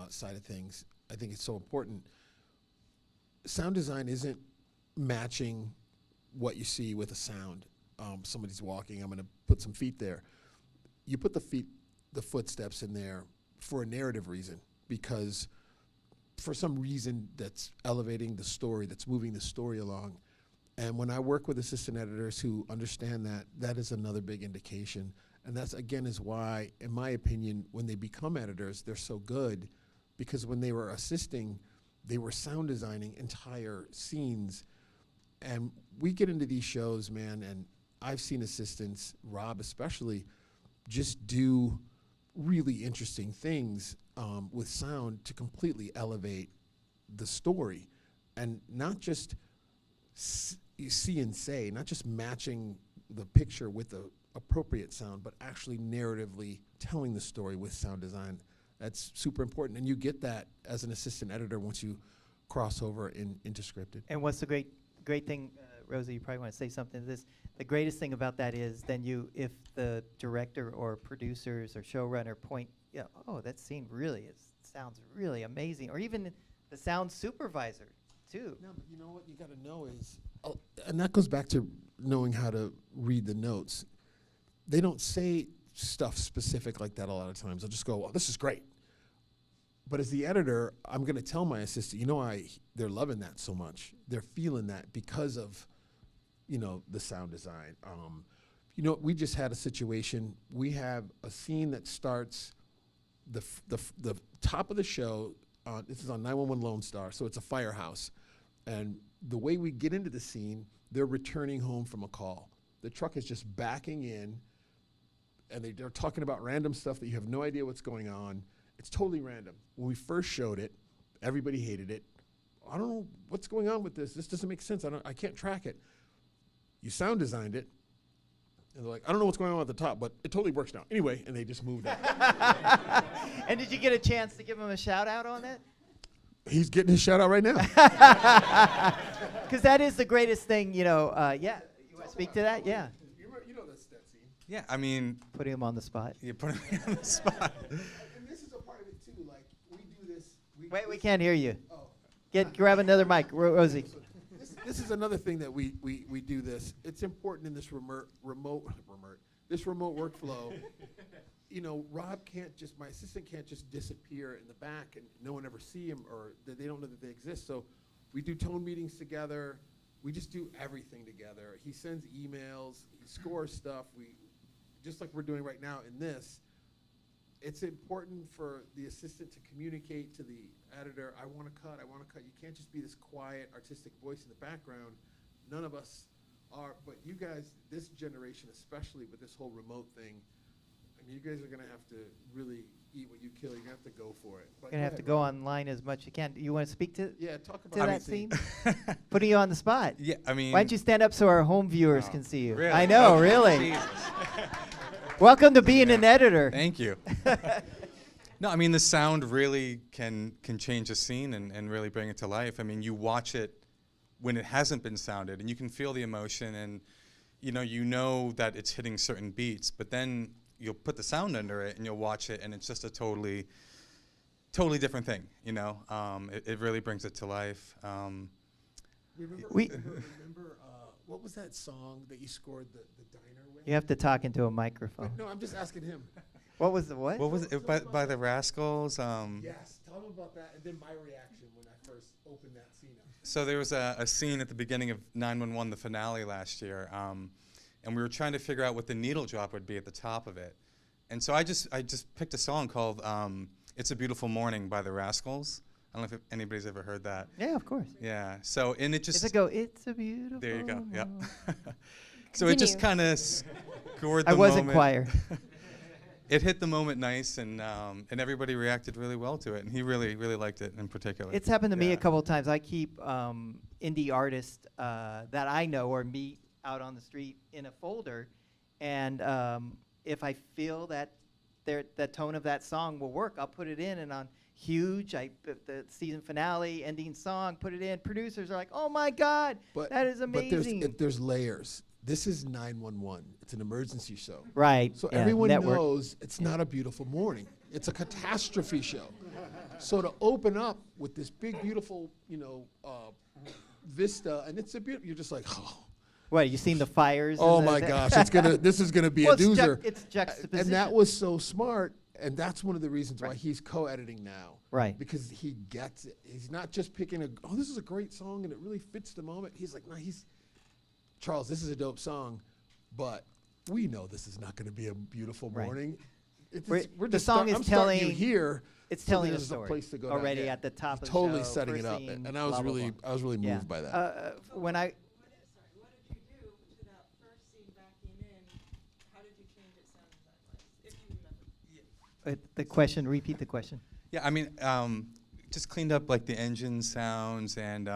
side of things, I think it's so important. Sound design isn't matching what you see with a sound. Somebody's walking, I'm going to put some feet there. You put the footsteps in there for a narrative reason, because for some reason that's elevating the story, that's moving the story along. And when I work with assistant editors who understand that, that is another big indication. And that's, again, is why, in my opinion, when they become editors, they're so good, because when they were assisting, they were sound designing entire scenes. And we get into these shows, man, and I've seen assistants, Rob especially, just do really interesting things with sound to completely elevate the story, and not just see and say, not just matching the picture with the appropriate sound, but actually narratively telling the story with sound design. That's super important, and you get that as an assistant editor once you cross over into scripted. And what's the great thing, Rosie, you probably want to say something to this. The greatest thing about that is then if the director or producers or showrunner point, oh, that scene really sounds really amazing, or even the sound supervisor too. No, but you know what you got to know is, and that goes back to knowing how to read the notes. They don't say stuff specific like that a lot of times. They'll just go, "Well, this is great," But as the editor, I'm going to tell my assistant, they're loving that so much. They're feeling that because of, the sound design. We just had a situation. We have a scene that starts the top of the show. This is on 911 Lone Star, so it's a firehouse. And the way we get into the scene, they're returning home from a call. The truck is just backing in, and they're talking about random stuff that you have no idea what's going on. It's totally random. When we first showed it, everybody hated it. I don't know what's going on with this. This doesn't make sense. I can't track it. You sound designed it. And they're like, I don't know what's going on at the top, but it totally works now. Anyway, and they just moved that. And did you get a chance to give him a shout out on it? He's getting his shout out right now. Because that is the greatest thing, yeah. You want to speak to that? Yeah. You know that scene. Yeah, I mean. Putting him on the spot. Yeah, putting me on the spot. And this is a part of it, too. Like, we do this. Wait, we can't hear you. Oh. Grab another mic, Rosie. This is another thing that we do this. It's important in this remote workflow. Rob can't my assistant can't just disappear in the back and no one ever see him, or that they don't know that they exist. So we do tone meetings together. We just do everything together. He sends emails, he scores stuff. Just like we're doing right now in this, it's important for the assistant to communicate to the editor, I want to cut. You can't just be this quiet, artistic voice in the background. None of us are, but you guys, this generation especially with this whole remote thing, you guys are going to have to really eat what you kill. You're going to have to go for it. You're going to have to go online as much as you can. You want to speak to, talk about that scene? Putting you on the spot. Yeah, I mean. Why don't you stand up so our home viewers can see you? Really? I know, really. Welcome to being an editor. Thank you. No, I mean, the sound really can change a scene and really bring it to life. I mean, you watch it when it hasn't been sounded, and you can feel the emotion, and you know that it's hitting certain beats, but then you'll put the sound under it, and you'll watch it, and it's just a totally different thing, It really brings it to life. Remember what was that song that you scored the diner with? You have to talk into a microphone. No, I'm just asking him. What was the what? What was it? By the Rascals? Yes, tell him about that, and then my reaction when I first opened that scene up. So there was a scene at the beginning of 911, the finale last year, and we were trying to figure out what the needle drop would be at the top of it. And so I just picked a song called It's a Beautiful Morning by the Rascals. I don't know if anybody's ever heard that. Yeah, of course. Yeah. So, and it just... Does it go, it's a beautiful... There you go, yep. So it just kind of scored the moment. I was in choir. It hit the moment nice, and everybody reacted really well to it, and he really, really liked it in particular. It's happened to me a couple of times. I keep indie artists that I know or meet out on the street in a folder, and if I feel that the tone of that song will work, I'll put it in, and on huge, the season finale, ending song, put it in. Producers are like, oh my God, that is amazing. But there's layers. This is 911. It's an emergency show. Right. So everyone knows it's not a beautiful morning. It's a catastrophe show. So to open up with this big, beautiful, vista, and it's a beautiful, you're just like, oh. What, you seen the fires? Oh my gosh, this is gonna be a doozer. It's juxtaposition. And that was so smart, and that's one of the reasons why he's co-editing now. Right. Because he gets it. He's not just picking this is a great song and it really fits the moment. He's like, no, Charles, this is a dope song, but we know this is not going to be a beautiful morning. We're the song is telling you here. It's telling a story. A place to go already at the top of the show. Totally setting it up, and I was really moved by that. When I. What did you do to that first scene backing in? How did you change it sound design-wise, if you remember? The question. Repeat the question. Yeah, I mean, just cleaned up like the engine sounds and.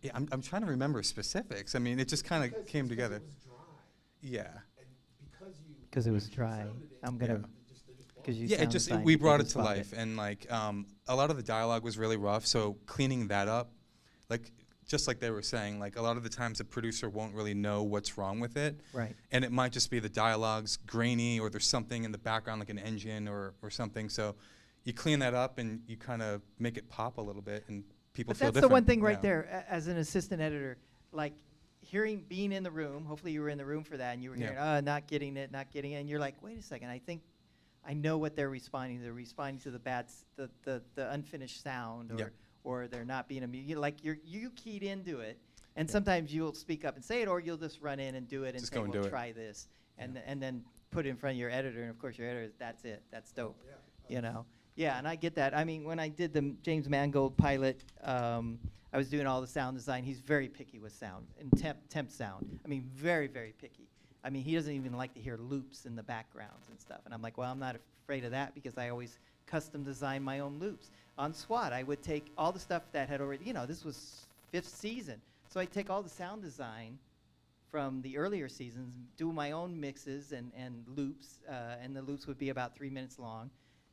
Yeah, I'm trying to remember specifics. I mean, it just kind of came together. It was dry. Yeah. Because it was dry. I'm gonna. We brought it to life, and like a lot of the dialogue was really rough. So cleaning that up, like just like they were saying, like a lot of the times the producer won't really know what's wrong with it. Right. And it might just be the dialogue's grainy, or there's something in the background like an engine or something. So you clean that up and you kind of make it pop a little bit and. But that's the one thing right there, as an assistant editor, like being in the room, hopefully you were in the room for that, and you were hearing, not getting it, and you're like, wait a second, I think I know what they're responding. They're responding to the the unfinished sound, Yeah. or they're not being like you keyed into it. And sometimes you'll speak up and say it, or you'll just run in and do it and Just say, go and "Well, do it." try this," and then put it in front of your editor. And of course, your editor, that's it. That's dope. You know. Yeah, and I get that. I mean, when I did the James Mangold pilot, I was doing all the sound design. He's very picky with sound and temp sound. I mean, very, very picky. I mean, he doesn't even like to hear loops in the backgrounds and stuff. And I'm like, well, I'm not afraid of that because I always custom design my own loops. On SWAT, I would take all the stuff that had already, this was 5th season. So I'd take all the sound design from the earlier seasons, do my own mixes and loops, and the loops would be about 3 minutes long,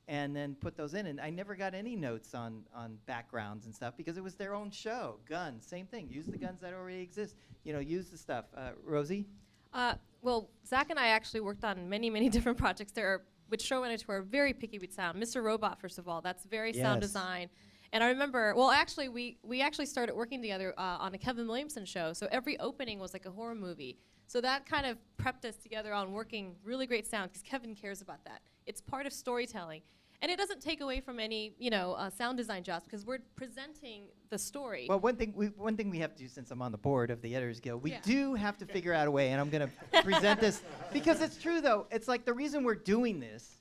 and then put those in. And I never got any notes on backgrounds and stuff because it was their own show. Guns, same thing. Use the guns that already exist. Use the stuff. Rosie? Well, Zach and I actually worked on many, many different projects with showrunners who are very picky with sound. Mr. Robot, first of all, that's very sound design. And I remember, well, actually, we actually started working together on a Kevin Williamson show. So every opening was like a horror movie. So that kind of prepped us together on working really great sound because Kevin cares about that. It's part of storytelling. And it doesn't take away from any, sound design jobs because we're presenting the story. Well, one thing we have to do, since I'm on the board of the Editors Guild, we do have to figure out a way, and I'm going to present this because it's true, though. It's like the reason we're doing this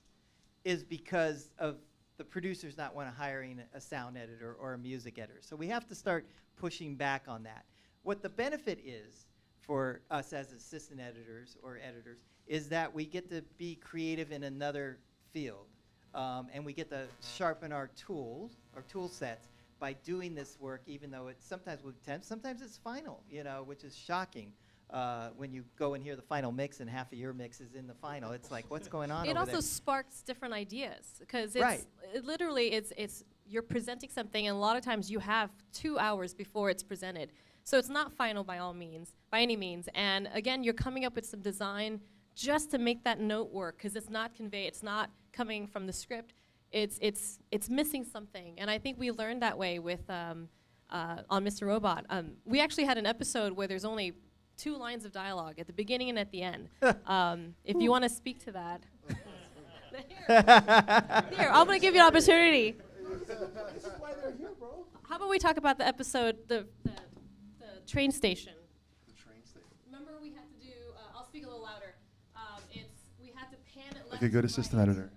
is because of the producers not want to hiring a sound editor or a music editor. So we have to start pushing back on that. What the benefit is for us as assistant editors or editors is that we get to be creative in another field. And we get to sharpen our tool sets by doing this work, even though it's sometimes with temp, sometimes it's final, which is shocking. When you go and hear the final mix and half of your mix is in the final, it's like, what's going on? It over also there? sparks different ideas because it's you're presenting something, and a lot of times you have 2 hours before it's presented, so it's not final by any means. And again, you're coming up with some design just to make that note work because it's not coming from the script. It's missing something, and I think we learned that way with on Mr. Robot. We actually had an episode where there's only 2 lines of dialogue at the beginning and at the end. If you want to speak to that, here, I'm going to give you an opportunity. This is why they're here, bro. How about we talk about the episode, the train station? The train station. Remember, we had to do. I'll speak a little louder. We had to pan it left. Like a good assistant editor.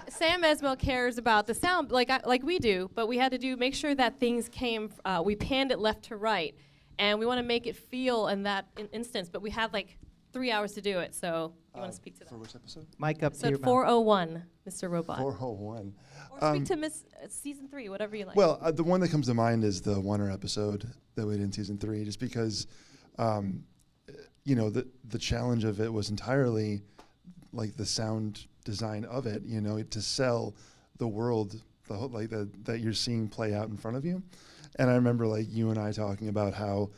Sam Esmail cares about the sound like we do, but we had to make sure that things came. We panned it left to right, and we want to make it feel in that instance. But we have like 3 hours to do it, so you want to speak to that? For which episode? Mic up to your So mouth. 401, Mr. Robot. 401. Or speak to Miss Season 3, whatever you like. Well, the one that comes to mind is the Wonder episode that we did in Season 3, just because, the challenge of it was entirely like the sound design of it, to sell the world, the whole, that you're seeing play out in front of you. And I remember you and I talking about how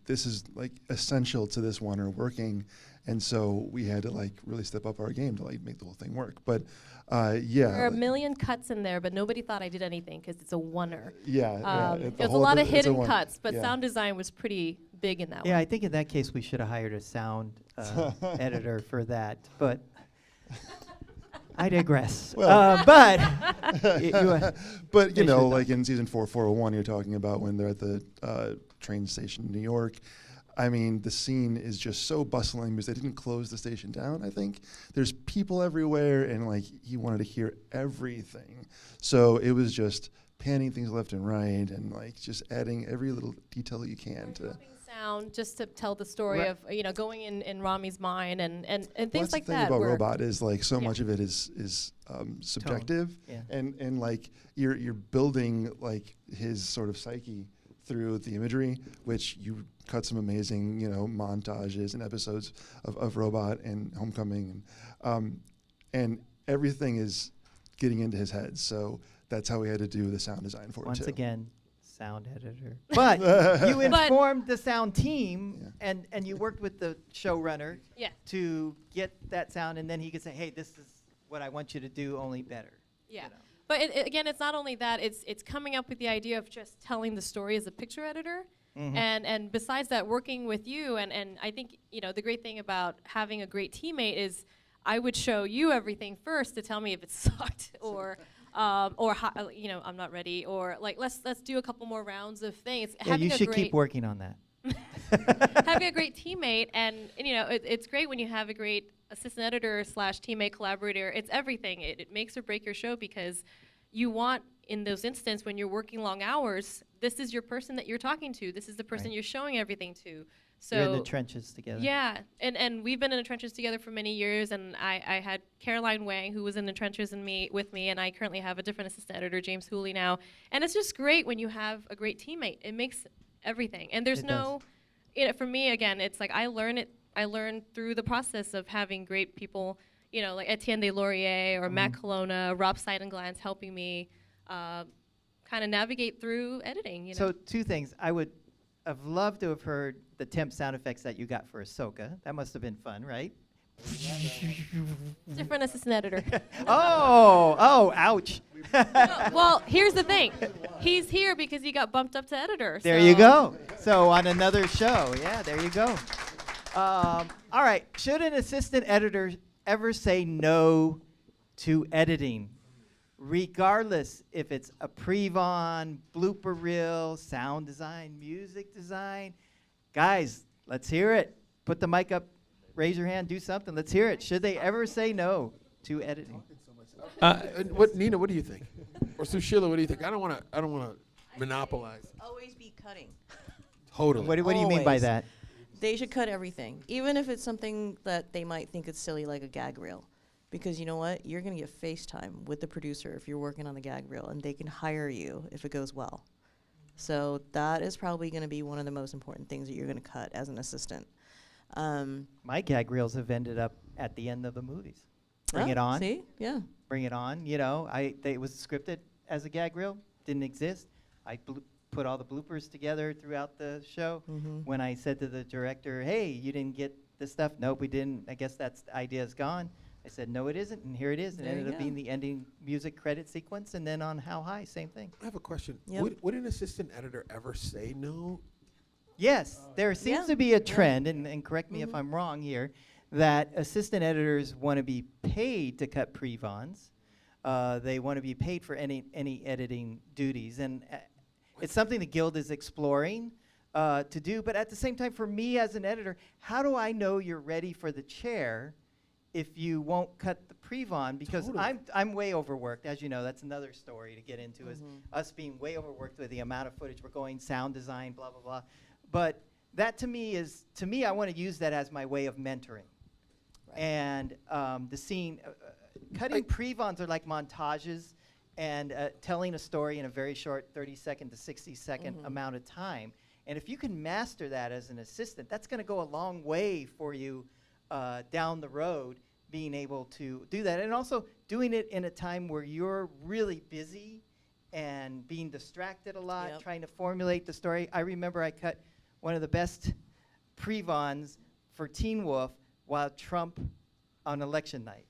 this is essential to this Wonder working, and so we had to really step up our game to make the whole thing work. But there are a million cuts in there, but nobody thought I did anything because it's a Wonder. It was a lot of hidden cuts, but sound design was pretty big in that one. Yeah, I think in that case we should have hired a sound editor for that, but I digress. Well, but in Season 4, 401, you're talking about when they're at the train station in New York. I mean, the scene is just so bustling because they didn't close the station down, I think. There's people everywhere, and he wanted to hear everything. So it was just panning things left and right and just adding every little detail that you can to sound just to tell the story of going in Rami's mind and things like that. The thing about Robot is so much of it is subjective, and you're building his sort of psyche through the imagery, which you cut some amazing montages and episodes of Robot and Homecoming, and everything is getting into his head. So that's how we had to do the sound design for it too. Once again, sound editor. But you informed the sound team, and you worked with the showrunner to get that sound, and then he could say, hey, this is what I want you to do, only better. Yeah. But again, it's not only that, it's coming up with the idea of just telling the story as a picture editor. And besides that, working with you, and I think, you know, the great thing about having a great teammate is I would show you everything first to tell me if it sucked or how, you know, I'm not ready, or like let's do a couple more rounds of things. Yeah, you should keep working on that. Having a great teammate, and you know, it's great when you have a great assistant editor / teammate collaborator. It's everything. It makes or break your show, because you want, in those instances when you're working long hours, this is your person that you're talking to. This is the person you're showing everything to. So you're in the trenches together. Yeah, and we've been in the trenches together for many years, and I had Caroline Wang, who was in the trenches with me, and I currently have a different assistant editor, James Hooley, now. And it's just great when you have a great teammate. It makes everything. And there's you know, for me, again, it's like I learned through the process of having great people, you know, like Etienne Deslauriers or Matt Colonna, Rob Seidenglans helping me kind of navigate through editing, you know. So 2 things. I would have loved to have heard the temp sound effects that you got for Ahsoka. That must have been fun, right? Different assistant editor. Ouch. No, well, here's the thing. He's here because he got bumped up to editor. There you go. So on another show. Yeah, there you go. All right. Should an assistant editor ever say no to editing? Regardless if it's a pre-von, blooper reel, sound design, music design. Guys, let's hear it. Put the mic up, raise your hand, do something. Let's hear it. Should they ever say no to editing? Nina, what do you think? Or Sushila, what do you think? I don't want to monopolize. Always be cutting. Totally. What do you mean by that? They should cut everything, even if it's something that they might think is silly, like a gag reel. Because you know what? You're going to get FaceTime with the producer if you're working on the gag reel, and they can hire you if it goes well. So that is probably going to be one of the most important things that you're going to cut as an assistant. My gag reels have ended up at the end of the movies. Bring it on. See? Yeah. Bring it on. You know, it was scripted as a gag reel. Didn't exist. I put all the bloopers together throughout the show. When I said to the director, hey, you didn't get this stuff. Nope, we didn't. I guess the idea's gone. I said, no, it isn't, and here it is. And it ended up being the ending music credit sequence, and then on How High, same thing. I have a question. Would an assistant editor ever say no? Yes, there seems to be a trend, and correct me if I'm wrong here, that assistant editors want to be paid to cut pre-vons. They want to be paid for any editing duties, and it's something the Guild is exploring to do. But at the same time, for me as an editor, how do I know you're ready for the chair if you won't cut the pre-von? Because I'm way overworked, as you know. That's another story to get into, is us being way overworked with the amount of footage we're going, sound design, blah, blah, blah. But that to me, I want to use that as my way of mentoring. Right. And the scene, cutting pre-vons are like montages and telling a story in a very short 30-second to 60-second amount of time. And if you can master that as an assistant, that's going to go a long way for you down the road, being able to do that. And also doing it in a time where you're really busy and being distracted a lot, trying to formulate the story. I remember I cut one of the best pre-vons for Teen Wolf while Trump on election night.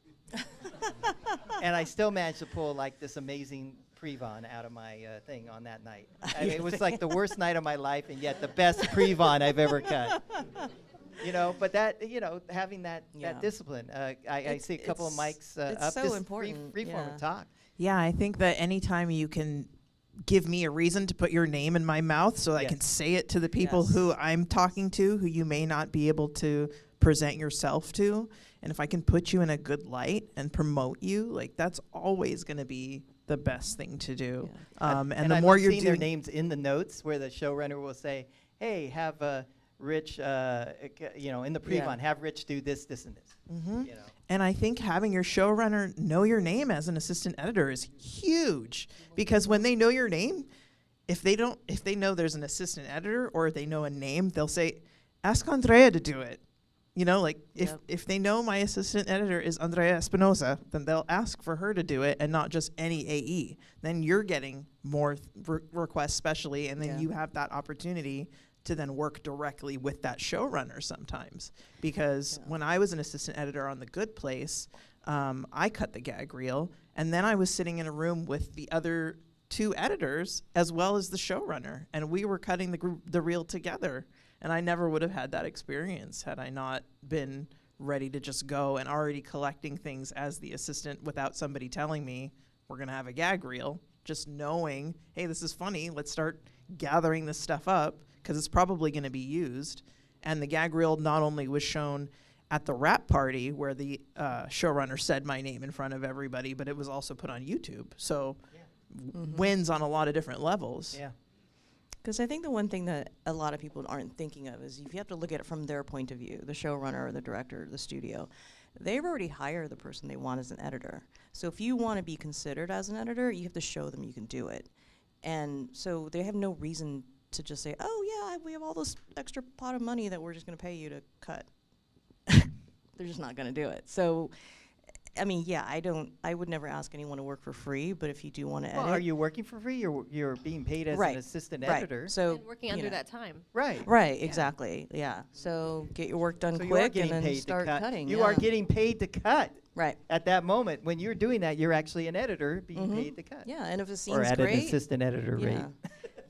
And I still managed to pull like this amazing pre-von out of my thing on that night. I mean, it was like the worst night of my life, and yet the best pre-von I've ever cut. You know, but that, you know, having that discipline. I see a couple of mics up. So this important. Free form of talk. Yeah, I think that anytime you can give me a reason to put your name in my mouth so I can say it to the people who I'm talking to, who you may not be able to present yourself to. And if I can put you in a good light and promote you, like that's always going to be the best thing to do. And the more you're doing their names in the notes where the showrunner will say, hey, have Rich, you know, in the pre-von, have Rich do this, this, and this. You know? And I think having your showrunner know your name as an assistant editor is huge, because when they know your name, if they know there's an assistant editor or if they know a name, they'll say, ask Andrea to do it. You know, like if they know my assistant editor is Andrea Espinosa, then they'll ask for her to do it and not just any AE. Then you're getting more requests specially, and then you have that opportunity to then work directly with that showrunner sometimes. Because when I was an assistant editor on The Good Place, I cut the gag reel, and then I was sitting in a room with the other two editors as well as the showrunner, and we were cutting the reel together. And I never would have had that experience had I not been ready to just go and already collecting things as the assistant without somebody telling me we're going to have a gag reel. Just knowing, hey, this is funny. Let's start gathering this stuff up because it's probably going to be used. And the gag reel not only was shown at the wrap party where the showrunner said my name in front of everybody, but it was also put on YouTube. So wins on a lot of different levels. Yeah. Because I think the one thing that a lot of people aren't thinking of is if you have to look at it from their point of view, the showrunner or the director, the studio, they've already hired the person they want as an editor. So if you want to be considered as an editor, you have to show them you can do it. And so they have no reason to just say, oh yeah, we have all this extra pot of money that we're just going to pay you to cut. They're just not going to do it. So I mean, yeah, I would never ask anyone to work for free, but if you do want to edit. Are you working for free? You're being paid as an assistant editor. So and working under that time. Right. Right, exactly. Yeah. So get your work done quick and then start cutting. You are getting paid to cut. Right. At that moment, when you're doing that, you're actually an editor being paid to cut. Yeah, and if the scene's or at great, an assistant editor rate.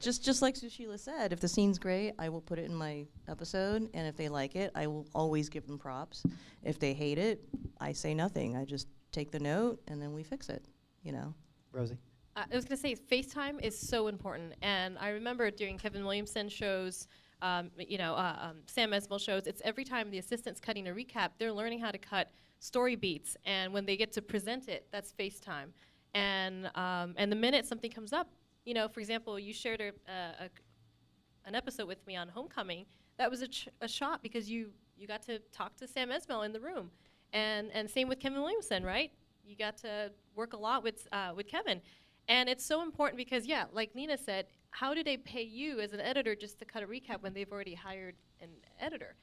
Just like Sushila said, if the scene's great, I will put it in my episode, and if they like it, I will always give them props. If they hate it, I say nothing. I just take the note, and then we fix it, you know. Rosie? I was going to say, FaceTime is so important. And I remember during Kevin Williamson shows, Sam Esmail shows, it's every time the assistant's cutting a recap, they're learning how to cut story beats. And when they get to present it, that's FaceTime. And the minute something comes up, you know, for example, you shared an episode with me on Homecoming. That was a shot because you got to talk to Sam Esmail in the room. And same with Kevin Williamson, right? You got to work a lot with Kevin. And it's so important because, yeah, like Nina said, how do they pay you as an editor just to cut a recap when they've already hired an editor?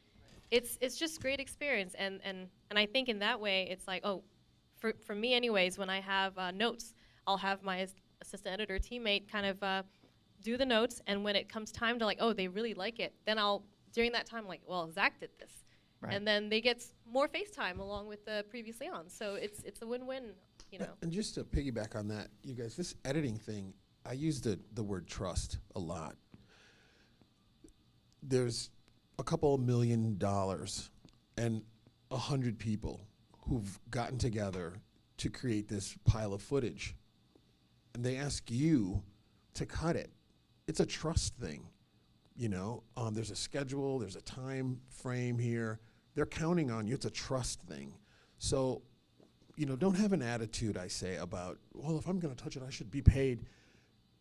It's just great experience. And I think in that way, it's like, oh, for me anyways, when I have notes, I'll have my assistant editor teammate kind of do the notes. And when it comes time to like, oh, they really like it, then during that time, like, well, Zach did this. Right. And then they get more FaceTime along with the previously on. So it's a win-win, you know. And just to piggyback on that, you guys, this editing thing, I use the word trust a lot. There's a couple $1 million and 100 people who've gotten together to create this pile of footage. And they ask you to cut it. It's a trust thing. You know, there's a schedule, there's a time frame here. They're counting on you. It's a trust thing. So, you know, don't have an attitude, I say, about, well, if I'm going to touch it, I should be paid.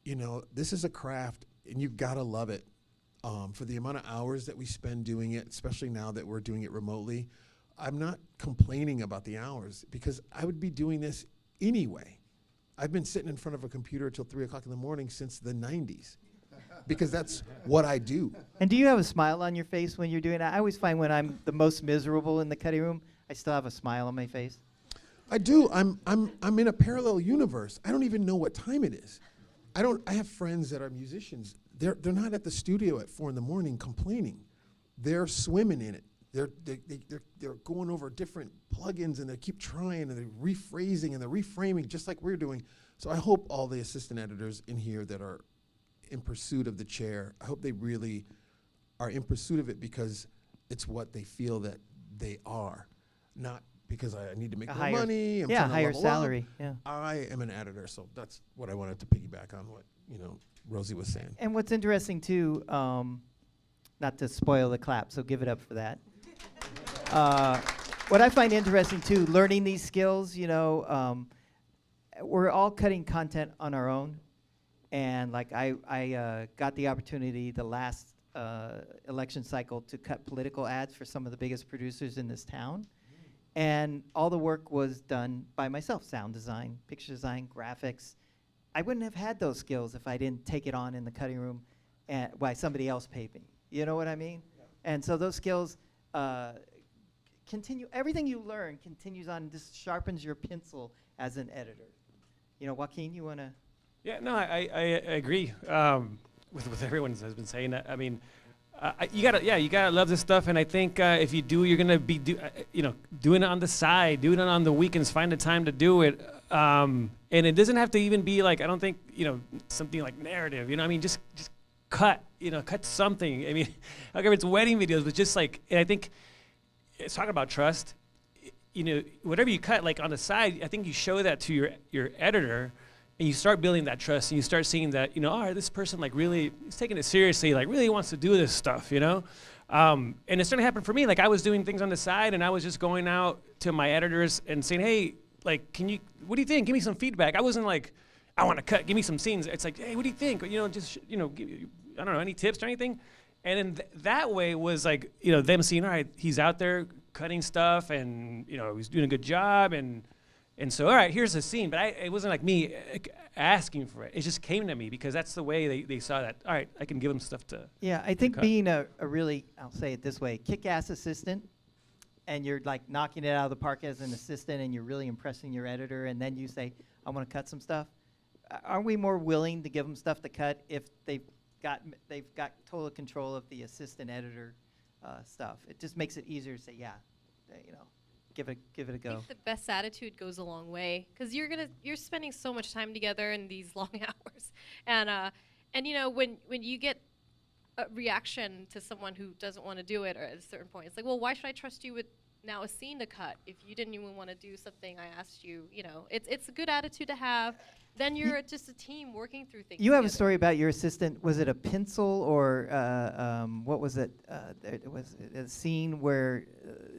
You know, this is a craft, and you've got to love it. For the amount of hours that we spend doing it, especially now that we're doing it remotely, I'm not complaining about the hours because I would be doing this anyway. I've been sitting in front of a computer till 3 o'clock in the morning since the 90s. Because that's what I do. And do you have a smile on your face when you're doing that? I always find when I'm the most miserable in the cutting room, I still have a smile on my face. I do. I'm in a parallel universe. I don't even know what time it is. I have friends that are musicians. They're not at the studio at 4 in the morning complaining. They're swimming in it. They're going over different plugins and they keep trying and they're rephrasing and they're reframing just like we're doing. So I hope all the assistant editors in here that are in pursuit of the chair, I hope they really are in pursuit of it because it's what they feel that they are, not because I need to make more money. I'm trying to higher level salary. Up. Yeah, I am an editor, so that's what I wanted to piggyback on what Rosie was saying. And what's interesting too, not to spoil the clap, so give it up for that. What I find interesting too, learning these skills, we're all cutting content on our own. And like I got the opportunity the last election cycle to cut political ads for some of the biggest producers in this town. And all the work was done by myself, sound design, picture design, graphics. I wouldn't have had those skills if I didn't take it on in the cutting room by somebody else paid me. You know what I mean? Yeah. And so those skills continue, everything you learn continues on, just sharpens your pencil as an editor. Joaquin, you want to? Yeah, no, I agree with everyone has been saying that. I mean, you gotta love this stuff, and I think if you do, you're gonna be doing it on the side, doing it on the weekends, find the time to do it. And it doesn't have to even be like, I don't think, something like narrative, I mean, just cut, cut something. I mean, I don't care if it's wedding videos, but just like, and I think it's talking about trust. Whatever you cut, like on the side, I think you show that to your editor, and you start building that trust, and you start seeing that, all right, this person like really is taking it seriously, like really wants to do this stuff, And it's starting to happen for me. Like I was doing things on the side, and I was just going out to my editors and saying, hey, like, what do you think? Give me some feedback. I wasn't like, I want to cut, give me some scenes. It's like, hey, what do you think? Just, I don't know, any tips or anything? And then that way was like, them seeing, all right, he's out there cutting stuff, and, he's doing a good job. And so, all right, here's the scene. But it wasn't like me asking for it. It just came to me because that's the way they saw that, all right, I can give them stuff to. Yeah, I think being a really, I'll say it this way, kick-ass assistant, and you're like knocking it out of the park as an assistant, and you're really impressing your editor, and then you say, I want to cut some stuff. Aren't we more willing to give them stuff to cut if they've got total control of the assistant editor stuff? It just makes it easier to say, yeah, give it a go. I think the best attitude goes a long way, because you're spending so much time together in these long hours, and when you get a reaction to someone who doesn't want to do it, or at a certain point, it's like, well, why should I trust you with now a scene to cut if you didn't even want to do something I asked you? It's a good attitude to have. Then you're just a team working through things. You have together. a story about your assistant. Was it a pencil or what was it? It was a scene where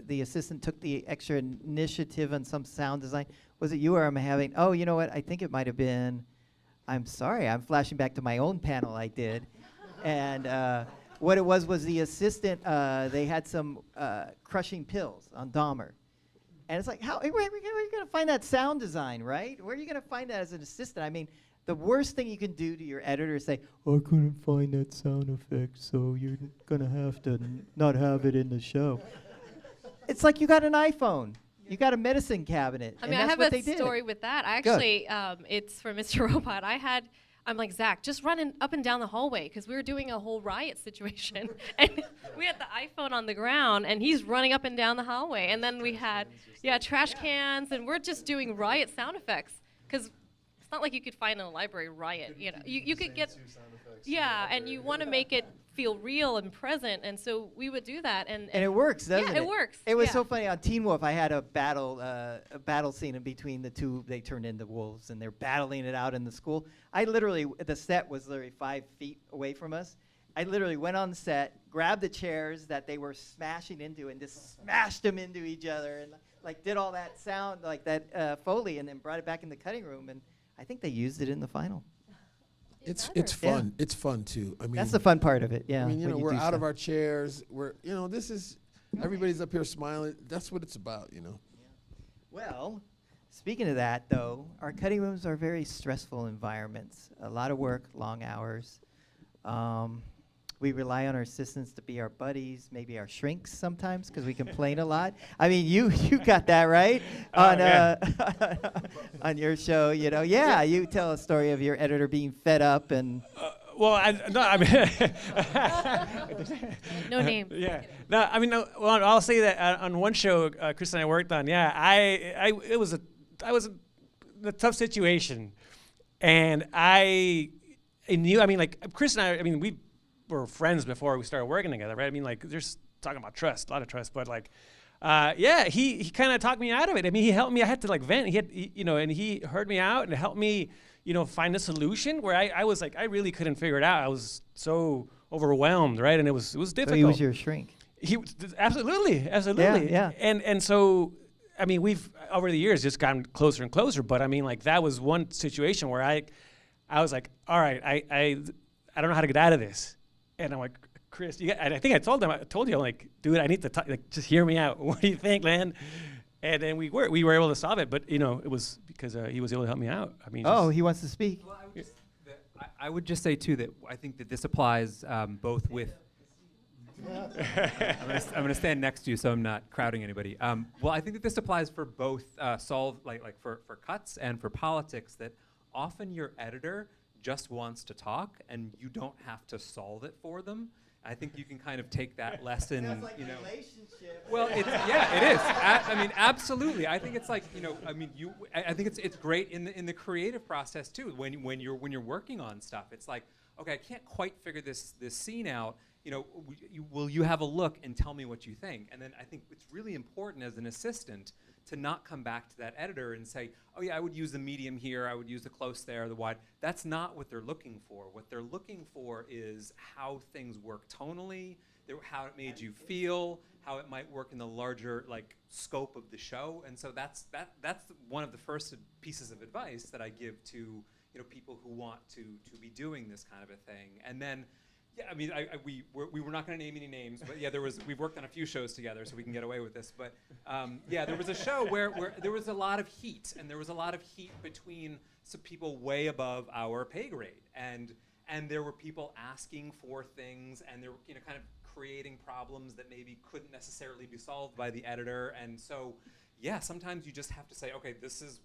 the assistant took the extra initiative on some sound design. Was it you or am I having? Oh, you know what? I think it might have been. I'm sorry. I'm flashing back to my own panel I did. And what it was the assistant, they had some crushing pills on Dahmer. And it's like, where are you going to find that sound design, right? Where are you going to find that as an assistant? I mean, the worst thing you can do to your editor is say, I couldn't find that sound effect, so you're going to have to not have it in the show. It's like you got an iPhone. You got a medicine cabinet. I mean, I have a story with that. I actually, it's for Mr. Robot. I'm like, Zach, just running up and down the hallway, because we were doing a whole riot situation. And we had the iPhone on the ground, and he's running up and down the hallway. And then we had, trash cans, and we're just doing riot sound effects. Because it's not like you could find in a library riot. You could get, and you want to make it feel real and present. And so we would do that. And it works, doesn't it? Yeah, it works. It was so funny. On Teen Wolf, I had a battle scene in between the two. They turned into wolves, and they're battling it out in the school. The set was literally 5 feet away from us. I literally went on the set, grabbed the chairs that they were smashing into, and just smashed them into each other, and like did all that sound, like that Foley, and then brought it back in the cutting room. And I think they used it in the final. It's fun. Yeah. It's fun too. I mean, that's the fun part of it. Yeah. I mean, we're out of our chairs. This is everybody's up here smiling. That's what it's about. Yeah. Well, speaking of that, though, our cutting rooms are very stressful environments. A lot of work, long hours. We rely on our assistants to be our buddies, maybe our shrinks sometimes, because we complain a lot. I mean, you got that right on your show. Yeah, you tell a story of your editor being fed up and. I mean, no name. Yeah, no, I mean, no. Well, I'll say that on one show Chris and I worked on. Yeah, I was in a tough situation, and I knew. I mean, like Chris and I. I mean, we were friends before we started working together, right? I mean, like, there's talking about trust, a lot of trust, but like, he kind of talked me out of it. I mean, he helped me. I had to like vent. And he heard me out and helped me, find a solution where I was like, I really couldn't figure it out. I was so overwhelmed, right? And it was difficult. So he was your shrink. He absolutely. Yeah. And so, I mean, we've over the years just gotten closer and closer. But I mean, like, that was one situation where I was like, all right, I don't know how to get out of this. And I'm like, Chris, and I think I told you, I'm like, dude, I need to talk, like, just hear me out. What do you think, man? And then we were able to solve it, but it was because he was able to help me out. I mean, he wants to speak. Well, I would just say too that I think that this applies both with. I'm going to stand next to you, so I'm not crowding anybody. Well, I think that this applies for both for cuts and for politics. That often your editor just wants to talk, and you don't have to solve it for them. I think you can kind of take that lesson, Sounds like you know. relationship. Well, it is. I mean, absolutely. I think it's like, you know, I mean, I think it's great in the creative process too. When you're working on stuff, it's like, okay, I can't quite figure this scene out. You know, will you have a look and tell me what you think? And then I think it's really important as an assistant to not come back to that editor and say, oh yeah, I would use the medium here, I would use the close there, the wide. That's not what they're looking for. What they're looking for is how things work tonally, how it made you feel, how it might work in the larger like scope of the show. And so that's one of the first pieces of advice that I give to, you know, people who want to be doing this kind of a thing. And then, yeah, I mean, we were not going to name any names, but yeah, we've worked on a few shows together, so we can get away with this. But yeah, there was a show where there was a lot of heat, and there was a lot of heat between some people way above our pay grade, and there were people asking for things, and they were, you know, kind of creating problems that maybe couldn't necessarily be solved by the editor, and so. Yeah, sometimes you just have to say, okay, this is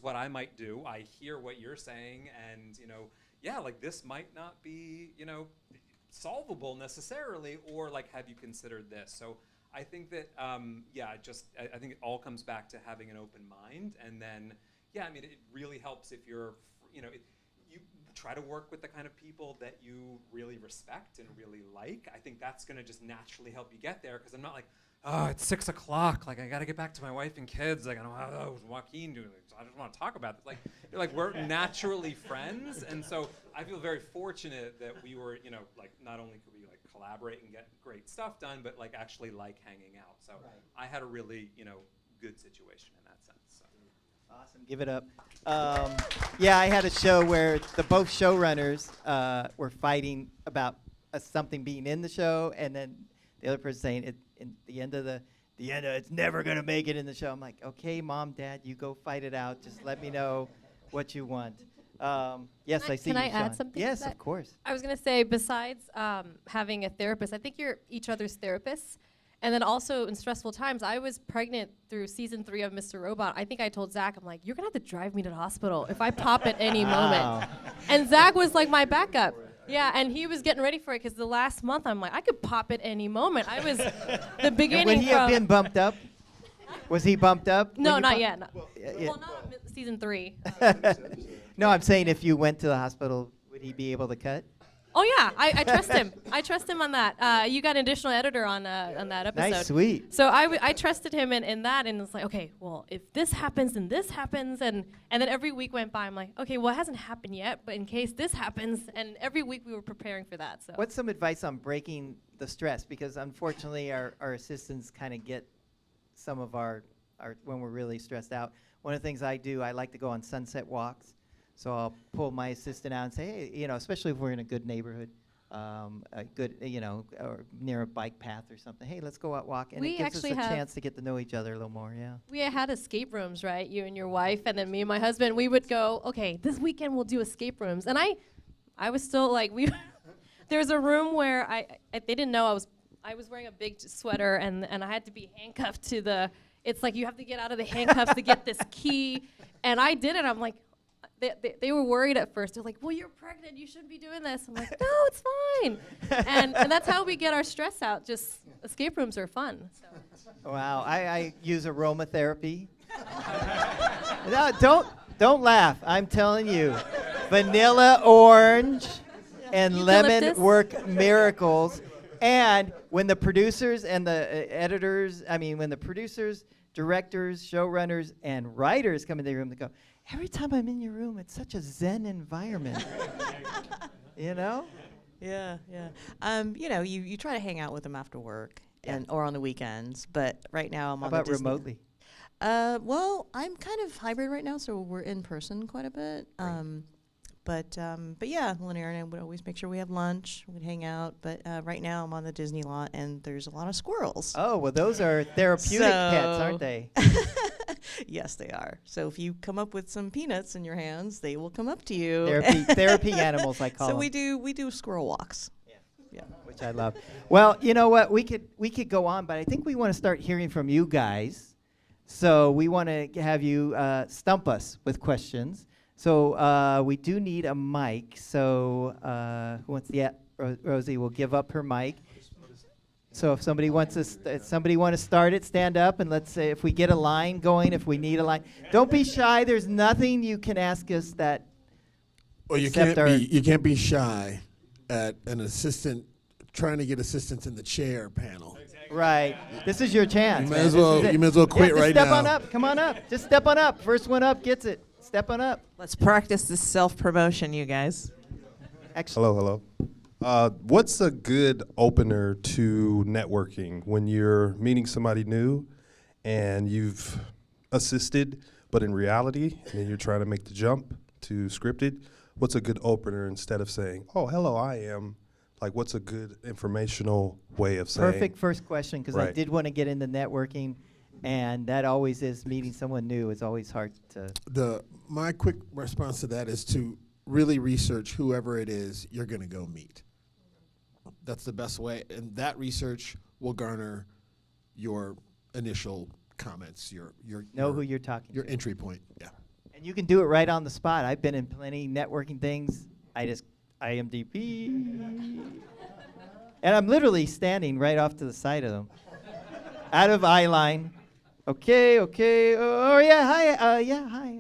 what I might do. I hear what you're saying, and you know, yeah, like this might not be, you know, solvable necessarily, or like, have you considered this? So I think that, yeah, I think it all comes back to having an open mind, and then, yeah, I mean, it really helps if you're, you know, you try to work with the kind of people that you really respect and really like. I think that's going to just naturally help you get there, because I'm not like, oh, it's 6 o'clock. Like, I got to get back to my wife and kids. Like, oh, what's Joaquin doing? I just want to talk about this. Like, you're like, we're naturally friends. And so I feel very fortunate that we were, you know, like, not only could we, like, collaborate and get great stuff done, but, like, actually like hanging out. So I had a really, you know, good situation in that sense. So. Awesome. Give it up. Yeah, I had a show where both showrunners were fighting about something being in the show, and then the other person saying the end of it's never gonna make it in the show. I'm like, okay, Mom, Dad, you go fight it out. Just let me know what you want. Yes, I see you, Can I add Sean. something? Yes, to that? of course. I was gonna say, besides having a therapist, I think you're each other's therapists. And then also in stressful times, I was pregnant through season 3 of Mr. Robot. I think I told Zach, I'm like, you're gonna have to drive me to the hospital if I pop at any moment. And Zach was like my backup. Yeah, and he was getting ready for it because the last month I'm like, I could pop at any moment. I was the beginning. And would he have been bumped up? Was he bumped up? No, not yet. No. Well, not season 3. No, I'm saying if you went to the hospital, would he be able to cut? Oh yeah, I trust him. I trust him on that. You got an additional editor on that episode. Nice, sweet. So I trusted him in that, and it's like, okay, well, if this happens, then this happens, and then every week went by. I'm like, okay, well, it hasn't happened yet, but in case this happens, and every week we were preparing for that. So what's some advice on breaking the stress? Because unfortunately, our assistants kind of get some of our when we're really stressed out. One of the things I do, I like to go on sunset walks. So I'll pull my assistant out and say, hey, you know, especially if we're in a good neighborhood, a good, you know, or near a bike path or something. Hey, let's go out walk, and it gives us a chance to get to know each other a little more. Yeah. We had escape rooms, right? You and your wife, and then me and my husband. We would go, okay, this weekend we'll do escape rooms, and I was still like, there's a room where they didn't know I was wearing a big sweater, and I had to be handcuffed to the. It's like you have to get out of the handcuffs to get this key, and I did it. I'm like. They were worried at first. They're like, well, you're pregnant. You shouldn't be doing this. I'm like, no, it's fine. and that's how we get our stress out. Just escape rooms are fun. So. Wow. I use aromatherapy. No, don't laugh. I'm telling you. Vanilla orange and lemon work miracles. And when the producers and the editors, when the producers, directors, showrunners, and writers come in the room, they go, every time I'm in your room, it's such a zen environment. You know? Yeah, yeah. You know, you try to hang out with them after work or on the weekends, but right now I'm on the Disney. How about remotely? Well, I'm kind of hybrid right now, so we're in person quite a bit. But yeah, Lanier and I would always make sure we have lunch, we'd hang out. But right now I'm on the Disney lot, and there's a lot of squirrels. Oh, well, those are therapeutic pets, aren't they? Yes, they are. So if you come up with some peanuts in your hands, they will come up to you. Therapy animals, I call them. So we do squirrel walks. Yeah, which I love. Well, you know what? We could go on, but I think we want to start hearing from you guys. So we want to have you stump us with questions. So we do need a mic. So who wants the Rosie will give up her mic. So if somebody wants to, somebody want to start it, stand up, and let's say if we get a line going, if we need a line, don't be shy. There's nothing you can ask us that. Well, you can't be shy at an assistant trying to get assistance in the chair panel. Right. This is your chance. You may as well quit right step now. on up. Come on up. Just step on up. First one up gets it. Step on up. Let's practice this self-promotion, you guys. Hello. What's a good opener to networking when you're meeting somebody new and you've assisted, but in reality, and then you're trying to make the jump to scripted? What's a good opener instead of saying, "Oh, hello, I am"? Like, what's a good informational way of saying? Perfect first question, because I did want to get into networking, and that always is meeting someone new. It's always hard to. My quick response to that is to really research whoever it is you're going to go meet. That's the best way, and that research will garner your initial comments, your know who you're talking your to. Entry point. Yeah. And you can do it right on the spot. I've been in plenty networking things. I just IMDb, and I'm literally standing right off to the side of them, out of eye line. Okay. Oh yeah, hi. Hi.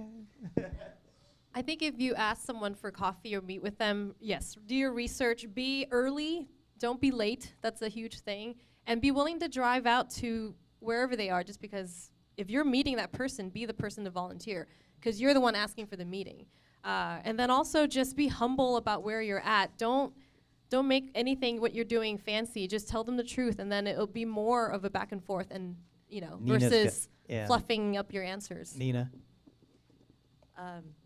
I think if you ask someone for coffee or meet with them, yes, do your research. Be early. Don't be late. That's a huge thing. And be willing to drive out to wherever they are, just because if you're meeting that person, be the person to volunteer, because you're the one asking for the meeting. And then also just be humble about where you're at. Don't make anything what you're doing fancy. Just tell them the truth, and then it'll be more of a back and forth, and versus fluffing up your answers. Nina.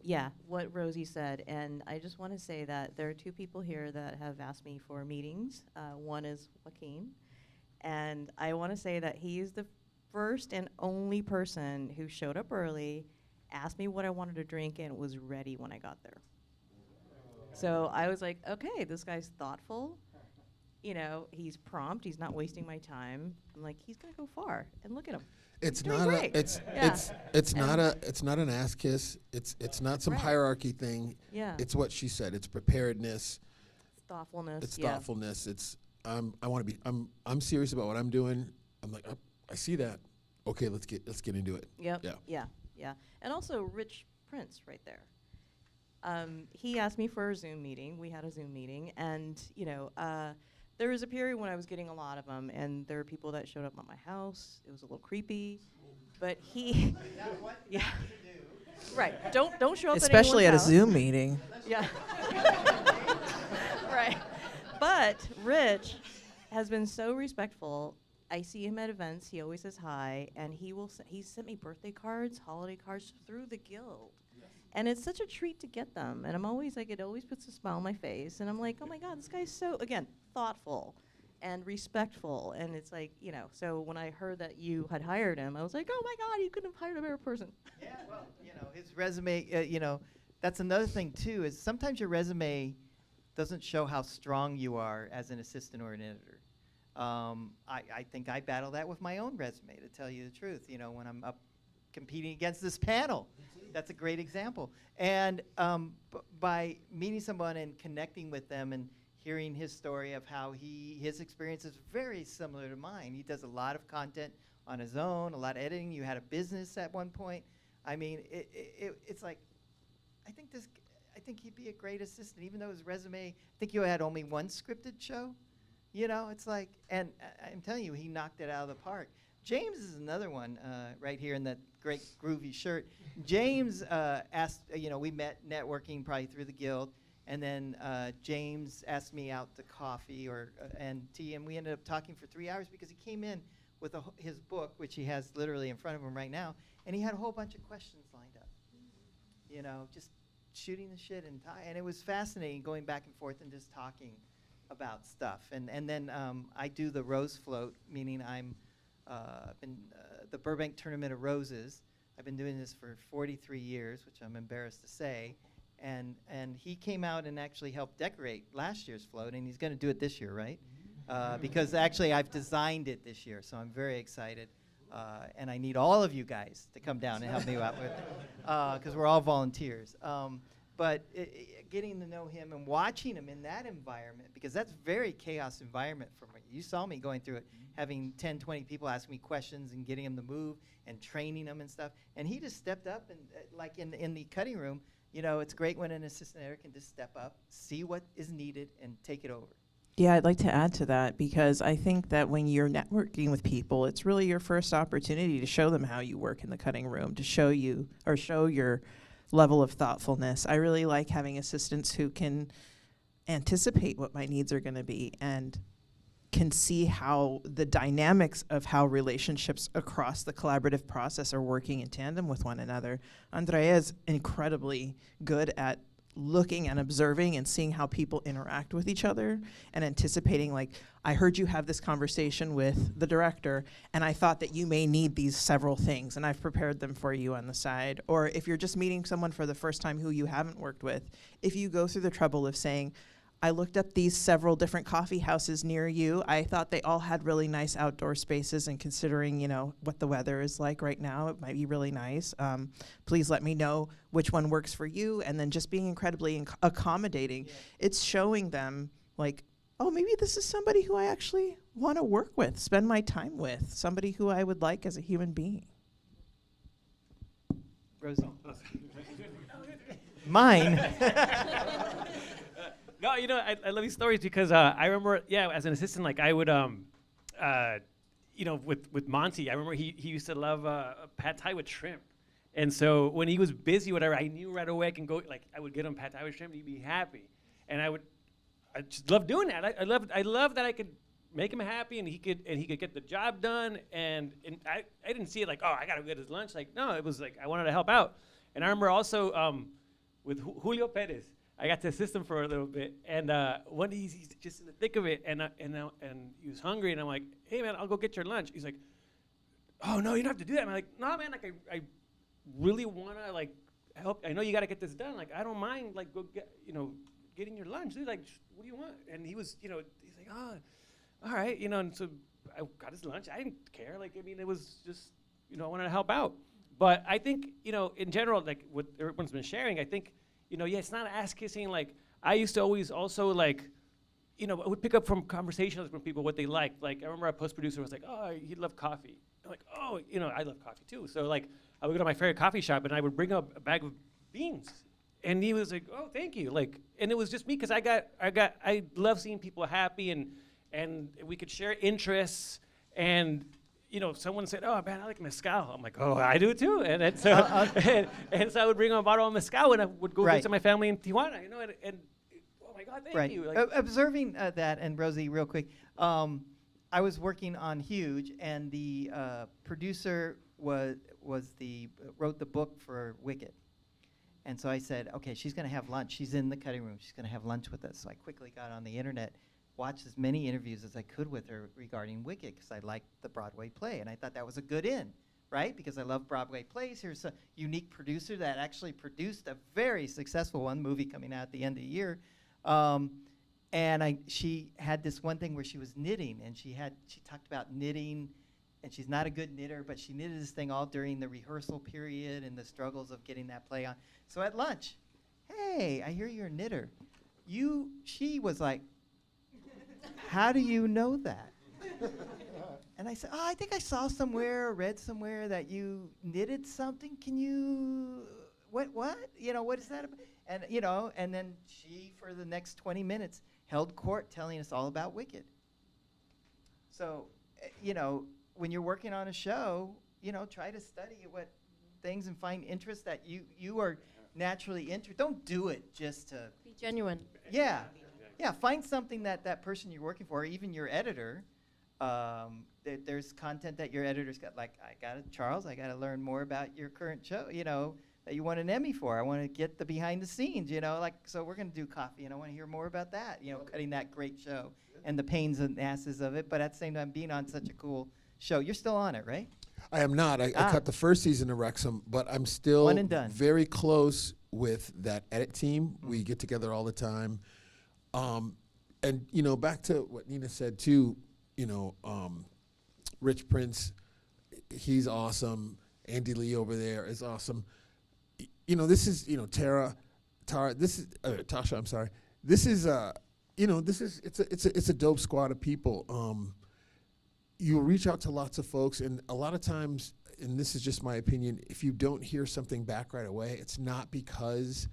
Yeah, what Rosie said, and I just want to say that there are two people here that have asked me for meetings. One is Wen Keen, and I want to say that he is the first and only person who showed up early, asked me what I wanted to drink, and was ready when I got there. So I was like, okay, this guy's thoughtful. He's prompt. He's not wasting my time. I'm like, he's gonna go far, and look at him. It's not an ass kiss. It's not some hierarchy thing. Yeah. It's what she said. It's preparedness. It's thoughtfulness. It's thoughtfulness. It's I'm serious about what I'm doing. I'm like, I see that. Okay, let's get into it. Yep. Yeah. And also Rich Prince right there. He asked me for a Zoom meeting. We had a Zoom meeting, and there was a period when I was getting a lot of them, and there were people that showed up at my house. It was a little creepy, but he, yeah, right. Don't show up especially at a house. Zoom meeting. Yeah, right. But Rich has been so respectful. I see him at events. He always says hi, and he sent me birthday cards, holiday cards through the guild. And it's such a treat to get them. And I'm always like, it always puts a smile on my face. And I'm like, oh my God, this guy's so, again, thoughtful and respectful. And it's like, so when I heard that you had hired him, I was like, oh my God, you couldn't have hired a better person. Yeah, well, his resume, that's another thing too, is sometimes your resume doesn't show how strong you are as an assistant or an editor. I think I battle that with my own resume, to tell you the truth, when I'm up competing against this panel. That's a great example. And by meeting someone and connecting with them and hearing his story of how his experience is very similar to mine. He does a lot of content on his own, a lot of editing. You had a business at one point. I mean, it's like, I think he'd be a great assistant, even though his resume, I think you had only one scripted show. It's like, and I'm telling you, he knocked it out of the park. James is another one right here in that great groovy shirt. James asked, we met networking probably through the guild, and then James asked me out to coffee and tea, and we ended up talking for 3 hours because he came in with his book, which he has literally in front of him right now, and he had a whole bunch of questions lined up. Just shooting the shit and it was fascinating going back and forth and just talking about stuff. And then I do the Rose Float, meaning I'm been the Burbank Tournament of Roses. I've been doing this for 43 years, which I'm embarrassed to say. And he came out and actually helped decorate last year's float, and he's going to do it this year, right? Because actually I've designed it this year, so I'm very excited. And I need all of you guys to come down and help me out with it, because we're all volunteers. But getting to know him and watching him in that environment, because that's very chaos environment for me. You saw me going through it, having 10, 20 people ask me questions and getting them to move and training them and stuff. And he just stepped up and, like in the cutting room, you know, it's great when an assistant editor can just step up, see what is needed, and take it over. Yeah, I'd like to add to that, because I think that when you're networking with people, it's really your first opportunity to show them how you work in the cutting room, to show you or show your level of thoughtfulness. I really like having assistants who can anticipate what my needs are going to be and can see how the dynamics of how relationships across the collaborative process are working in tandem with one another. Andrea is incredibly good at looking and observing and seeing how people interact with each other and anticipating, like, I heard you have this conversation with the director and I thought that you may need these several things and I've prepared them for you on the side. Or if you're just meeting someone for the first time who you haven't worked with, if you go through the trouble of saying, I looked up these several different coffee houses near you. I thought they all had really nice outdoor spaces, and considering, you know, what the weather is like right now, it might be really nice. Please let me know which one works for you, and then just being incredibly accommodating. Yeah. It's showing them, like, oh, maybe this is somebody who I actually want to work with, spend my time with, somebody who I would like as a human being. Rosie. Mine. No, you know, I love these stories because I remember, as an assistant, like I would, you know, with Monty, I remember he used to love pad thai with shrimp. And so when he was busy, whatever, I knew right away I can go, like, I would get him pad thai with shrimp and he'd be happy. And I just love doing that. I love that I could make him happy and he could get the job done. And I didn't see it like, oh, I got to get his lunch. Like, no, it was like, I wanted to help out. And I remember also with Julio Perez, I got to assist him for a little bit, and one day he's just in the thick of it, and he was hungry, and I'm like, hey man, I'll go get your lunch. He's like, oh no, you don't have to do that. And I'm like, no man, like I really wanna like help. I know you gotta get this done. Like I don't mind like go get, you know, getting your lunch. Dude, like what do you want? And he was, you know, he's like, oh, all right, you know. And so I got his lunch. I didn't care. Like I mean, it was just, you know, I wanted to help out. But I think, you know, in general, like what everyone's been sharing, I think, you know, yeah, it's not ass kissing. Like I used to always also like, you know, I would pick up from conversations from people what they liked. Like I remember a post producer was like, oh, he loved coffee. I'm like, oh, you know, I love coffee too. So like I would go to my favorite coffee shop and I would bring up a bag of beans, and he was like, oh, thank you. Like, and it was just me because I love seeing people happy and we could share interests. And you know, someone said, oh, man, I like mezcal. I'm like, oh, I do too. And so, and so I would bring him a bottle of mezcal and I would go visit my family in Tijuana, you know, and oh my God, thank you. Like, observing that, and Rosie, real quick, I was working on Huge, and the producer wrote the book for Wicked. And so I said, okay, she's going to have lunch. She's in the cutting room. She's going to have lunch with us. So I quickly got on the internet, watched as many interviews as I could with her regarding Wicked, because I liked the Broadway play, and I thought that was a good in, right? Because I love Broadway plays. Here's a unique producer that actually produced a very successful movie coming out at the end of the year. And she had this one thing where she was knitting, and she talked about knitting, and she's not a good knitter, but she knitted this thing all during the rehearsal period and the struggles of getting that play on. So at lunch, hey, I hear you're a knitter. She was like, how do you know that? And I said, oh, I think I saw somewhere or read somewhere that you knitted something. Can you, what? You know, what is that about? And, you know, and then she, for the next 20 minutes, held court telling us all about Wicked. So, you know, when you're working on a show, you know, try to study what things and find interests that you are naturally interested. Don't do it just to be genuine. Yeah. Yeah, find something that person you're working for, or even your editor. There's content that your editor's got. Like, Charles, I got to learn more about your current show, you know, that you won an Emmy for. I want to get the behind the scenes, you know, like, so we're going to do coffee, and I want to hear more about that, you know, cutting that great show and the pains and asses of it, but at the same time being on such a cool show. You're still on it, right? I am not. I cut the first season of Wrexham, but I'm still one and done. Very close with that edit team. We get together all the time. And, you know, back to what Nina said, too, you know, Rich Prince, he's awesome. Andy Lee over there is awesome. This is, Tasha, I'm sorry. This is, it's a dope squad of people. You'll reach out to lots of folks, and a lot of times, and this is just my opinion, if you don't hear something back right away, it's not because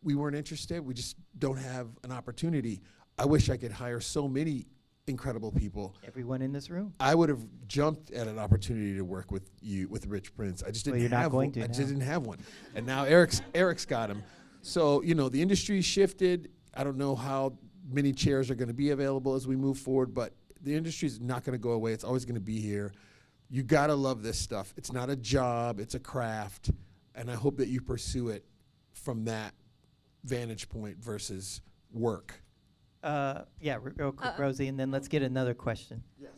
we weren't interested. We just don't have an opportunity. I wish I could hire so many incredible people. Everyone in this room. I would have jumped at an opportunity to work with you, with Rich Prince. I just didn't have one. I just didn't have one. And now Eric's got him. So, the industry shifted. I don't know how many chairs are going to be available as we move forward, but the industry is not going to go away. It's always going to be here. You got to love this stuff. It's not a job. It's a craft. And I hope that you pursue it from that vantage point versus work. Real quick, Rosie, and then let's get another question. Yes.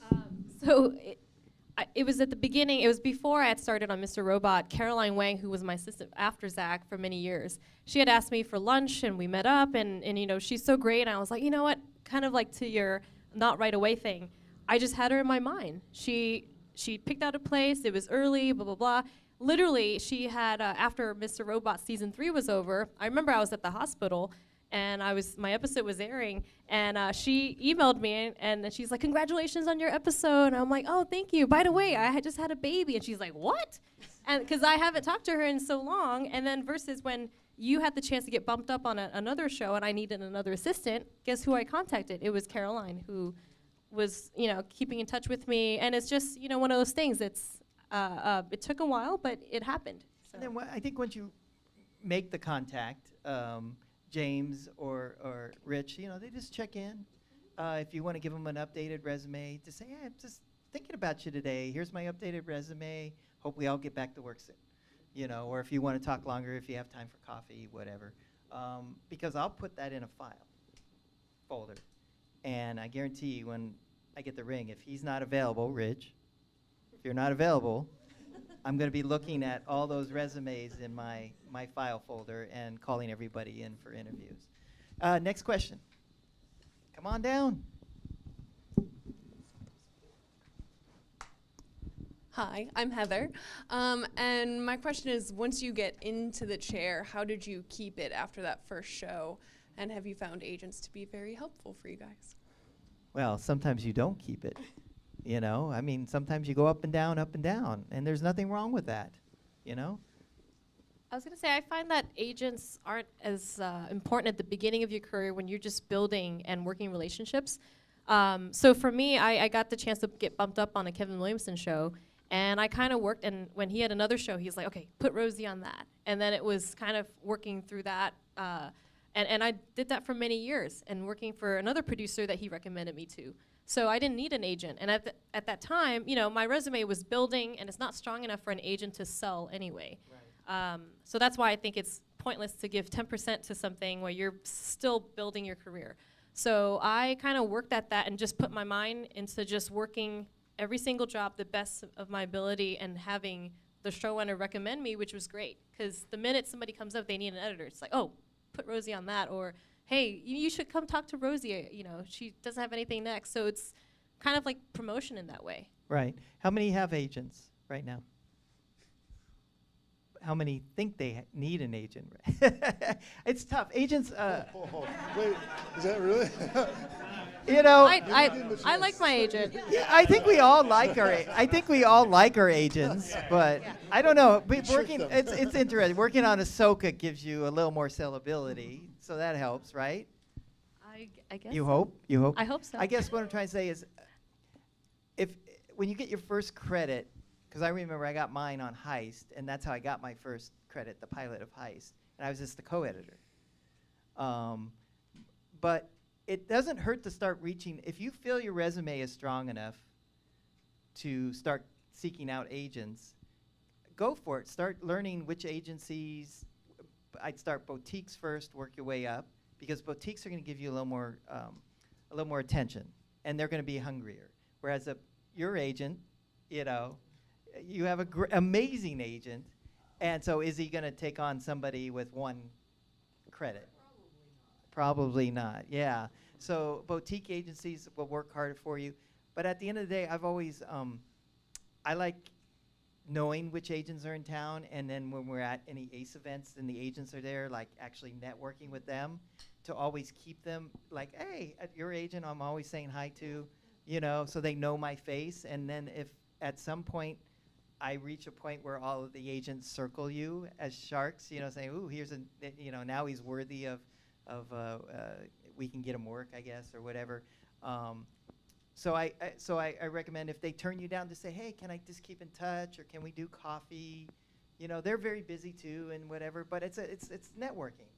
So it was at the beginning. It was before I had started on Mr. Robot. Caroline Wang, who was my assistant after Zach for many years, she had asked me for lunch, and we met up, and she's so great. And I was like, you know what? Kind of like to your not right away thing. I just had her in my mind. She picked out a place. It was early. Blah blah blah. Literally, she had after Mr. Robot season 3 was over. I remember I was at the hospital. And my episode was airing, and she emailed me, and she's like, "Congratulations on your episode." And I'm like, "Oh, thank you. By the way, I had just had a baby." And she's like, "What?" And because I haven't talked to her in so long, and then versus when you had the chance to get bumped up on another show, and I needed another assistant, guess who I contacted? It was Caroline, who was keeping in touch with me, and it's just one of those things. It's it took a while, but it happened. So. And then I think once you make the contact. James or Rich, they just check in. If you want to give them an updated resume, to say, "Hey, I'm just thinking about you today. Here's my updated resume. Hopefully I'll get back to work soon." Or if you want to talk longer, if you have time for coffee, whatever. Because I'll put that in a file folder. And I guarantee you when I get the ring, if he's not available, Rich, if you're not available, I'm going to be looking at all those resumes in my file folder and calling everybody in for interviews. Next question. Come on down. Hi, I'm Heather. And my question is, once you get into the chair, how did you keep it after that first show? And have you found agents to be very helpful for you guys? Well, sometimes you don't keep it. Sometimes you go up and down, and there's nothing wrong with that, I was going to say, I find that agents aren't as important at the beginning of your career when you're just building and working relationships. So for me, I got the chance to get bumped up on a Kevin Williamson show, and I kind of worked, and when he had another show, he's like, "Okay, put Rosie on that." And then it was kind of working through that, and I did that for many years, and working for another producer that he recommended me to. So I didn't need an agent. And at that time, my resume was building, and it's not strong enough for an agent to sell anyway. Right. So that's why I think it's pointless to give 10% to something where you're still building your career. So I kind of worked at that and just put my mind into just working every single job the best of my ability and having the showrunner recommend me, which was great. Because the minute somebody comes up, they need an editor. It's like, "Oh, put Rosie on that," or "Hey, you should come talk to Rosie. She doesn't have anything next." So it's kind of like promotion in that way. Right. How many have agents right now? How many think they need an agent? It's tough. Agents. Wait, is that really? I like my agent. Yeah, I think we all like our agents, but yeah. I don't know. It's interesting. Working on Ahsoka gives you a little more sellability, so that helps, right? I guess. You hope. I hope so. I guess what I'm trying to say is, when you get your first credit, because I remember I got mine on Heist, and that's how I got my first credit, the pilot of Heist, and I was just the co-editor. But it doesn't hurt to start reaching. If you feel your resume is strong enough to start seeking out agents, go for it. Start learning which agencies. I'd start boutiques first, work your way up, because boutiques are going to give you a little more attention, and they're going to be hungrier. Whereas your agent, you have an amazing agent, and so is he going to take on somebody with one credit? Probably not, yeah. So boutique agencies will work harder for you. But at the end of the day, I've always, I like knowing which agents are in town, and then when we're at any ACE events and the agents are there, like actually networking with them, to always keep them like, hey, at your agent, I'm always saying hi to, you know, so they know my face. And then if at some point I reach a point where all of the agents circle you as sharks, you know, saying, ooh, here's a, you know, now he's worthy of we can get him work, I guess, or whatever. So I recommend if they turn you down to say, hey, can I just keep in touch, or can we do coffee? You know, they're very busy too and whatever, but it's networking.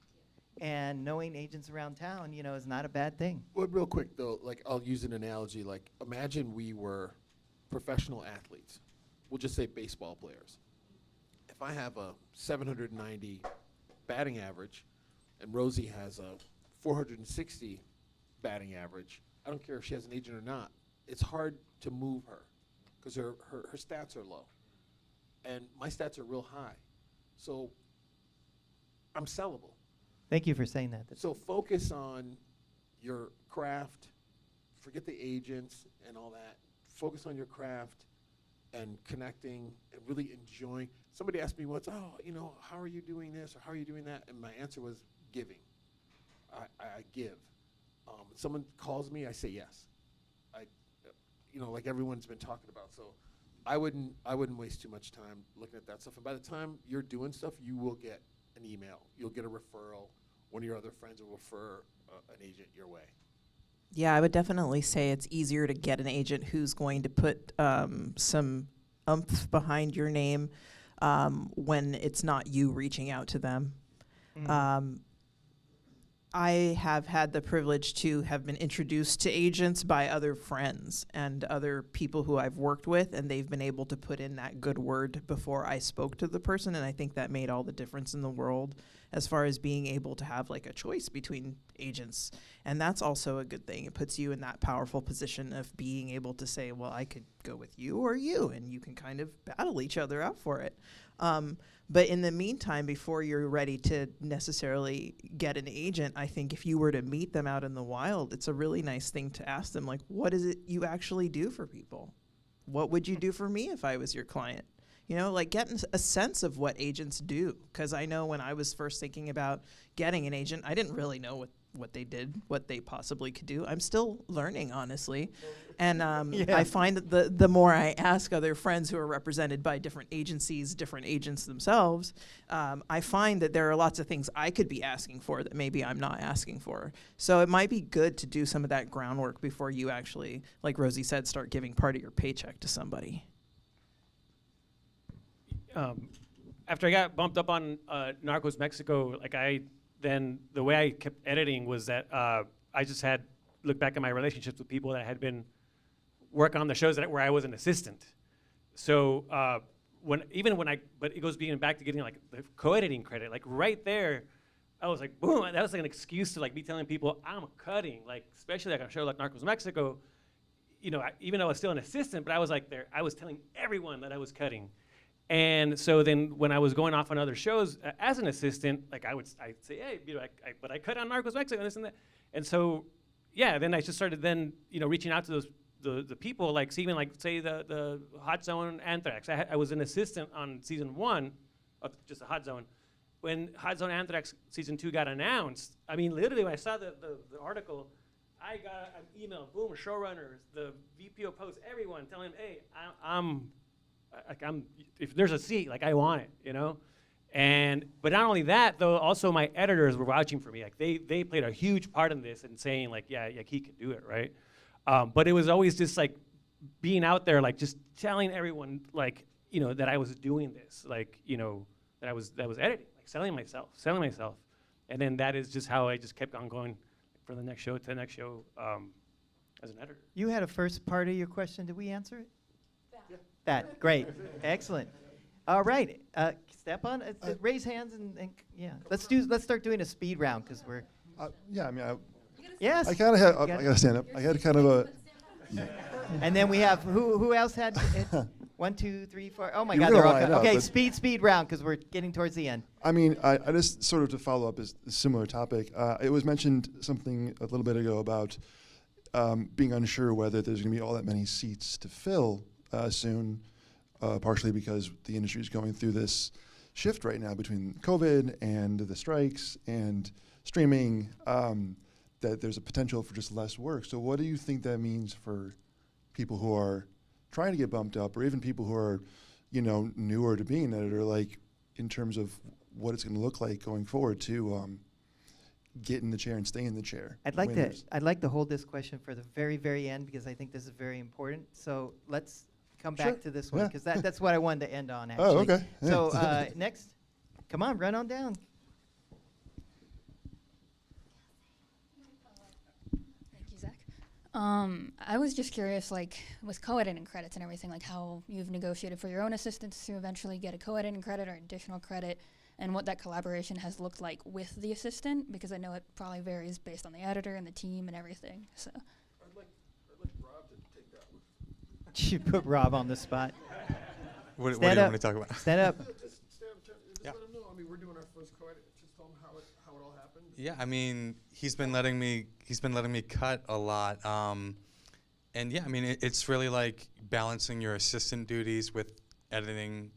And knowing agents around town, you know, is not a bad thing. Well, real quick though, like I'll use an analogy. Like imagine we were professional athletes. We'll just say baseball players. If I have a 790 batting average and Rosie has a 460 batting average, I don't care if she has an agent or not, it's hard to move her because her stats are low. And my stats are real high. So I'm sellable. Thank you for saying that. So focus on your craft, forget the agents and all that. Focus on your craft and connecting and really enjoying. Somebody asked me once, oh, you know, how are you doing this or how are you doing that? And my answer was giving. I give. Someone calls me, I say yes. You know, like everyone's been talking about. So I wouldn't waste too much time looking at that stuff. And by the time you're doing stuff, you will get an email. You'll get a referral. One of your other friends will refer an agent your way. Yeah, I would definitely say it's easier to get an agent who's going to put some oomph behind your name when it's not you reaching out to them. I have had the privilege to have been introduced to agents by other friends and other people who I've worked with, and they've been able to put in that good word before I spoke to the person, and I think that made all the difference in the world as far as being able to have like a choice between agents. And that's also a good thing. It puts you in that powerful position of being able to say, well, I could go with you or you, and you can kind of battle each other out for it. But in the meantime, before you're ready to necessarily get an agent, I think if you were to meet them out in the wild, it's a really nice thing to ask them, like, what is it you actually do for people? What would you do for me if I was your client? You know, like getting a sense of what agents do. Because I know when I was first thinking about getting an agent, I didn't really know what they did, what they possibly could do. I'm still learning, honestly. And I find that the more I ask other friends who are represented by different agencies, different agents themselves, I find that there are lots of things I could be asking for that maybe I'm not asking for. So it might be good to do some of that groundwork before you actually, like Rosie said, start giving part of your paycheck to somebody. After I got bumped up on Narcos Mexico, then the way I kept editing was that I just had looked back at my relationships with people that had been working on the shows where I was an assistant. So but it goes back to getting like the co-editing credit, like right there, I was like, boom, that was like an excuse to like be telling people I'm cutting, like especially like on a show like Narcos Mexico, you know, even though I was still an assistant, but I was like I was telling everyone that I was cutting. And so then when I was going off on other shows as an assistant, like I'd say, hey, you know, but I cut on Narcos Mexico and this and that. And so, yeah, then I just started then, you know, reaching out to the people, like even like say the Hot Zone Anthrax. I was an assistant on season 1 of just a Hot Zone. When Hot Zone Anthrax season 2 got announced, I mean, literally when I saw the article, I got an email, boom, showrunners, the VPO post, everyone telling, hey, if there's a seat, like I want it, you know? But not only that, though, also my editors were vouching for me. Like they played a huge part in this and saying like, yeah, he could do it, right? But it was always just like being out there, like just telling everyone like, you know, that I was doing this, like, you know, that I was editing, like selling myself. And then that is just how I just kept on going from the next show to the next show as an editor. You had a first part of your question. Did we answer it? That great, excellent. All right, step on. Raise hands and yeah. Let's start doing a speed round because we're. Yeah, I mean, yes. I kind of have. I gotta stand up. I had kind of a. And then we have who else had it? 1, 2, 3, 4. Oh my You're God, they're all line up, okay. but Speed round because we're getting towards the end. I mean, I just sort of to follow up is a similar topic. It was mentioned something a little bit ago about being unsure whether there's going to be all that many seats to fill soon. partially because the industry is going through this shift right now between COVID and the strikes and streaming, that there's a potential for just less work. So what do you think that means for people who are trying to get bumped up, or even people who are, newer to being an editor, like in terms of what it's going to look like going forward to get in the chair and stay in the chair? I'd like to hold this question for the very, very end, because I think this is very important. So let's come back to this one, because that's what I wanted to end on, actually. Oh, okay. So next, come on, run on down. Thank you, Zach. I was just curious, like, with co-editing credits and everything, like how you've negotiated for your own assistants to eventually get a co-editing credit or additional credit, and what that collaboration has looked like with the assistant, because I know it probably varies based on the editor and the team and everything. So. I'd like Rob to take that one. You put Rob on the spot. What do you want me to talk about? Stand up. Just let him know. I mean, we're doing our first co-edit. Just tell him how it all happened. Yeah, I mean, he's been letting me cut a lot, and yeah, I mean, it's really like balancing your assistant duties with editing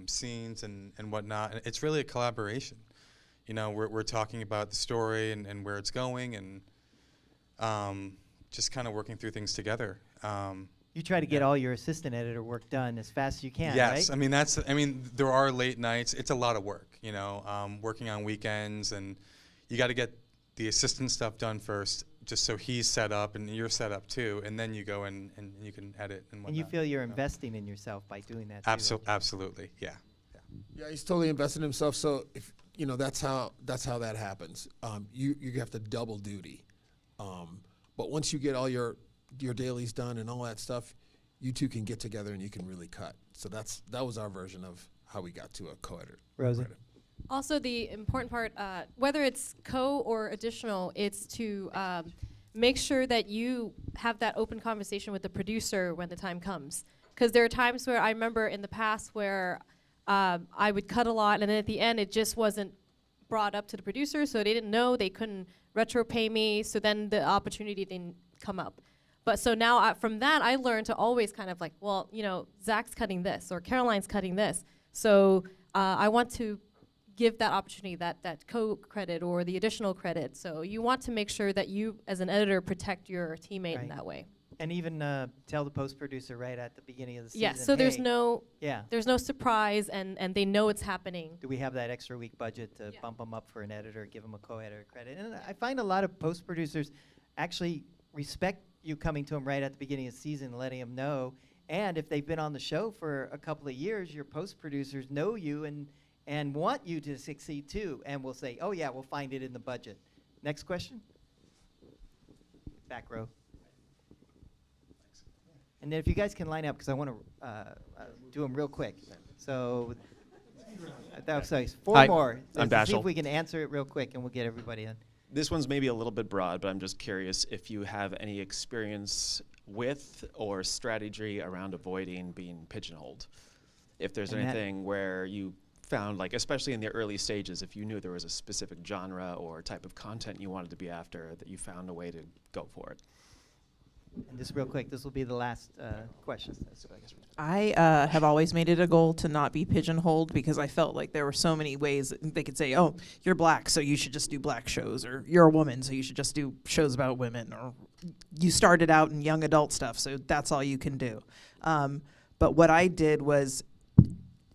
scenes and whatnot. And it's really a collaboration. We're talking about the story and where it's going, and just kind of working through things together. You try to get all your assistant editor work done as fast as you can, yes, right? I mean, there are late nights. It's a lot of work, working on weekends, and you got to get the assistant stuff done first, just so he's set up and you're set up too, and then you go in and you can edit and whatnot. And you feel you're investing in yourself by doing that. Absolutely, yeah. Yeah, he's totally invested in himself. So if that's how that happens. You have to double duty, but once you get all your dailies done and all that stuff, you two can get together and you can really cut. So that was our version of how we got to a co-editor. Rosie? Also, the important part, whether it's co or additional, it's to make sure that you have that open conversation with the producer when the time comes. Because there are times where I remember in the past where I would cut a lot, and then at the end it just wasn't brought up to the producer, so they didn't know, they couldn't retro pay me, so then the opportunity didn't come up. But so now from that, I learned to always kind of like, well, Zach's cutting this, or Caroline's cutting this, so I want to give that opportunity, that co-credit or the additional credit. So you want to make sure that you, as an editor, protect your teammate in that way. And even tell the post-producer right at the beginning of the season. Yes, so there's no surprise, and they know it's happening. Do we have that extra week budget to bump them up for an editor, give them a co-editor credit? And I find a lot of post-producers actually respect you coming to them right at the beginning of the season and letting them know. And if they've been on the show for a couple of years, your post-producers know you and want you to succeed too, and will say, oh yeah, we'll find it in the budget. Next question? Back row. And then if you guys can line up, because I want to do them real quick. So, four more. I'm Let's see Dashel. if we can answer it real quick, and we'll get everybody in. This one's maybe a little bit broad, but I'm just curious if you have any experience with or strategy around avoiding being pigeonholed. If there's anything where you found, like, especially in the early stages, if you knew there was a specific genre or type of content you wanted to be after, that you found a way to go for it. And just real quick, this will be the last question. I have always made it a goal to not be pigeonholed, because I felt like there were so many ways that they could say, oh, you're black, so you should just do black shows, or you're a woman, so you should just do shows about women, or you started out in young adult stuff, so that's all you can do. But what I did was,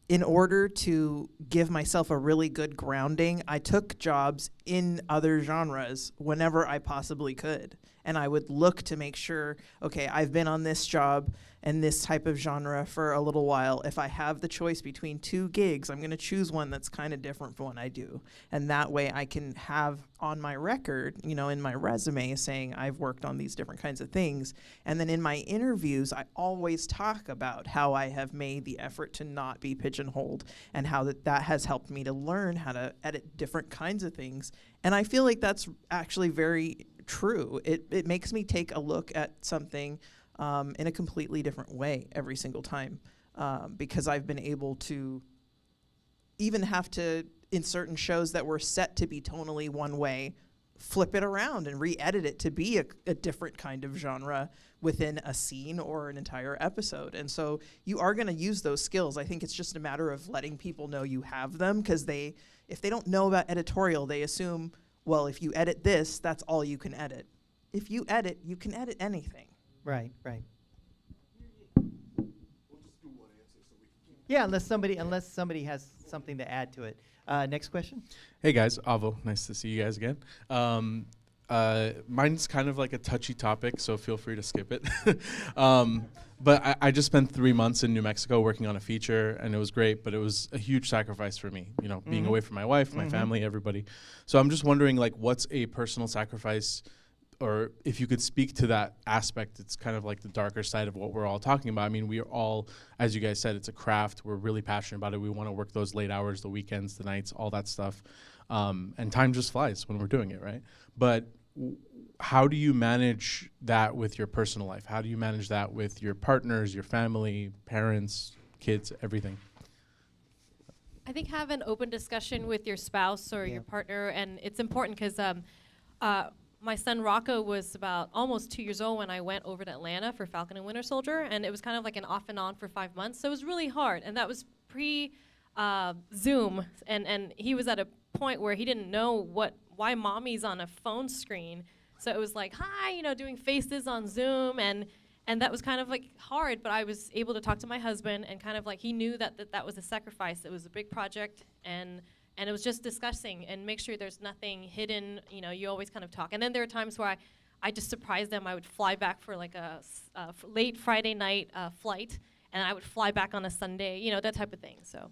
in order to give myself a really good grounding, I took jobs in other genres whenever I possibly could. And I would look to make sure, okay, I've been on this job and this type of genre for a little while. If I have the choice between two gigs, I'm going to choose one that's kind of different from what I do. And that way I can have on my record, in my resume, saying I've worked on these different kinds of things. And then in my interviews, I always talk about how I have made the effort to not be pigeonholed, and how that has helped me to learn how to edit different kinds of things. And I feel like that's actually very true. It makes me take a look at something in a completely different way every single time, because I've been able to even have to, in certain shows that were set to be tonally one way, flip it around and re-edit it to be a different kind of genre within a scene or an entire episode. And so you are going to use those skills. I think it's just a matter of letting people know you have them, because if they don't know about editorial, they assume, well, if you edit this, that's all you can edit. If you edit, you can edit anything. Right. Yeah, unless somebody has something to add to it. Next question. Hey guys, Avo, nice to see you guys again. Mine's kind of like a touchy topic, so feel free to skip it. But I just spent 3 months in New Mexico working on a feature, and it was great, but it was a huge sacrifice for me, you know, being away from my wife, my family, everybody. So I'm just wondering, like, what's a personal sacrifice, or if you could speak to that aspect. It's kind of like the darker side of what we're all talking about. I mean, we are all, as you guys said, it's a craft. We're really passionate about it. We want to work those late hours, the weekends, the nights, all that stuff. And time just flies when we're doing it, right? But how do you manage that with your personal life? How do you manage that with your partners, your family, parents, kids, everything? I think have an open discussion with your spouse or your partner, and it's important because my son Rocco was about almost 2 years old when I went over to Atlanta for Falcon and Winter Soldier, and it was kind of like an off and on for 5 months, so it was really hard, and that was pre-Zoom, and he was at a point where he didn't know why mommy's on a phone screen, so it was like, hi, you know, doing faces on Zoom, and that was kind of like hard, but I was able to talk to my husband, and kind of like he knew that was a sacrifice. It was a big project, and it was just discussing and make sure there's nothing hidden. You know, you always kind of talk. And then there are times where I just surprised them. I would fly back for like a late Friday night flight, and I would fly back on a Sunday, you know, that type of thing. So.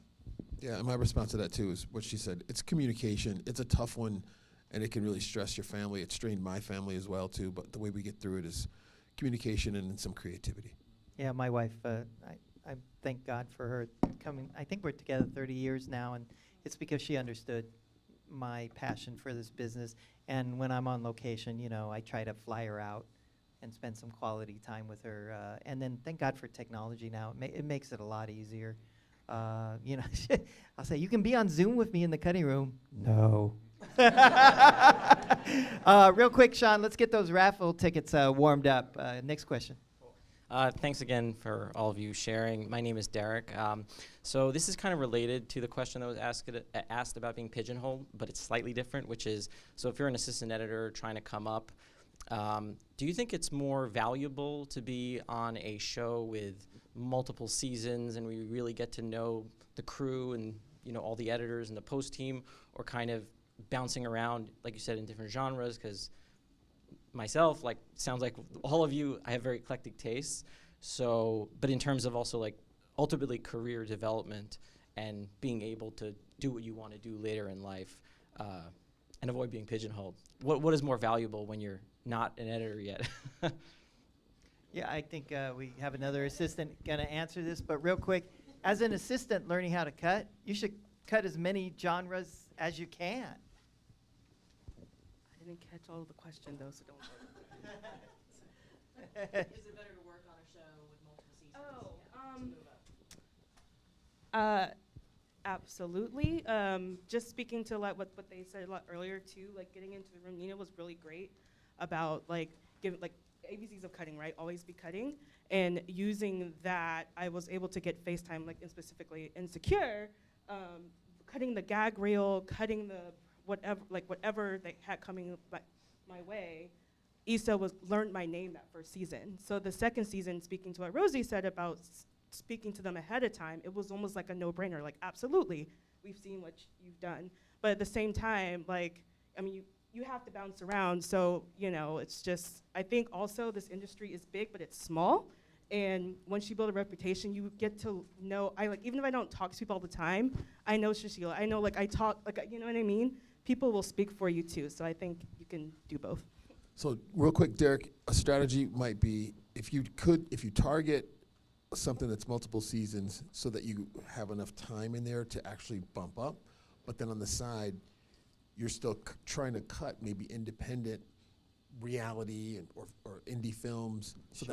Yeah, and my response to that too is what she said. It's communication. It's a tough one, and it can really stress your family. It strained my family as well too, but the way we get through it is communication and some creativity. Yeah, my wife, I thank God for her coming. I think we're together 30 years now, and it's because she understood my passion for this business. And when I'm on location, you know, I try to fly her out and spend some quality time with her. And then thank God for technology now. It makes it a lot easier. You know, I'll say, you can be on Zoom with me in the cutting room. No. Real quick, Sean, let's get those raffle tickets warmed up. Next question. Thanks again for all of you sharing. My name is Derek. So this is kind of related to the question that was asked about being pigeonholed, but it's slightly different, which is, so if you're an assistant editor trying to come up, do you think it's more valuable to be on a show with multiple seasons and we really get to know the crew and, you know, all the editors and the post team, or kind of bouncing around, like you said, in different genres? Because myself, like, sounds like all of you, I have very eclectic tastes. So, but in terms of also like ultimately career development and being able to do what you want to do later in life, and avoid being pigeonholed, what is more valuable when you're not an editor yet? Yeah, I think we have another assistant gonna answer this, but real quick, as an assistant learning how to cut, you should cut as many genres as you can. I didn't catch all of the question though, so don't worry. Is it better to work on a show with multiple seasons? Absolutely. Just speaking to like what they said a lot earlier too, like getting into the room, Nina was really great about like giving like ABCs of cutting, right? Always be cutting, and using that, I was able to get FaceTime, like specifically Insecure, cutting the gag reel, cutting the whatever they had coming my way. Issa learned my name that first season. So the second season, speaking to what Rosie said about speaking to them ahead of time, it was almost like a no-brainer. Like, absolutely, we've seen what you've done. But at the same time, like, I mean, you have to bounce around. So, you know, it's just, I think also this industry is big, but it's small. And once you build a reputation, you get to know, even if I don't talk to people all the time, I know Sushila. I know, like, I talk, like, you know what I mean? People will speak for you too. So I think you can do both. So real quick, Derek, a strategy might be if you target something that's multiple seasons so that you have enough time in there to actually bump up, but then on the side, you're still trying to cut maybe independent reality or indie films, so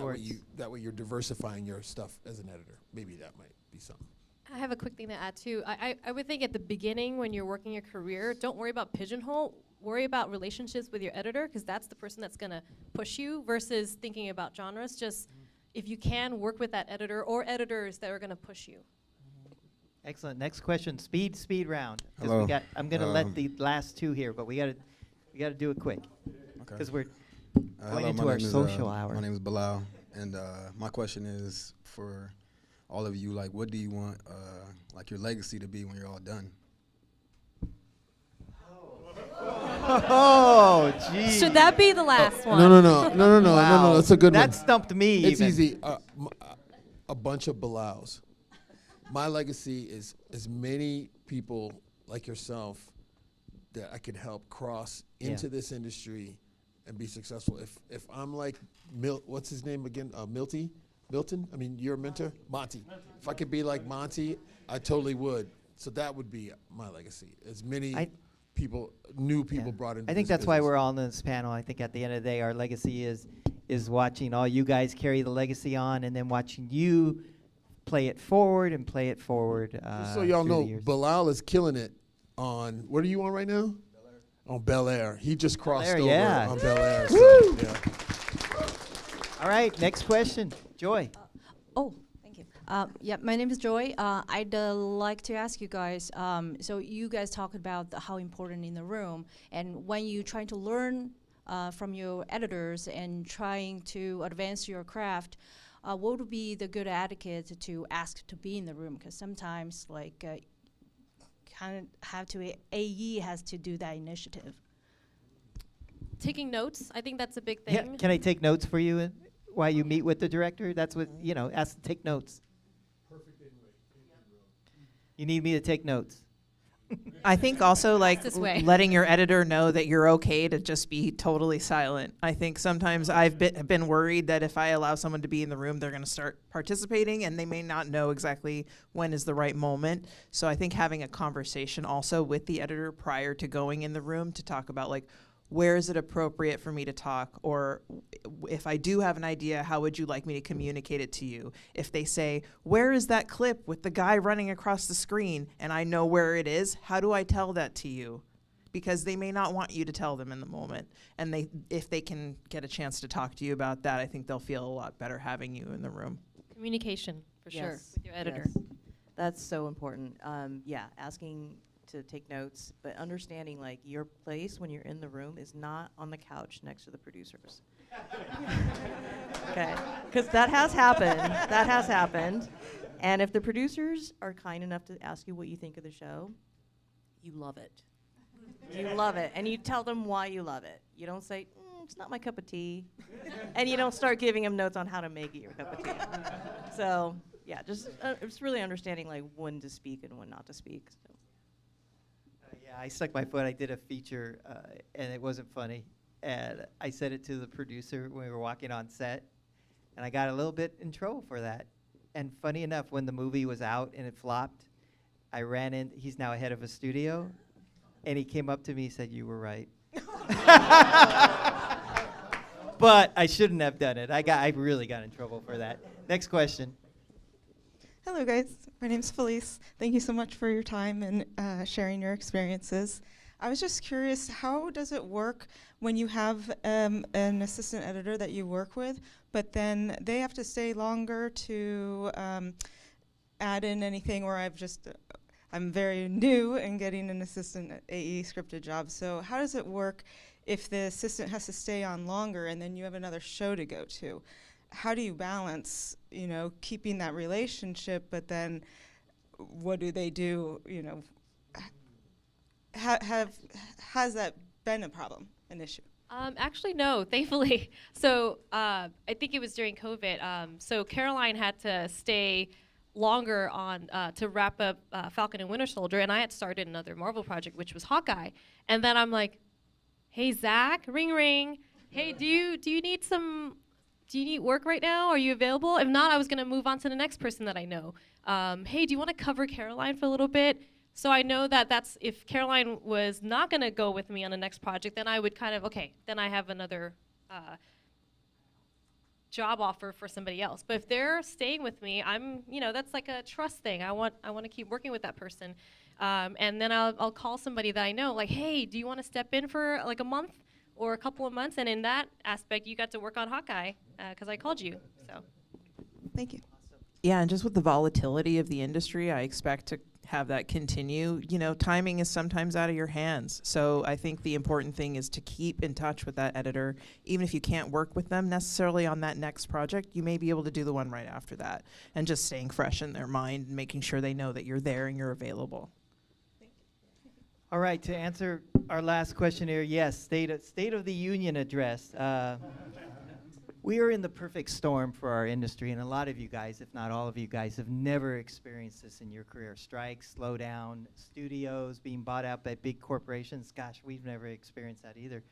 that way you're diversifying your stuff as an editor. Maybe that might be something. I have a quick thing to add too. I would think at the beginning when you're working your career, don't worry about pigeonhole. worry about relationships with your editor, because that's the person that's going to push you, versus thinking about genres. Just if you can work with that editor or editors that are going to push you. Excellent. Next question, speed round. 'Cause Hello. I'm going to let the last two here, but we got to do it quick. Okay. Because we're going hello, into my our name is, social hour. My name is Bilal, and my question is for all of you, like, what do you want, like, your legacy to be when you're all done? Oh, geez. Should that be the last one? No. That's a good one. That stumped me. It's even. easy. A bunch of Bilals. My legacy is as many people like yourself that I could help cross into this industry and be successful. If I'm like what's his name again? Milton? I mean, you're a mentor? Monty. If I could be like Monty, I totally would. So that would be my legacy. As many new people brought into I think this that's why business. we're all in this panel. I think at the end of the day, our legacy is watching all you guys carry the legacy on, and then watching you play it forward and play it forward. Just so y'all through the know, years. Bilal is killing it on, what are you on right now? On Bel Air. He just crossed over yeah. on Bel Air. Woo! So, yeah. All right, next question, Joy. Thank you. Yeah, my name is Joy. I'd like to ask you guys, so you guys talk about how important in the room, and when you trying to learn from your editors and trying to advance your craft, what would be the good etiquette to ask to be in the room? Because sometimes, like, kind of have to, AE has to do that initiative. Taking notes, I think that's a big thing. Yeah, can I take notes for you while you meet with the director? That's what, ask to take notes. You need me to take notes. I think also like This way. letting your editor know that you're okay to just be totally silent. I think sometimes I've been worried that if I allow someone to be in the room, they're going to start participating and they may not know exactly when is the right moment. So I think having a conversation also with the editor prior to going in the room to talk about, like, where is it appropriate for me to talk? Or if I do have an idea, how would you like me to communicate it to you? If they say, where is that clip with the guy running across the screen, and I know where it is, how do I tell that to you? Because they may not want you to tell them in the moment. And if they can get a chance to talk to you about that, I think they'll feel a lot better having you in the room. Communication, for sure, Yes, with your editor. yes. That's so important. Asking to take notes, but understanding, like, your place when you're in the room is not on the couch next to the producers. Okay, because that has happened. That has happened. And if the producers are kind enough to ask you what you think of the show, you love it. You love it, and you tell them why you love it. You don't say, it's not my cup of tea, and you don't start giving them notes on how to make it your cup of tea. So, yeah, just it's really understanding, like, when to speak and when not to speak. So. Yeah, I stuck my foot. I did a feature, and it wasn't funny. And I said it to the producer when we were walking on set, and I got a little bit in trouble for that. And funny enough, when the movie was out and it flopped, I ran in. He's now head of a studio, and he came up to me and said, "You were right." But I shouldn't have done it. I really got in trouble for that. Next question. Hello, guys. My name's Felice. Thank you so much for your time and sharing your experiences. I was just curious, how does it work when you have an assistant editor that you work with, but then they have to stay longer to add in anything, or I'm very new in getting an assistant AE scripted job. So how does it work if the assistant has to stay on longer and then you have another show to go to? How do you balance, keeping that relationship, but then what do they do, has that been a problem, an issue? Actually, no, thankfully. So I think it was during COVID. So Caroline had to stay longer on to wrap up Falcon and Winter Soldier, and I had started another Marvel project, which was Hawkeye. And then I'm like, hey, Zach, ring, ring. Hey, do you need work right now? Are you available? If not, I was going to move on to the next person that I know. Hey, do you want to cover Caroline for a little bit? So I know that if Caroline was not going to go with me on the next project, then I would then I have another job offer for somebody else. But if they're staying with me, that's like a trust thing. I want to keep working with that person. And then I'll call somebody that I know, like, hey, do you want to step in for like a month or a couple of months? And in that aspect, you got to work on Hawkeye because I called you. So, thank you. Yeah, and just with the volatility of the industry, I expect to have that continue. You know, timing is sometimes out of your hands. So I think the important thing is to keep in touch with that editor. Even if you can't work with them necessarily on that next project, you may be able to do the one right after that. And just staying fresh in their mind and making sure they know that you're there and you're available. All right, to answer our last question here, yes, State of the Union address. We are in the perfect storm for our industry, and a lot of you guys, if not all of you guys, have never experienced this in your career. Strikes, slowdown, studios being bought out by big corporations. Gosh, we've never experienced that either.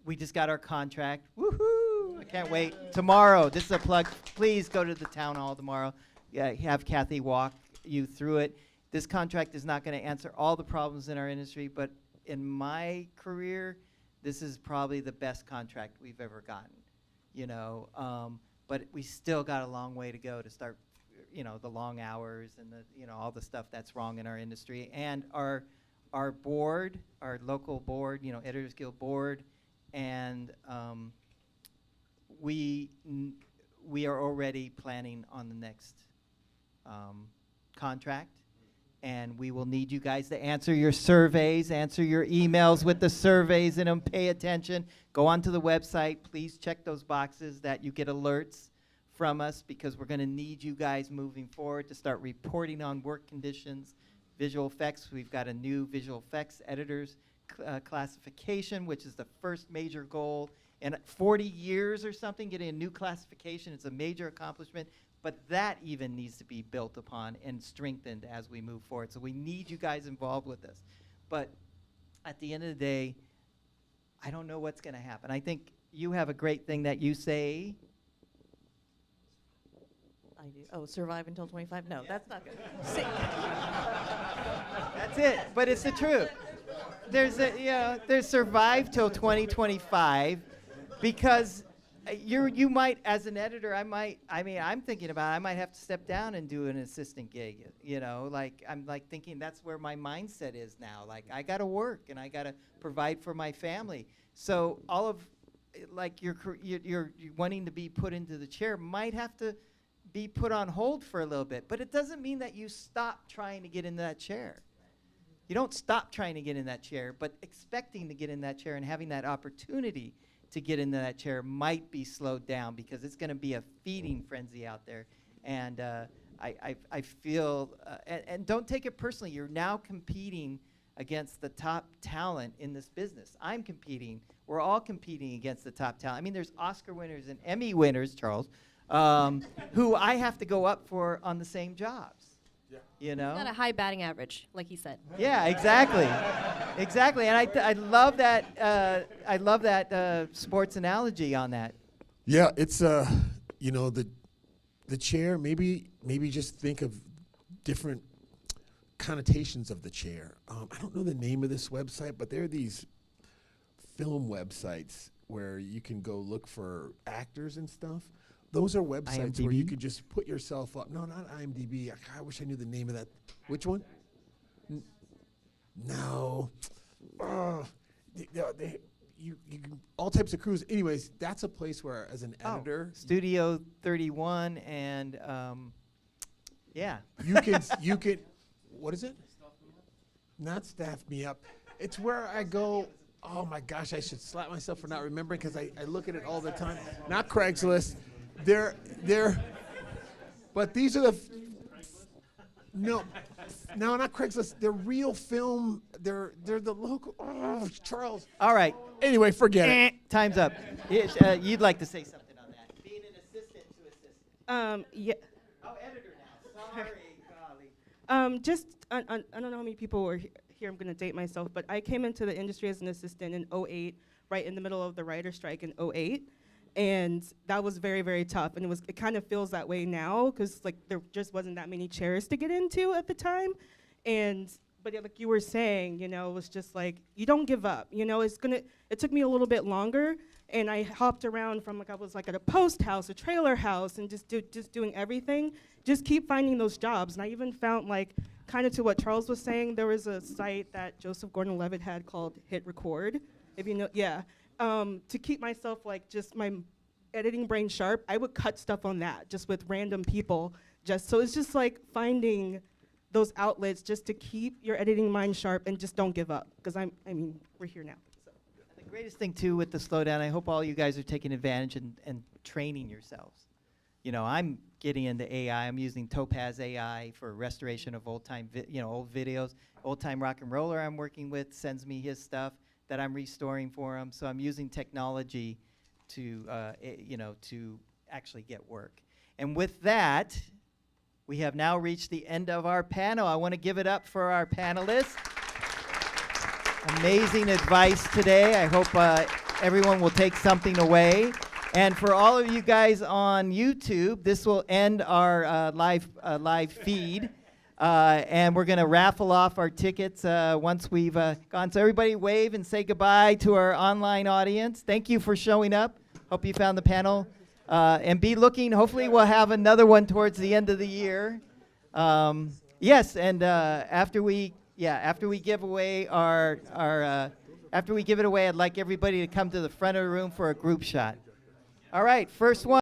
We just got our contract. Woohoo! I can't wait. Tomorrow, this is a plug. Please go to the town hall tomorrow. Yeah, have Kathy walk you through it. This contract is not going to answer all the problems in our industry, but in my career, this is probably the best contract we've ever gotten, you know. But we still got a long way to go to start, you know, the long hours and the, you know, all the stuff that's wrong in our industry. And our board, our local board, you know, Editors Guild board, and we are already planning on the next contract. And we will need you guys to answer your surveys, answer your emails with the surveys in them, pay attention. Go onto the website. Please check those boxes that you get alerts from us, because we're going to need you guys moving forward to start reporting on work conditions, visual effects. We've got a new visual effects editors classification, which is the first major goal in 40 years or something, getting a new classification. It's a major accomplishment. But that even needs to be built upon and strengthened as we move forward. So we need you guys involved with this. But at the end of the day, I don't know what's going to happen. I think you have a great thing that you say. I do. Oh, survive until 25? No, that's not good. That's it. But it's the truth. There's survive till 2025, because you might, as an editor, I'm thinking about it, I might have to step down and do an assistant gig, you know, like I'm like thinking that's where my mindset is now. Like I got to work and I got to provide for my family. So all of like you're wanting to be put into the chair might have to be put on hold for a little bit, but it doesn't mean that you stop trying to get into that chair. You don't stop trying to get in that chair, but expecting to get in that chair and having that opportunity to get into that chair might be slowed down, because it's going to be a feeding frenzy out there. And I feel, and don't take it personally, you're now competing against the top talent in this business. I'm competing, we're all competing against the top talent. I mean, there's Oscar winners and Emmy winners, Charles, who I have to go up for on the same jobs. You know? He's got a high batting average, like he said. Yeah, exactly. Exactly. And I love that sports analogy on that. Yeah, it's you know, the chair, maybe just think of different connotations of the chair. I don't know the name of this website, but there are these film websites where you can go look for actors and stuff. Those are websites IMDb? where you could just put yourself up. No, not IMDb. I wish I knew the name of that. Which one? No. You can, all types of crews. Anyways, that's a place where, as an editor, Studio 31 and yeah. you can. What is it? Not Staff Me Up. It's where I go. Oh my gosh, I should slap myself for not remembering, because I look at it all the time. Not Craigslist. They're but these are the no, not Craigslist. They're real film. They're the local. Oh, Charles. All right. Anyway, forget it. Time's up. You'd like to say something on that? Being an assistant to assistant. Yeah. Oh, editor now. Sorry, golly. Just I don't know how many people were here. I'm going to date myself, but I came into the industry as an assistant in 2008, right in the middle of the writer's strike in 2008. And that was very, very tough. And it kind of feels that way now, because like there just wasn't that many chairs to get into at the time. but like you were saying, you know, it was just like, you don't give up. You know, it took me a little bit longer, and I hopped around from like, I was like at a post house, a trailer house, and just doing everything. Just keep finding those jobs. And I even found, like, kind of to what Charles was saying, there was a site that Joseph Gordon-Levitt had called Hit Record, if you know, yeah. To keep myself, like, just my editing brain sharp, I would cut stuff on that, just with random people. So it's just like finding those outlets just to keep your editing mind sharp and just don't give up, because I mean, we're here now. So. The greatest thing too with the slowdown, I hope all you guys are taking advantage and training yourselves. You know, I'm getting into AI. I'm using Topaz AI for restoration of old videos. Old time rock and roller I'm working with sends me his stuff that I'm restoring for him. So I'm using technology to to actually get work. And with that, we have now reached the end of our panel. I want to give it up for our panelists. Amazing advice today. I hope everyone will take something away. And for all of you guys on YouTube, this will end our live feed. And we're going to raffle off our tickets once we've gone. So everybody wave and say goodbye to our online audience. Thank you for showing up. Hope you found the panel. And be looking. Hopefully we'll have another one towards the end of the year. Yes, and after we give away after we give it away, I'd like everybody to come to the front of the room for a group shot. All right, first one.